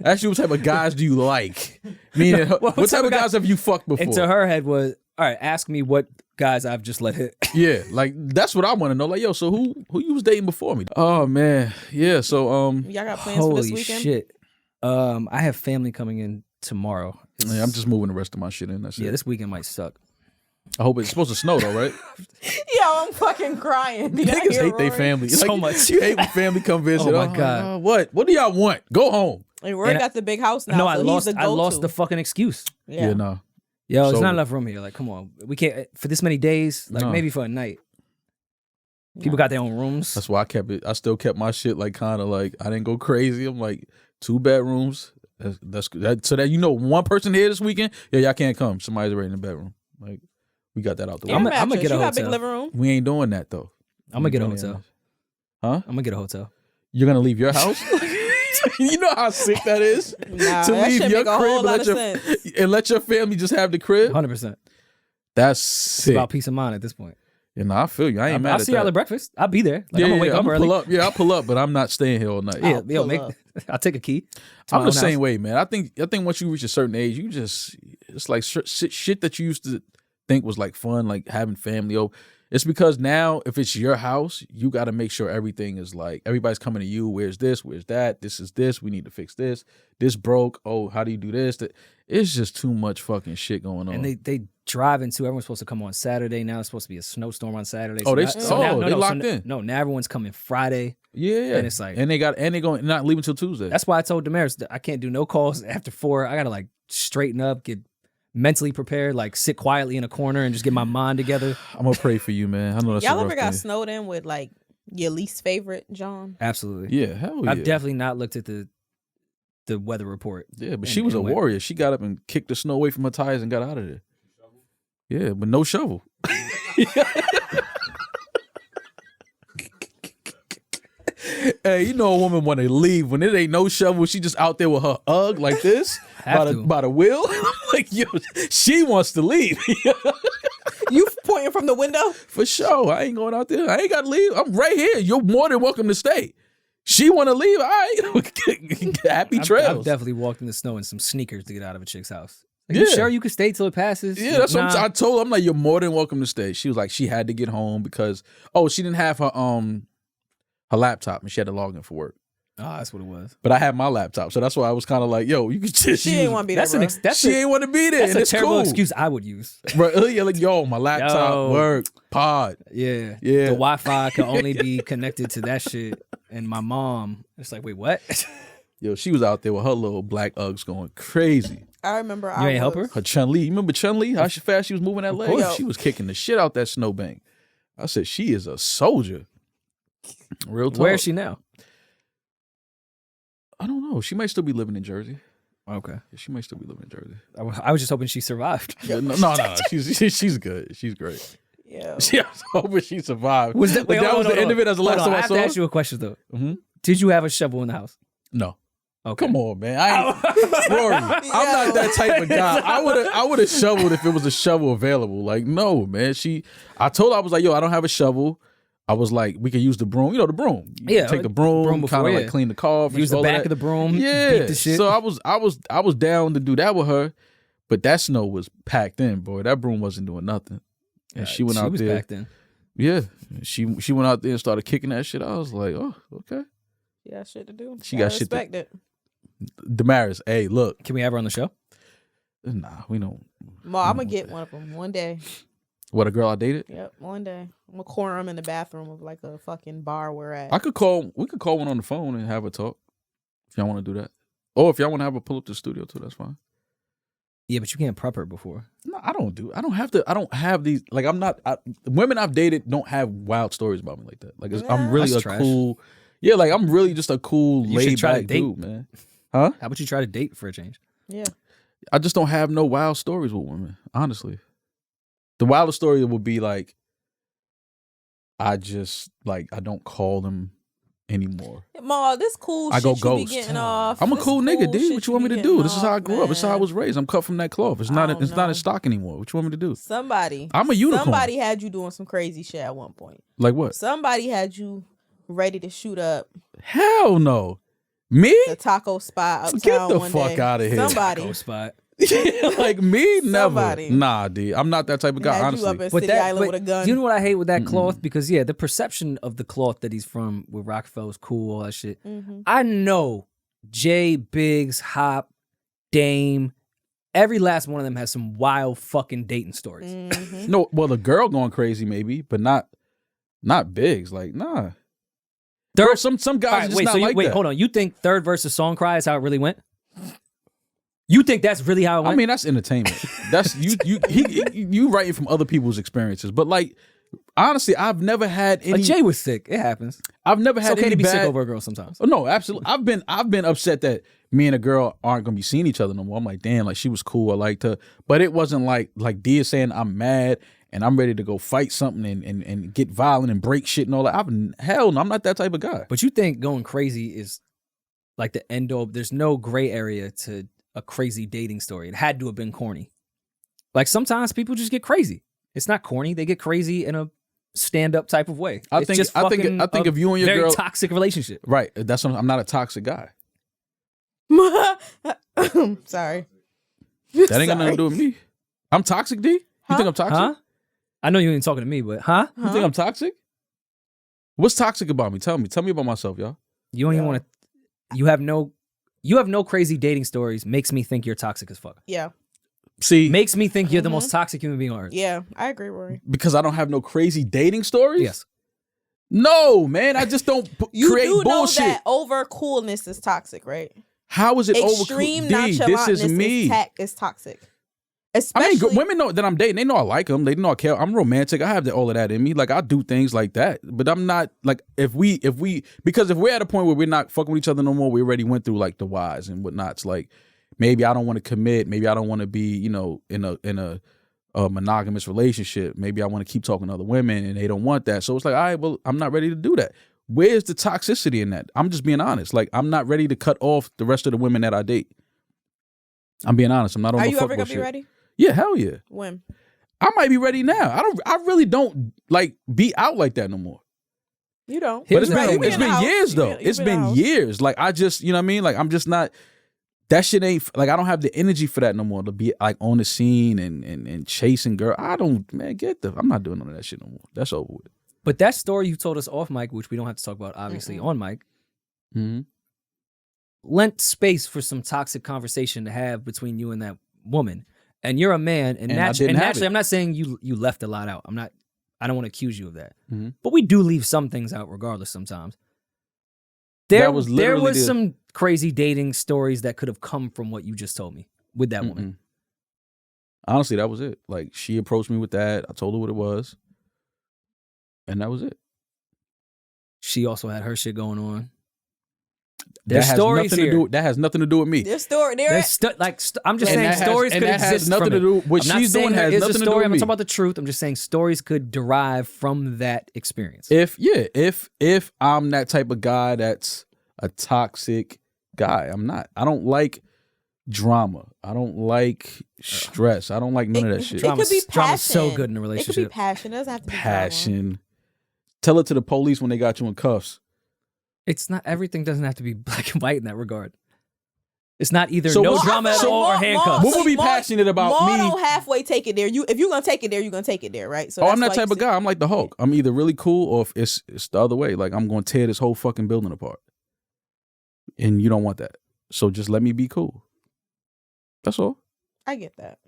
Ask you what type of guys do you like? Meaning, what type of guys have you fucked before? And to her head was, all right, ask me what guys I've just let hit. Yeah, like that's what I want to know. Like, yo, so who you was dating before me? Oh man, yeah. So Y'all got plans for this holy weekend? shit. I have family coming in tomorrow. yeah, I'm just moving the rest of my shit in. That's Yeah, it. this weekend might suck. I hope it's supposed to snow though, right? Yo, I'm fucking crying. Did y'all Niggas hear hate their Rory? family So much. You hate when family come visit. Oh, my God. What? What do y'all want? Go home. And Rory And got the big house now. No, so I he's lost. the I lost go-to. the fucking excuse. Yeah, no. Yo, there's So- not enough room here. Like, come on, we can't for this many days. Like, No. maybe for a night. People got their own rooms. That's why I kept it. I still kept my shit like kind of like I didn't go crazy. I'm like 2 bedrooms. That's so that one person here this weekend. Yeah, y'all can't come. Somebody's already in the bedroom. Like we got that out the way. Air I'ma mattress. get a You got a big hotel. living room? We ain't doing that though. I'm gonna get a We hotel. ain't- Huh? I'm gonna get a hotel. You're gonna leave your house? You know how sick that is Nah, to that leave shit your make a whole crib lot of sense. and let your family just have the crib. 100%. That's It's sick. about peace of mind at this point. And I feel you. I ain't mad I'll at see that. y'all at breakfast. I'll be there. Like, I'm gonna wake up I'ma early. pull up. Yeah, I'll pull up, but I'm not staying here all night. Yeah, I'll yo, pull up. I'll take a key. to I'm my the own same house. way, man. I think once you reach a certain age, you just it's like shit that you used to think was like fun, like having family over. It's because now if it's your house, you got to make sure everything is like everybody's coming to you. Where's this? Where's that? This is this. We need to fix this. This broke. Oh, how do you do this? It's just too much fucking shit going on. And they drive into everyone's supposed to come on Saturday. Now it's supposed to be a snowstorm on Saturday. Oh, they- now, they locked in. No, now everyone's coming Friday. yeah, and it's like- and they going not leaving till Tuesday. That's why I told Damaris that I can't do no calls after 4. I gotta like straighten up, get mentally prepared, like sit quietly in a corner and just get my mind together. I'm gonna pray for you, man. I know that's Y'all a ever rough got thing. snowed in with like your least favorite, John? Absolutely. Yeah, hell yeah. I've definitely not looked at the weather report. Yeah, but and- she was a and went- warrior. She got up and kicked the snow away from her tires and got out of there. Yeah, but no shovel. Hey, you know a woman want to leave when it ain't no shovel. She just out there with her UGG like this Have to. by the wheel. I'm like, yo, she wants to leave. You pointing from the window? For sure. I ain't going out there. I ain't got to leave. I'm right here. You're more than welcome to stay. She want to leave. All right. Happy trails. I've definitely walked in the snow in some sneakers to get out of a chick's house. Like, Yeah. you sure you could stay till it passes? Yeah, that's what Nah. I told her. I'm like, you're more than welcome to stay. She was like, she had to get home because she didn't have her laptop and she had to log in for work. Oh, that's what it was. But I had my laptop, so that's why I was kind of like, yo, you could just. She didn't want to be there. That's an bro. that's She a, ain't want to be there. that's and a it's terrible cool. excuse I would use. Bro, yeah, like, yo, my laptop, Yo. work, pod. Yeah. Yeah. The Wi-Fi can only be connected to that shit. And my mom, it's like, wait, what? Yo, she was out there with her little black Uggs going crazy. I remember. You ain't help her? Her Chun-Li. You remember Chun-Li? How fast she was moving that leg? course. She was kicking the shit out that snowbank. I said, she is a soldier. Real talk. Where is she now? I don't know. She might still be living in Jersey. Okay. Yeah, she might still be living in Jersey. I was just hoping she survived. Yeah, no. She's good. She's great. Yeah. Yeah, I was hoping she survived. Was that, But that was the end of it as the last Hold on, time I I have saw to her? ask you a question though. Mhm. Did you have a shovel in the house? No. Okay. Come on, man. Rory, I'm not that type of guy. I would have shoveled if it was a shovel available. Like, no, man. I told her, I was like, yo, I don't have a shovel. I was like, we could use the broom. You know the broom. You Yeah, take the broom before, kind of yeah. like clean the car. Use the back of the broom. Yeah. Beat the shit. So I was down to do that with her, but that snow was packed in, boy. That broom wasn't doing nothing. And she went out was there. back then. Yeah. She went out there and started kicking that shit. I was like, oh, okay. She got shit to do. She got shit to- respect it. Damaris, hey, look. Can we have her on the show? Nah, we don't. Ma, I'm gonna get one of them one day. What, a girl I dated? Yep, one day. I'm gonna corner them in the bathroom of like a fucking bar we're at. We could call one on the phone and have a talk. If y'all want to do that. Or if y'all want to have her pull up to the studio too, that's fine. Yeah, but you can't prep her before. No, I don't have these, like, women I've dated don't have wild stories about me like that. Like, I'm really That's a trash. cool, yeah, like, I'm really just a cool, You should laid try to back date. dude, man. Huh? How about you try to date for a change? Yeah. I just don't have no wild stories with women, honestly. The wildest story would be like, I don't call them anymore. Ma, this cool I shit go you ghost. be getting off. I'm a This cool nigga, shit dude. What you want me be to do? getting This is how I off, grew up. This is how I man. was raised. I'm cut from that cloth. It's I not don't it's not know. in stock anymore. What you want me to do? Somebody. I'm a unicorn. Somebody had you doing some crazy shit at one point. Like what? Somebody had you ready to shoot up. Hell no. Me? The taco spot uptown Get the one fuck day. out of here. Somebody. Taco spot. Like me? Never. Somebody. Nah, dude. I'm not that type of guy, Had honestly. you up in City Island with a gun. You know what I hate with that cloth? Because the perception of the cloth that he's from with Rockefeller's cool, all that shit. Mm-hmm. I know Jay, Biggs, Hop, Dame, every last one of them has some wild fucking dating stories. Mm-hmm. No, well, the girl going crazy maybe, but not Biggs. Like, nah. Bro, some guys All right, are just wait, not so like that. hold on. You think third verse of Song Cry is how it really went? You think that's really how it went? I mean, that's entertainment. That's you writing from other people's experiences. But like, honestly, I've never had any. Jay was sick. It happens. I've never It's had okay any to be bad. sick over a girl sometimes. Oh, no, absolutely. I've been upset that me and a girl aren't gonna be seeing each other no more. I'm like, damn, like she was cool. I liked her, but it wasn't like D is saying I'm mad and I'm ready to go fight something and get violent and break shit and all that. Hell no, I'm not that type of guy. But you think going crazy is like the end all? There's no gray area to a crazy dating story. It had to have been corny. Like sometimes people just get crazy. It's not corny. They get crazy in a stand-up type of way. I It's think just I think fucking if you and your very girl toxic relationship. right, that's what, I'm not a toxic guy. Sorry. That ain't got nothing to do with me. I'm toxic, D. You think I'm toxic? Huh? I know you ain't talking to me, but huh? You think I'm toxic? What's toxic about me? Tell me about myself, y'all. You don't even want to. You have no crazy dating stories. Makes me think you're toxic as fuck. Yeah. See, Makes me think you're the most toxic human being on earth. Yeah. I agree, Rory. because I don't have no crazy dating stories. Yes. No, man, I just don't You create do bullshit. know that over coolness is toxic, right? How is it Extreme over? D, this is me. is toxic. I Especially, mean, women know that I'm dating. They know I like them. They know I care. I'm romantic. I have all of that in me. Like I do things like that. But I'm not like because if we're at a point where we're not fucking with each other no more, we already went through like the whys and whatnots. Like maybe I don't want to commit. Maybe I don't want to be in a monogamous relationship. Maybe I want to keep talking to other women and they don't want that. So it's like, all right, well, I'm not ready to do that. Where's the toxicity in that? I'm just being honest. Like I'm not ready to cut off the rest of the women that I date. I'm being honest. I'm not on are the you fuck ever gonna bullshit. be ready? Yeah, hell yeah. When? I might be ready now. I really don't like be out like that no more. You don't. But it's Here's the been thing, man. years though. It's been years. Like I just, you know what I mean? Like I'm just not. That shit ain't like I don't have the energy for that no more to be like on the scene and chasing girl. I don't, man. I'm not doing none of that shit no more. That's over with. But that story you told us off mic, which we don't have to talk about obviously on mic, Mm-hmm. lent space for some toxic conversation to have between you and that woman. And you're a man, and, And I didn't have naturally, it. I'm not saying you left a lot out. I don't want to accuse you of that. Mhm. But we do leave some things out regardless sometimes. That There was there literally was some crazy dating stories that could have come from what you just told me with that woman. Mm-mm. Honestly, that was it. Like she approached me with that. I told her what it was, and that was it. She also had her shit going on. That There's has stories nothing here. to do. That has nothing to do with me. This story, I'm just And saying that has- stories and could that has exist nothing from to it. do- what I'm not she's saying doing there has is nothing a to do story. with I'm me. not talking about the truth. I'm just saying stories could derive from that experience. If I'm that type of guy that's a toxic guy, I'm not. I don't like drama. I don't like stress. I don't like none of that shit. It could be Drama's so passion. good in a It could relationship. be passion. It doesn't have to be drama. Passion. Tell it to the police when they got you in cuffs. It's not everything doesn't have to be black and white in that regard. It's not either So no what- drama at so all or what- handcuffs. What would be passionate about Maul me? don't halfway take it there. If you're gonna take it there, you're gonna take it there, right? So I'm that that's why type you of guy. I'm like the Hulk. I'm either really cool or if it's the other way. Like I'm going to tear this whole fucking building apart. And you don't want that. So just let me be cool. That's all. I get that.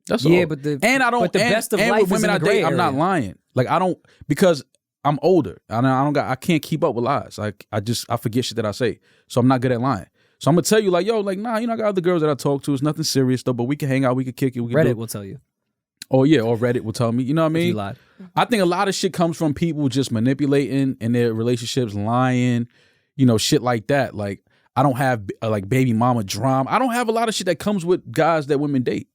That's Yeah, all. but the and best of and life with is women in I the gray date, I'm not area. lying. Like I don't because I'm older. I can't keep up with lies. I forget shit that I say. So I'm not good at lying. So I'm gonna tell you like, yo, like, nah, I got other girls that I talk to. It's nothing serious though, but we can hang out, we can kick it, we can Reddit do. will tell you Or Reddit will tell me. You know what I if you mean? lied. I think a lot of shit comes from people just manipulating in their relationships, lying, shit like that. Like I don't have like baby mama drama. I don't have a lot of shit that comes with guys that women date.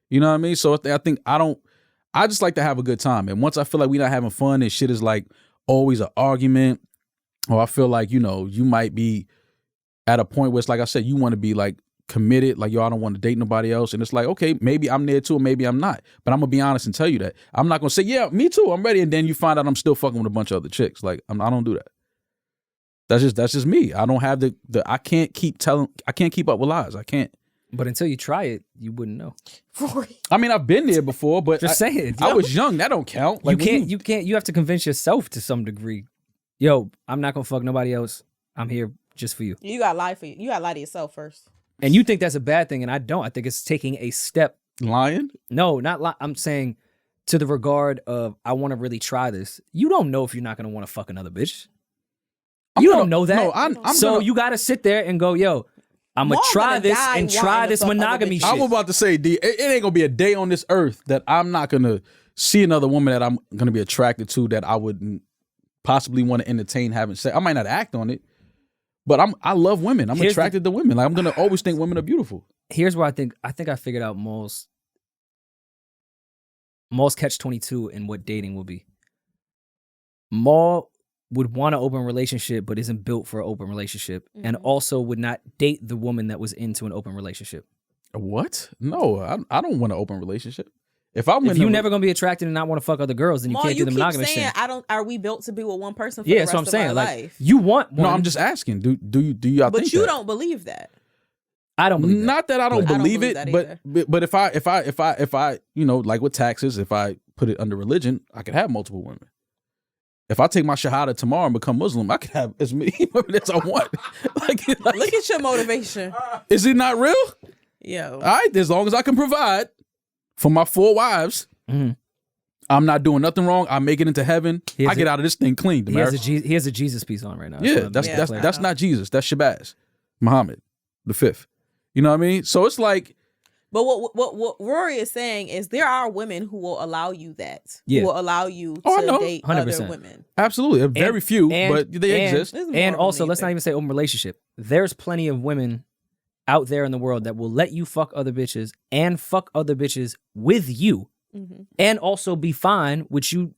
You know what I mean? So I think I just like to have a good time. And once I feel like we're not having fun and shit is like always an argument, or I feel like, you might be at a point where it's like I said, you want to be like committed, like, yo, I don't want to date nobody else. And it's like, okay, maybe I'm there too, or maybe I'm not. But I'm going to be honest and tell you that. I'm not going to say, yeah, me too, I'm ready. And then you find out I'm still fucking with a bunch of other chicks. Like, I don't do that. That's just me. I don't have the I can't keep up with lies. I can't. But until you try it, you wouldn't know. I mean, I've been there before, but Just saying. I was young. That don't count. Like you can't. You have to convince yourself to some degree. Yo, I'm not gonna fuck nobody else. I'm here just for you. You gotta lie for you. You gotta lie to yourself first. And you think that's a bad thing, and I don't. I think it's taking a step. lying. No, not lie. I'm saying to the regard of I want to really try this. You don't know if you're not gonna want to fuck another bitch. You don't know that. No, I'm so you gotta sit there and go, yo, I'm gonna try this and try this monogamy shit. I'm about to say, D, it ain't gonna be a day on this earth that I'm not gonna see another woman that I'm gonna be attracted to that I would possibly want to entertain having sex. I might not act on it, but I love women. I'm attracted to women. Like I'm gonna always think women are beautiful. Here's where I think I figured out Mal's catch-22 and what dating will be. Mal would want an open relationship, but isn't built for an open relationship, and also would not date the woman that was into an open relationship. What? No, I don't want an open relationship. If you're never gonna be attracted and not want to fuck other girls, then you can't do the monogamous shit. Are we built to be with one person for the rest that's what I'm saying. of our Like life? you want one. No, I'm just asking. Do y'all think But you that? don't believe that. I don't believe that. Not that I don't believe it, that but if I like with taxes, if I put it under religion, I could have multiple women. If I take my shahada tomorrow and become Muslim, I could have as many women as I want. like, Look at your motivation. Is it not real? Yo. All right, as long as I can provide for my 4 wives, I'm not doing nothing wrong. I make it into heaven. I get out of this thing clean. He has a Jesus piece on right now. Yeah, that's not Jesus. That's Shabazz, Muhammad, the 5th. You know what I mean? So it's like. But what Rory is saying is there are women who will allow you that. Yeah. Who will allow you to date 100%. other women. Absolutely. Very few, but they exist. And also, let's not even say open relationship. There's plenty of women out there in the world that will let you fuck other bitches and fuck other bitches with you and also be fine with you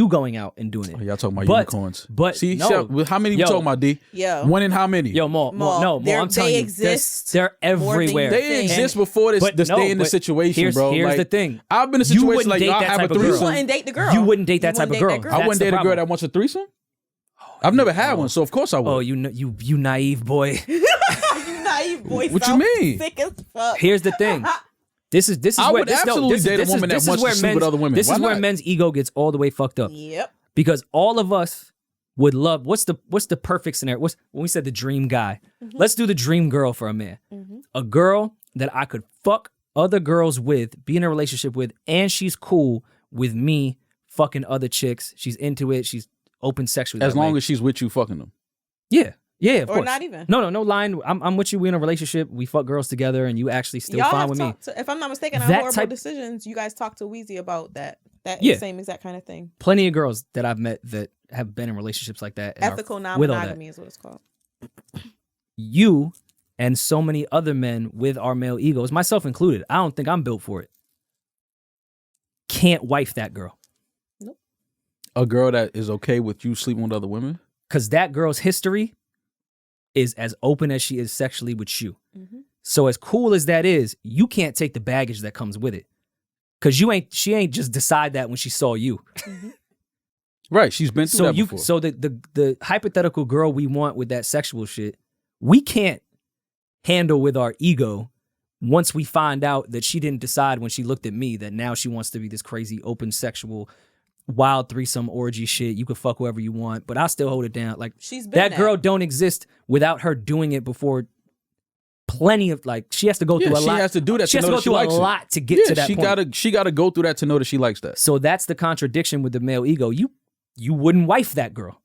going out and doing it. Oh, y'all talking about unicorns. But see, no. how many we talking about, D? Yo. One in how many? Yo, more. I'm telling you. Exist. They're everywhere. They exist before this day in the situation, bro. Here's the thing. I've been in a situation like y'all have a threesome. You wouldn't date the girl. You wouldn't date that type of girl. I wouldn't date a girl that wants a threesome. I've never had one, so of course I would. Oh, you naive boy. You naive boy. What you mean? Sick as fuck. Here's the thing. This is I where would absolutely date a woman that wants to sleep with other women. This Why is where not? men's ego gets all the way fucked up. Yep. Because all of us would love. What's the perfect scenario? When we said the dream guy, let's do the dream girl for a man. A girl that I could fuck other girls with, be in a relationship with, and she's cool with me fucking other chicks. She's into it. She's open sexually. As long as she's with you fucking them. Yeah. Yeah, of course. Or not even. No lying. I'm with you. We're in a relationship. We fuck girls together, and you actually still Y'all fine with me. If I'm not mistaken, on That Horrible type- Decisions, you guys talked to Weezy about that Yeah. same exact kind of thing. Plenty of girls that I've met that have been in relationships like that. And Ethical are with all that. non-monogamy is what it's called. You and so many other men with our male egos, myself included, I don't think I'm built for it. Can't wife that girl. Nope. A girl that is okay with you sleeping with other women? Because that girl's history is as open as she is sexually with you. So as cool as that is, you can't take the baggage that comes with it. Because she ain't just decide that when she saw you. Right, she's been through that before. So the hypothetical girl we want with that sexual shit, we can't handle with our ego once we find out that she didn't decide when she looked at me that now she wants to be this crazy open sexual wild threesome orgy shit. You can fuck whoever you want, but I'll still hold it down. Like She's been that girl don't exist without her doing it before. Plenty of she has to go through a lot. She has to do that. She has to go through a lot to get to that point. She gotta go through that to know that she likes that. So that's the contradiction with the male ego. You wouldn't wife that girl,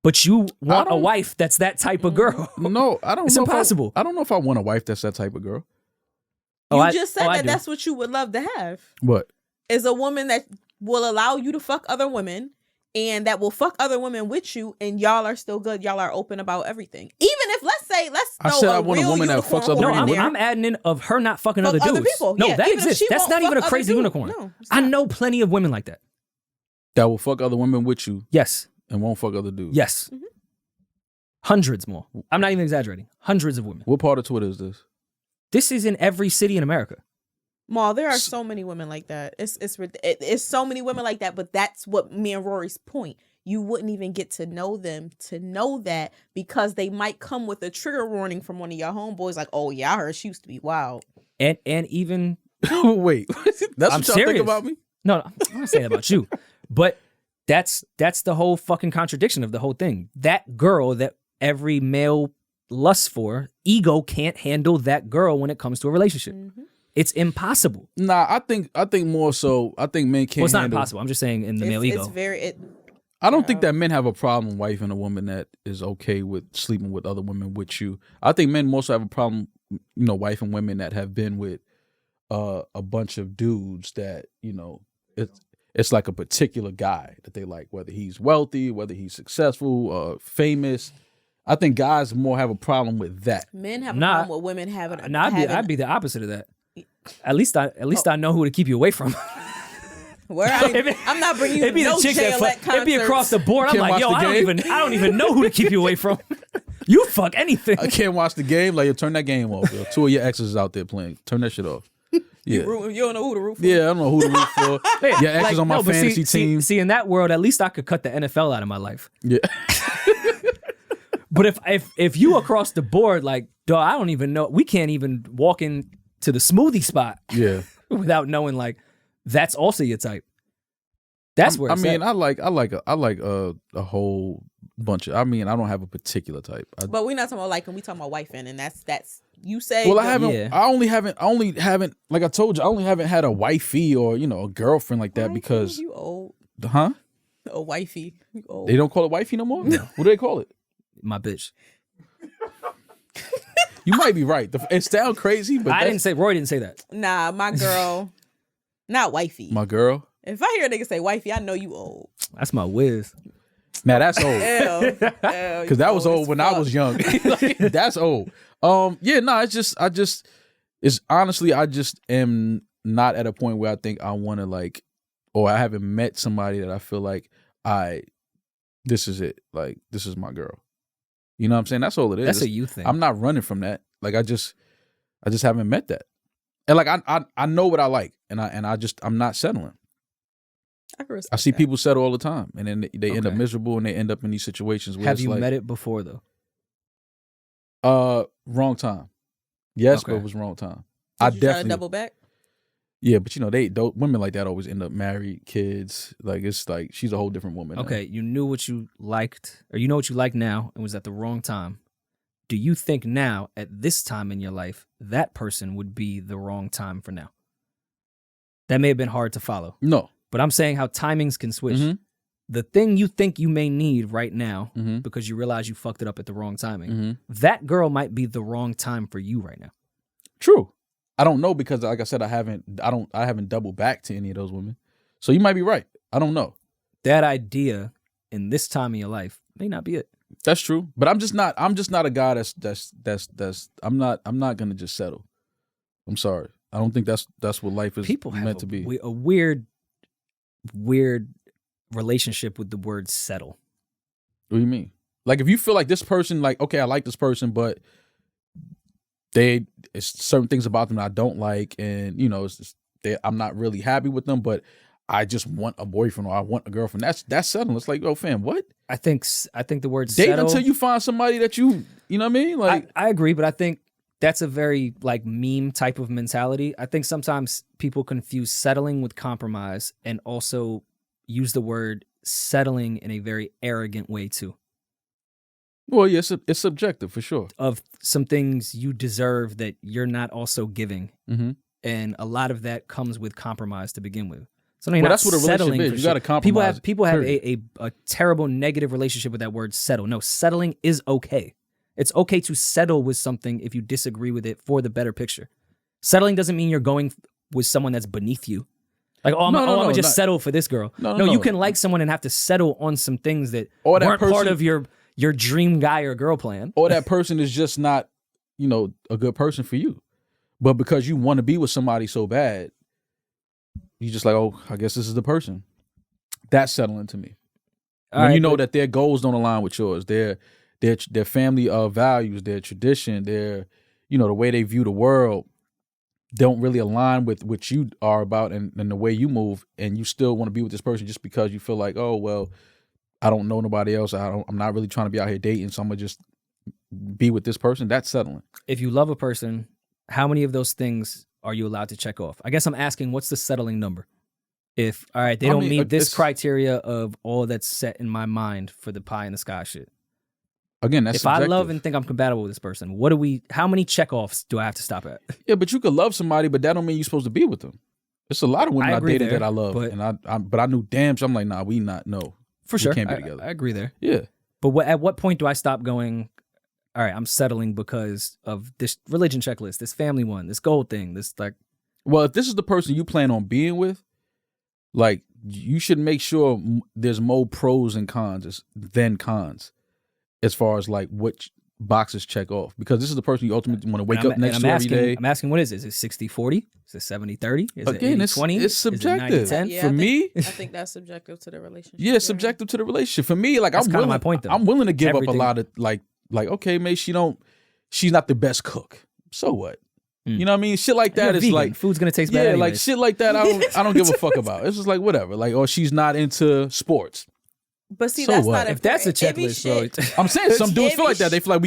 but you want a wife that's that type of girl. No, I don't. It's know impossible. I don't know if I want a wife that's that type of girl. You just said I that do. that's what you would love to have. What? Is a woman that will allow you to fuck other women and that will fuck other women with you, and y'all are still good. Y'all are open about everything. Even if I said I want a woman that fucks other No, women. I'm adding in of her not fucking Fuck other dudes. other people. No, Yeah, that even if exists. she That's won't not even a fuck crazy other unicorn. No, it's I not. know plenty of women like that. That will fuck other women with you Yes. and won't fuck other dudes. Yes. Hundreds more. I'm not even exaggerating. Hundreds of women. What part of Twitter is this? This is in every city in America. Mal, there are so many women like that. It's so many women like that, but that's what me and Rory's point. You wouldn't even get to know them to know that because they might come with a trigger warning from one of your homeboys like, oh yeah, I heard she used to be wild. And even Wait, that's I'm what y'all serious. think about me? No, I'm not saying about you, but that's the whole fucking contradiction of the whole thing. That girl that every male lusts for, ego can't handle that girl when it comes to a relationship. Mm-hmm. It's impossible. Nah, I think more so. I think men can't. Well, it's not handle, impossible. I'm just saying in the male ego. It's very. I don't think that men have a problem wifing a woman that is okay with sleeping with other women with you. I think men mostly have a problem, wifing women that have been with a bunch of dudes that it's like a particular guy that they like, whether he's wealthy, whether he's successful, famous. I think guys more have a problem with that. Men have a problem with women having. I'd be the opposite of that. At least I know who to keep you away from. I'm not bringing you It'd be no the chicks JLet it'd be across the board. I'm Can't like, watch yo, the I game? don't even know who to keep you away from. You fuck anything. I can't watch the game. Like, yo, turn that game off. Yo. Two of your exes is out there playing. Turn that shit off. Yeah. You don't know who to root for. Yeah, I don't know who to root for. Your exes on my but fantasy team. See, in that world, at least I could cut the NFL out of my life. Yeah. But if you across the board, like, dog, I don't even know. We can't even walk in to the smoothie spot Yeah. without knowing, like, that's also your type. That's where it's at. I like a whole bunch of. I don't have a particular type. But we're not talking about liking. We talking about wifing, and that's you say. Well, I haven't. Yeah. I only haven't. Like I told you, I only haven't had a wifey or a girlfriend like that because. You old. Huh? A wifey. You old. They don't call it wifey no more. No. What do they call it? My bitch. You might be right. It sounds crazy, but Roy didn't say that. Nah, my girl. Not wifey. My girl. If I hear a nigga say wifey, I know you old. That's my whiz. Now that's old. Because That was old when I was young. Like, that's old. It's honestly, I just am not at a point where I think I want to or I haven't met somebody that I feel like this is it. Like, this is my girl. You know what I'm saying? That's all it is. That's a you thing. I'm not running from that. Like, I just haven't met that. And like, I know what I like, and I'm not settling. I see people settle all the time, and then they end up miserable, and they end up in these situations where have you met it before though? Wrong time. Yes, Okay. but it was wrong time. Did you try to double back? Yeah, but women like that always end up married, kids. Like, it's like she's a whole different woman. now. Okay, you knew what you liked, or you know what you like now, and was at the wrong time. Do you think now, at this time in your life, that person would be the wrong time for now? That may have been hard to follow. No. But I'm saying how timings can switch. Mhm. The thing you think you may need right now, Mhm. because you realize you fucked it up at the wrong timing, Mhm. that girl might be the wrong time for you right now. True. I don't know because, like I said, I haven't doubled back to any of those women. So you might be right. I don't know. That idea in this time in your life may not be it. That's true. But I'm just not a guy that's I'm not gonna just settle. I'm sorry. I don't think that's what life is People have meant to be. a weird relationship with the word settle. What do you mean? Like, if you feel like this person, like, okay, I like this person, but it's certain things about them that I don't like, and it's just, I'm not really happy with them, but I just want a boyfriend or I want a girlfriend. That's settling. It's like, oh, fam, what? I think the word Date settle, until you find somebody that you know what I mean? Like, I agree, but I think that's a very like meme type of mentality. I think sometimes people confuse settling with compromise and also use the word settling in a very arrogant way too. well, yes, it's subjective for sure. Of some things you deserve that you're not also giving. Mm-hmm. And a lot of that comes with compromise to begin with. So you're Well, not that's what a settling relationship for is. You got to shit. compromise. People have period. a terrible negative relationship with that word settle. No, settling is okay. It's okay to settle with something if you disagree with it for the better picture. Settling doesn't mean you're going with someone that's beneath you. Like, I'm gonna just settle for this girl. No, you can like someone and have to settle on some things that weren't part of your dream guy or girl plan. Or that person is just not, a good person for you. But because you want to be with somebody so bad, you just like, oh, I guess this is the person. That's settling to me. When you know that their goals don't align with yours, their family values, their tradition, their, the way they view the world, don't really align with what you are about and the way you move, and you still want to be with this person just because you feel like, oh well, I don't know nobody else. I'm not really trying to be out here dating, so I'm gonna just be with this person. That's settling. If you love a person, how many of those things are you allowed to check off? I guess I'm asking, what's the settling number? If, all right, they don't meet this criteria of all that's set in my mind for the pie in the sky shit. Again, that's if subjective. I love and think I'm compatible with this person, how many checkoffs do I have to stop at? Yeah, but you could love somebody, but that don't mean you're supposed to be with them. There's a lot of women I dated that I love, but I knew damn, so I'm like, nah, no. For sure. We can't be together. I agree there. Yeah. But at what point do I stop going, all right, I'm settling because of this religion checklist, this family one, this gold thing, this like. Well, if this is the person you plan on being with, like, you should make sure there's more pros and cons than cons as far as like which boxes check off. Because this is the person you ultimately want to wake up next to every day. I'm asking, what is it? Is it 60-40? Is it 70-30? Is Again, it 80-20? it's subjective. Is it 90-10? Yeah, For me, I think that's subjective to the relationship. yeah, it's subjective to the relationship. For me, like, That's I'm kind of willing, my point, though. I'm willing to give Everything. up a lot of like, okay, maybe she's not the best cook. So what? You know what I mean? Shit like that You're is vegan. like Food's gonna taste bad. yeah, like anyways. shit like that. I don't give a fuck about. It's just like whatever. Like, or she's not into sports. But see, So that's what? not If that's a it be checklist, bro. shit. I'm saying some dudes It feel be like that. They feel like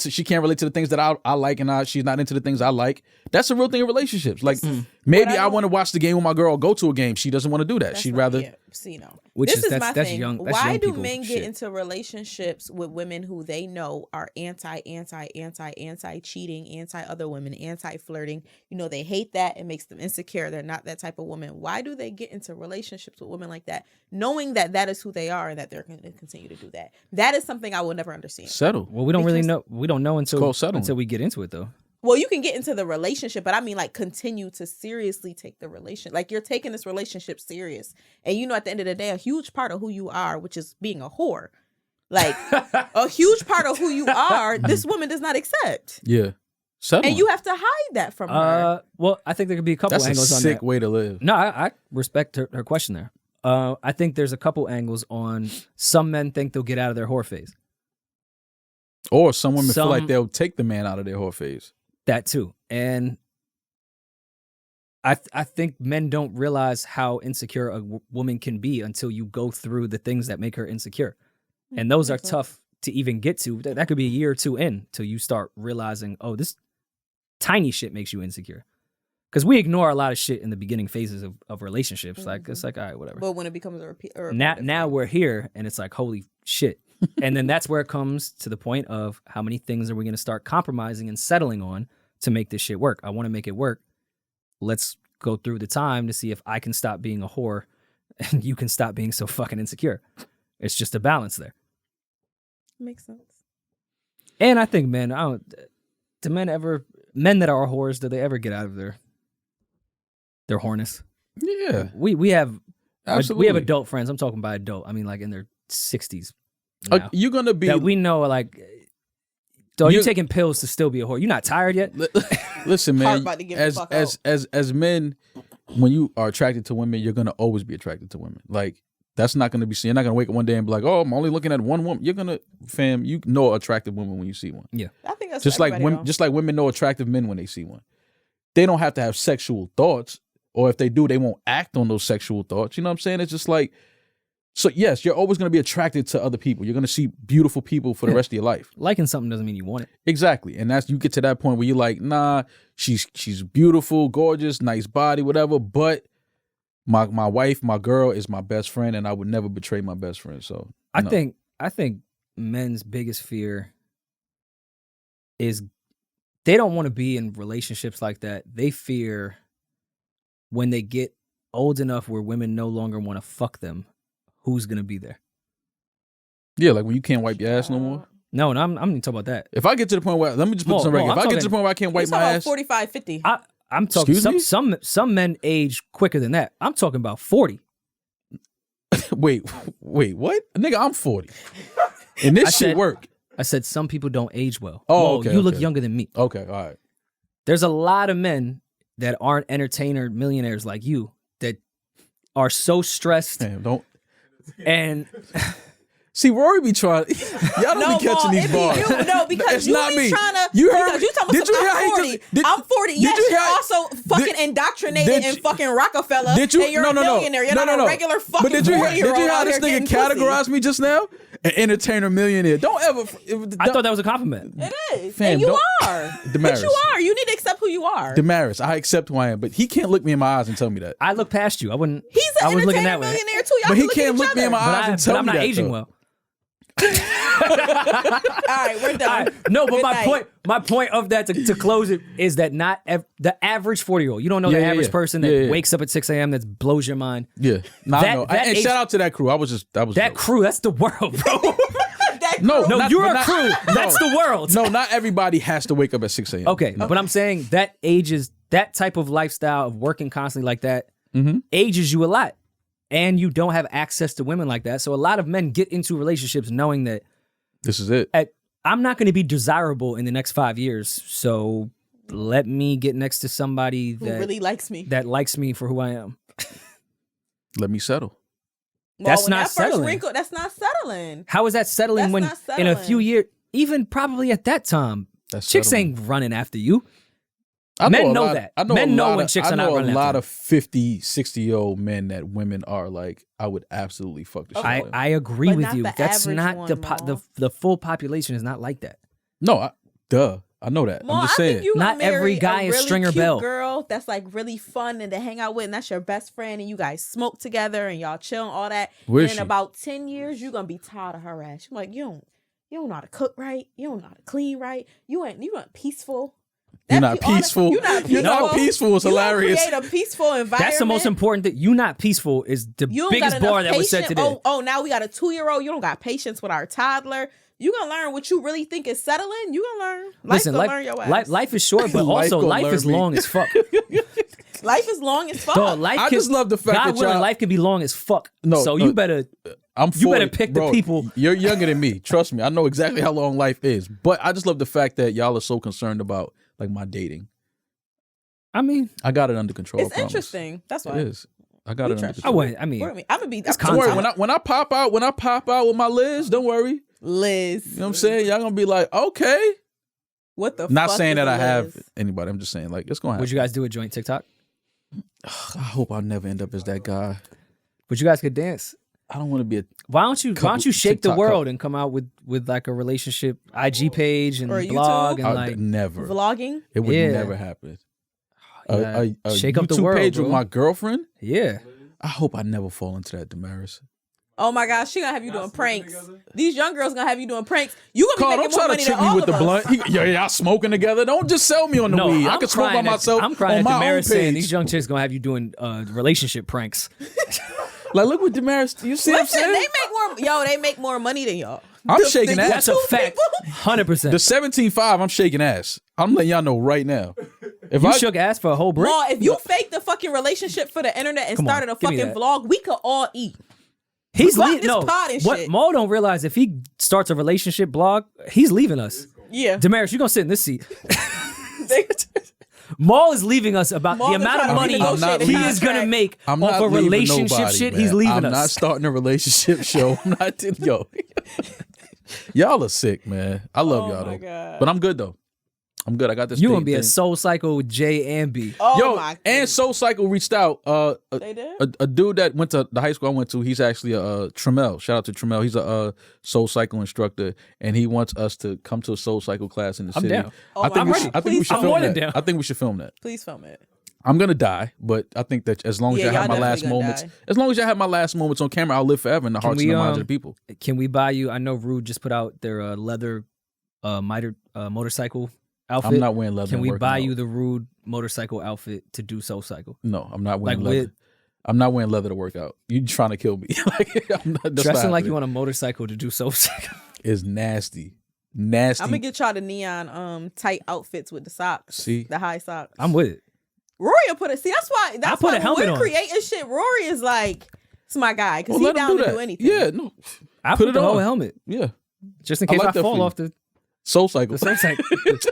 she can't relate to the things that I like, and she's not into the things I like. That's a real thing in relationships. Like maybe I want to watch the game with my girl or go to a game. She doesn't want to do that. That's She'd not- rather. yeah, see, no. Which This is my that's thing. young. That's Why young do people men shit. get into relationships with women who they know are anti cheating, anti other women, anti flirting? You know, they hate that. It makes them insecure. They're not that type of woman. Why do they get into relationships with women like that, knowing that that is who they are and that they're going to continue to do that? That is something I will never understand. Settle. Well, we don't really know. We don't know until called settling. we get into it, though. Well, you can get into the relationship, but I mean, like, continue to seriously take the relation. Like, you're taking this relationship serious, and you know, at the end of the day, a huge part of who you are, which is being a whore, like a huge part of who you are, this woman does not accept, Yeah. Settle. and you have to hide that from her. Well, I think there could be a couple That's a angles on sick that. way to live. No, I respect her question there. I think there's a couple angles on some men think they'll get out of their whore phase. Or some women feel like Some- they'll take the man out of their whore phase. That too. And I think men don't realize how insecure a woman can be until you go through the things that make her insecure. And those are tough to even get to. That could be a year or two in till you start realizing, oh, this tiny shit makes you insecure. Because we ignore a lot of shit in the beginning phases of relationships. Like, it's like, all right, whatever. But when it becomes a repeat, Now we're here and it's like, holy shit. And then that's where it comes to the point of how many things are we going to start compromising and settling on to make this shit work? I want to make it work. Let's go through the time to see if I can stop being a whore and you can stop being so fucking insecure. It's just a balance there. makes sense. And I think men that are whores, do they ever get out of their whoreness? Yeah. We have Absolutely. we have adult friends. I'm talking about adult. I mean, like in their 60s. Now, You're gonna be that we know, like, dog, you taking pills to still be a whore. You're not tired yet? Listen, Heart man. about to give the As fuck as out. as men, when you are attracted to women, you're gonna always be attracted to women. Like, that's not gonna be seen. You're not gonna wake up one day and be like, "Oh, I'm only looking at one woman." You're gonna, fam, you know attractive women when you see one. Yeah. I think that's Just like women, though. just like women know attractive men when they see one. They don't have to have sexual thoughts, or if they do, they won't act on those sexual thoughts. You know what I'm saying? It's just like, so yes, you're always going to be attracted to other people. You're going to see beautiful people for the rest of your life. Liking something doesn't mean you want it. Exactly. And that's, you get to that point where you're like, nah, she's beautiful, gorgeous, nice body, whatever, but my wife, my girl is my best friend, and I would never betray my best friend. So I no. think men's biggest fear is they don't want to be in relationships like that. They fear when they get old enough where women no longer want to fuck them, who's going to be there? Yeah, like when you can't wipe your ass no more. No, I'm not talking about that. If I get to the point where, let me just put this on record. If I get to the point where I can't wipe He's my talking about ass, 45, 50. I'm talking Excuse me? some men age quicker than that. I'm talking about 40. wait, what? Nigga, I'm 40. And this shit work. I said some people don't age well. Oh, Whoa, okay, you look okay. younger than me. Okay, all right. There's a lot of men that aren't entertainer millionaires like you that are so stressed Damn, don't. and See, Rory be trying. Y'all don't be catching these bars. Because it's you not be me. trying to. You heard? Because you talking Did about you hear I'm how 40. he did, I'm 40. Did Yes, you you're hear, also fucking indoctrinated in fucking Rockefeller. Did you? And you're a millionaire. You're not a regular fucking But did you hear? Did you hear how this nigga categorized me just now? An entertainer millionaire. Don't ever. I thought that was a compliment. It is. Fam, and you don't- are. Damaris. But you are. You need to accept who you are. Damaris, I accept who I am, but he can't look me in my eyes and tell me that. I look past you. I wouldn't. He's I an was looking entertainer that way. millionaire too. Y'all But he can can't look look me in my But, eyes and tell I'm me not that. aging though. well. All right, we're done. All right. No, but Good my night. point of that to close it is that not the average 40-year-old. You don't know the average person that wakes up at 6 a.m. that blows your mind. Yeah, no, That- I know. that And age- shout out to that crew. I was That joking. crew, that's the world, bro. No, No, not- you're but a not- crew. That's the world. No, not everybody has to wake up at 6 a.m. Okay, but I'm saying that ages that type of lifestyle of working constantly like that Mm-hmm. ages you a lot, and you don't have access to women like that. So a lot of men get into relationships knowing that This is it. I'm not going to be desirable in the next 5 years. So let me get next to somebody Who that really likes me? that likes me for who I am. Let me settle. That's when not that first settling. Wrinkle, that's not settling. How is that settling That's when not in a settling. few years, even probably at that time, That's chicks settling. ain't running after you. I Men a know lot- that. I know Men a know lot when of- chicks are not running I know a lot after of 50, 60-year-old men that women are like, I would absolutely fuck the shit out of. I agree But with not you. the That's average not one, the Mal. the full population is not like that. No, duh. I know that. Well, I'm just I saying. think you Not would marry every guy a is really Stringer cute Bell. girl that's like really fun and to hang out with, and that's your best friend, and you guys smoke together and y'all chill and all that. Where and is in she? about 10 years, you're gonna be tired of her ass. You're like, you don't know how to cook right. You don't know how to clean right. You ain't peaceful. You're not peaceful. You're not peaceful. You're not peaceful. It's You don't hilarious. create a peaceful environment. That's the most important thing. You not peaceful is the You don't biggest got enough bar that was said patience. today. Oh, now we got a 2-year-old. You don't got patience with our toddler. You gonna learn what you really think is settling. You gonna learn. Listen, gonna learn your ass. life is short, but Life also gonna life learn is me. long as fuck. Life is long as fuck. Dog, life I can, just love the fact God that willing, y'all- life can be long as fuck. No, so no. you better. I'm 40. You better pick the Bro, people. You're younger than me. Trust me. I know exactly how long life is. But I just love the fact that y'all are so concerned about like my dating. I mean, I got it under control. I It's promise. interesting. That's why. It is. I got We it under trust you. I control. wouldn't. I mean, I'm gonna be. It's Don't worry. content. When I pop out with my Liz, don't worry. Liz. You know what I'm saying? Y'all gonna be like, okay. What the? Not fuck saying is that a I have Liz? anybody. I'm just saying like it's gonna happen. would you guys do a joint TikTok? I hope I never end up as that guy. But you guys could dance. I don't want to be a. Why don't you Couple shake the TikTok world couple. and come out with like a relationship IG page and Or a blog YouTube? and like never. Vlogging. It would Yeah. never happen. Yeah. A Shake up the YouTube world, page bro. with my girlfriend. yeah. I hope I never fall into that, Damaris. Oh my gosh, she gonna have you doing pranks. These young girls gonna have you doing pranks. You Carl, gonna be don't making more try to money trick than me all with the of us. blunt. Y'all smoking together. Don't just sell me on the No, weed. I I'm can smoke by crying myself I'm crying on at my own Damaris saying page. these young chicks gonna have you doing relationship pranks. Like, look what Damaris. You see Listen, what I'm they saying? make more. They make more money than y'all. I'm shaking ass. That's a fact. 100%. The 17.5, I'm shaking ass. I'm letting y'all know right now. If You I shook ass for a whole brick. Ma, if you faked the fucking relationship for the internet and Come on, started a give me fucking that. vlog, we could all eat. He's Fuck leaving. this No, pod and what shit. Mo don't realize if he starts a relationship blog, he's leaving us. Yeah. Damaris, you gonna sit in this seat. Maul is leaving us about Maul the is amount of trying to money renegotiate the he is gonna contract. make I'm off not of leaving relationship nobody, shit. man. He's leaving I'm us. not starting a relationship show. I'm not. Yo, y'all are sick, man. I love Oh y'all my though, God. but I'm good though. I'm good. I got this. You thing- gonna be a thing. soul cycle with J and B. Oh Yo, my and goodness. Soul Cycle reached out. They did? A dude that went to the high school I went to. He's actually a Tremel. Shout out to Tremel. He's a Soul Cycle instructor, and he wants us to come to a Soul Cycle class in the I'm city. down. Oh I my think we God. should. I think we Please should I'm film more than that. down. I think we should film that. Please film it. I'm gonna die, but I think that as long as Yeah, y'all have y'all my last definitely gonna moments, die. as long as y'all have my last moments on camera, I'll live forever in the hearts and we, the minds of the people. Can we buy you? I know Rude just put out their leather motorcycle outfit. I'm not wearing leather. Can and we working buy out. you the Rude motorcycle outfit to do Soul Cycle? No, I'm not wearing Like leather. with- I'm not wearing leather to work out. You trying to kill me? Like, I'm not, that's Dressing not like you happening. on a motorcycle to do Soul Cycle. Is nasty, nasty. I'm gonna get y'all the neon tight outfits with the socks. See? The high socks. I'm with it. Rory will put it. See, that's why. That's put why a helmet when on. we're creating shit. Rory is like, it's my guy because Well, he's let him down to that. do anything. Yeah, no, I Put put it the whole on. helmet yeah. just in I case I, like that for fall you. off the. Soul Cycle. The Soul Cycle.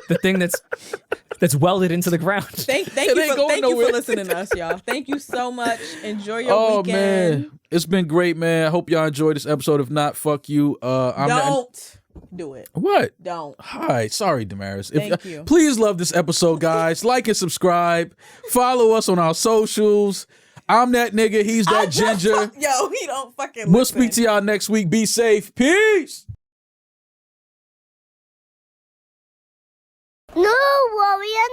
The thing that's welded into the ground. Thank It ain't you going for nowhere. listening to us, y'all. Thank you so much. Enjoy your Oh weekend. man, it's been great, man. I hope y'all enjoyed this episode. If not, fuck you. Don't do it. What? Don't. Hi, sorry, Damaris. Thank you. Please love this episode, guys. Like and subscribe. Follow us on our socials. I'm that nigga. He's that ginger. Yo, he don't fucking We'll listen. speak to y'all next week. Be safe. Peace. No worry and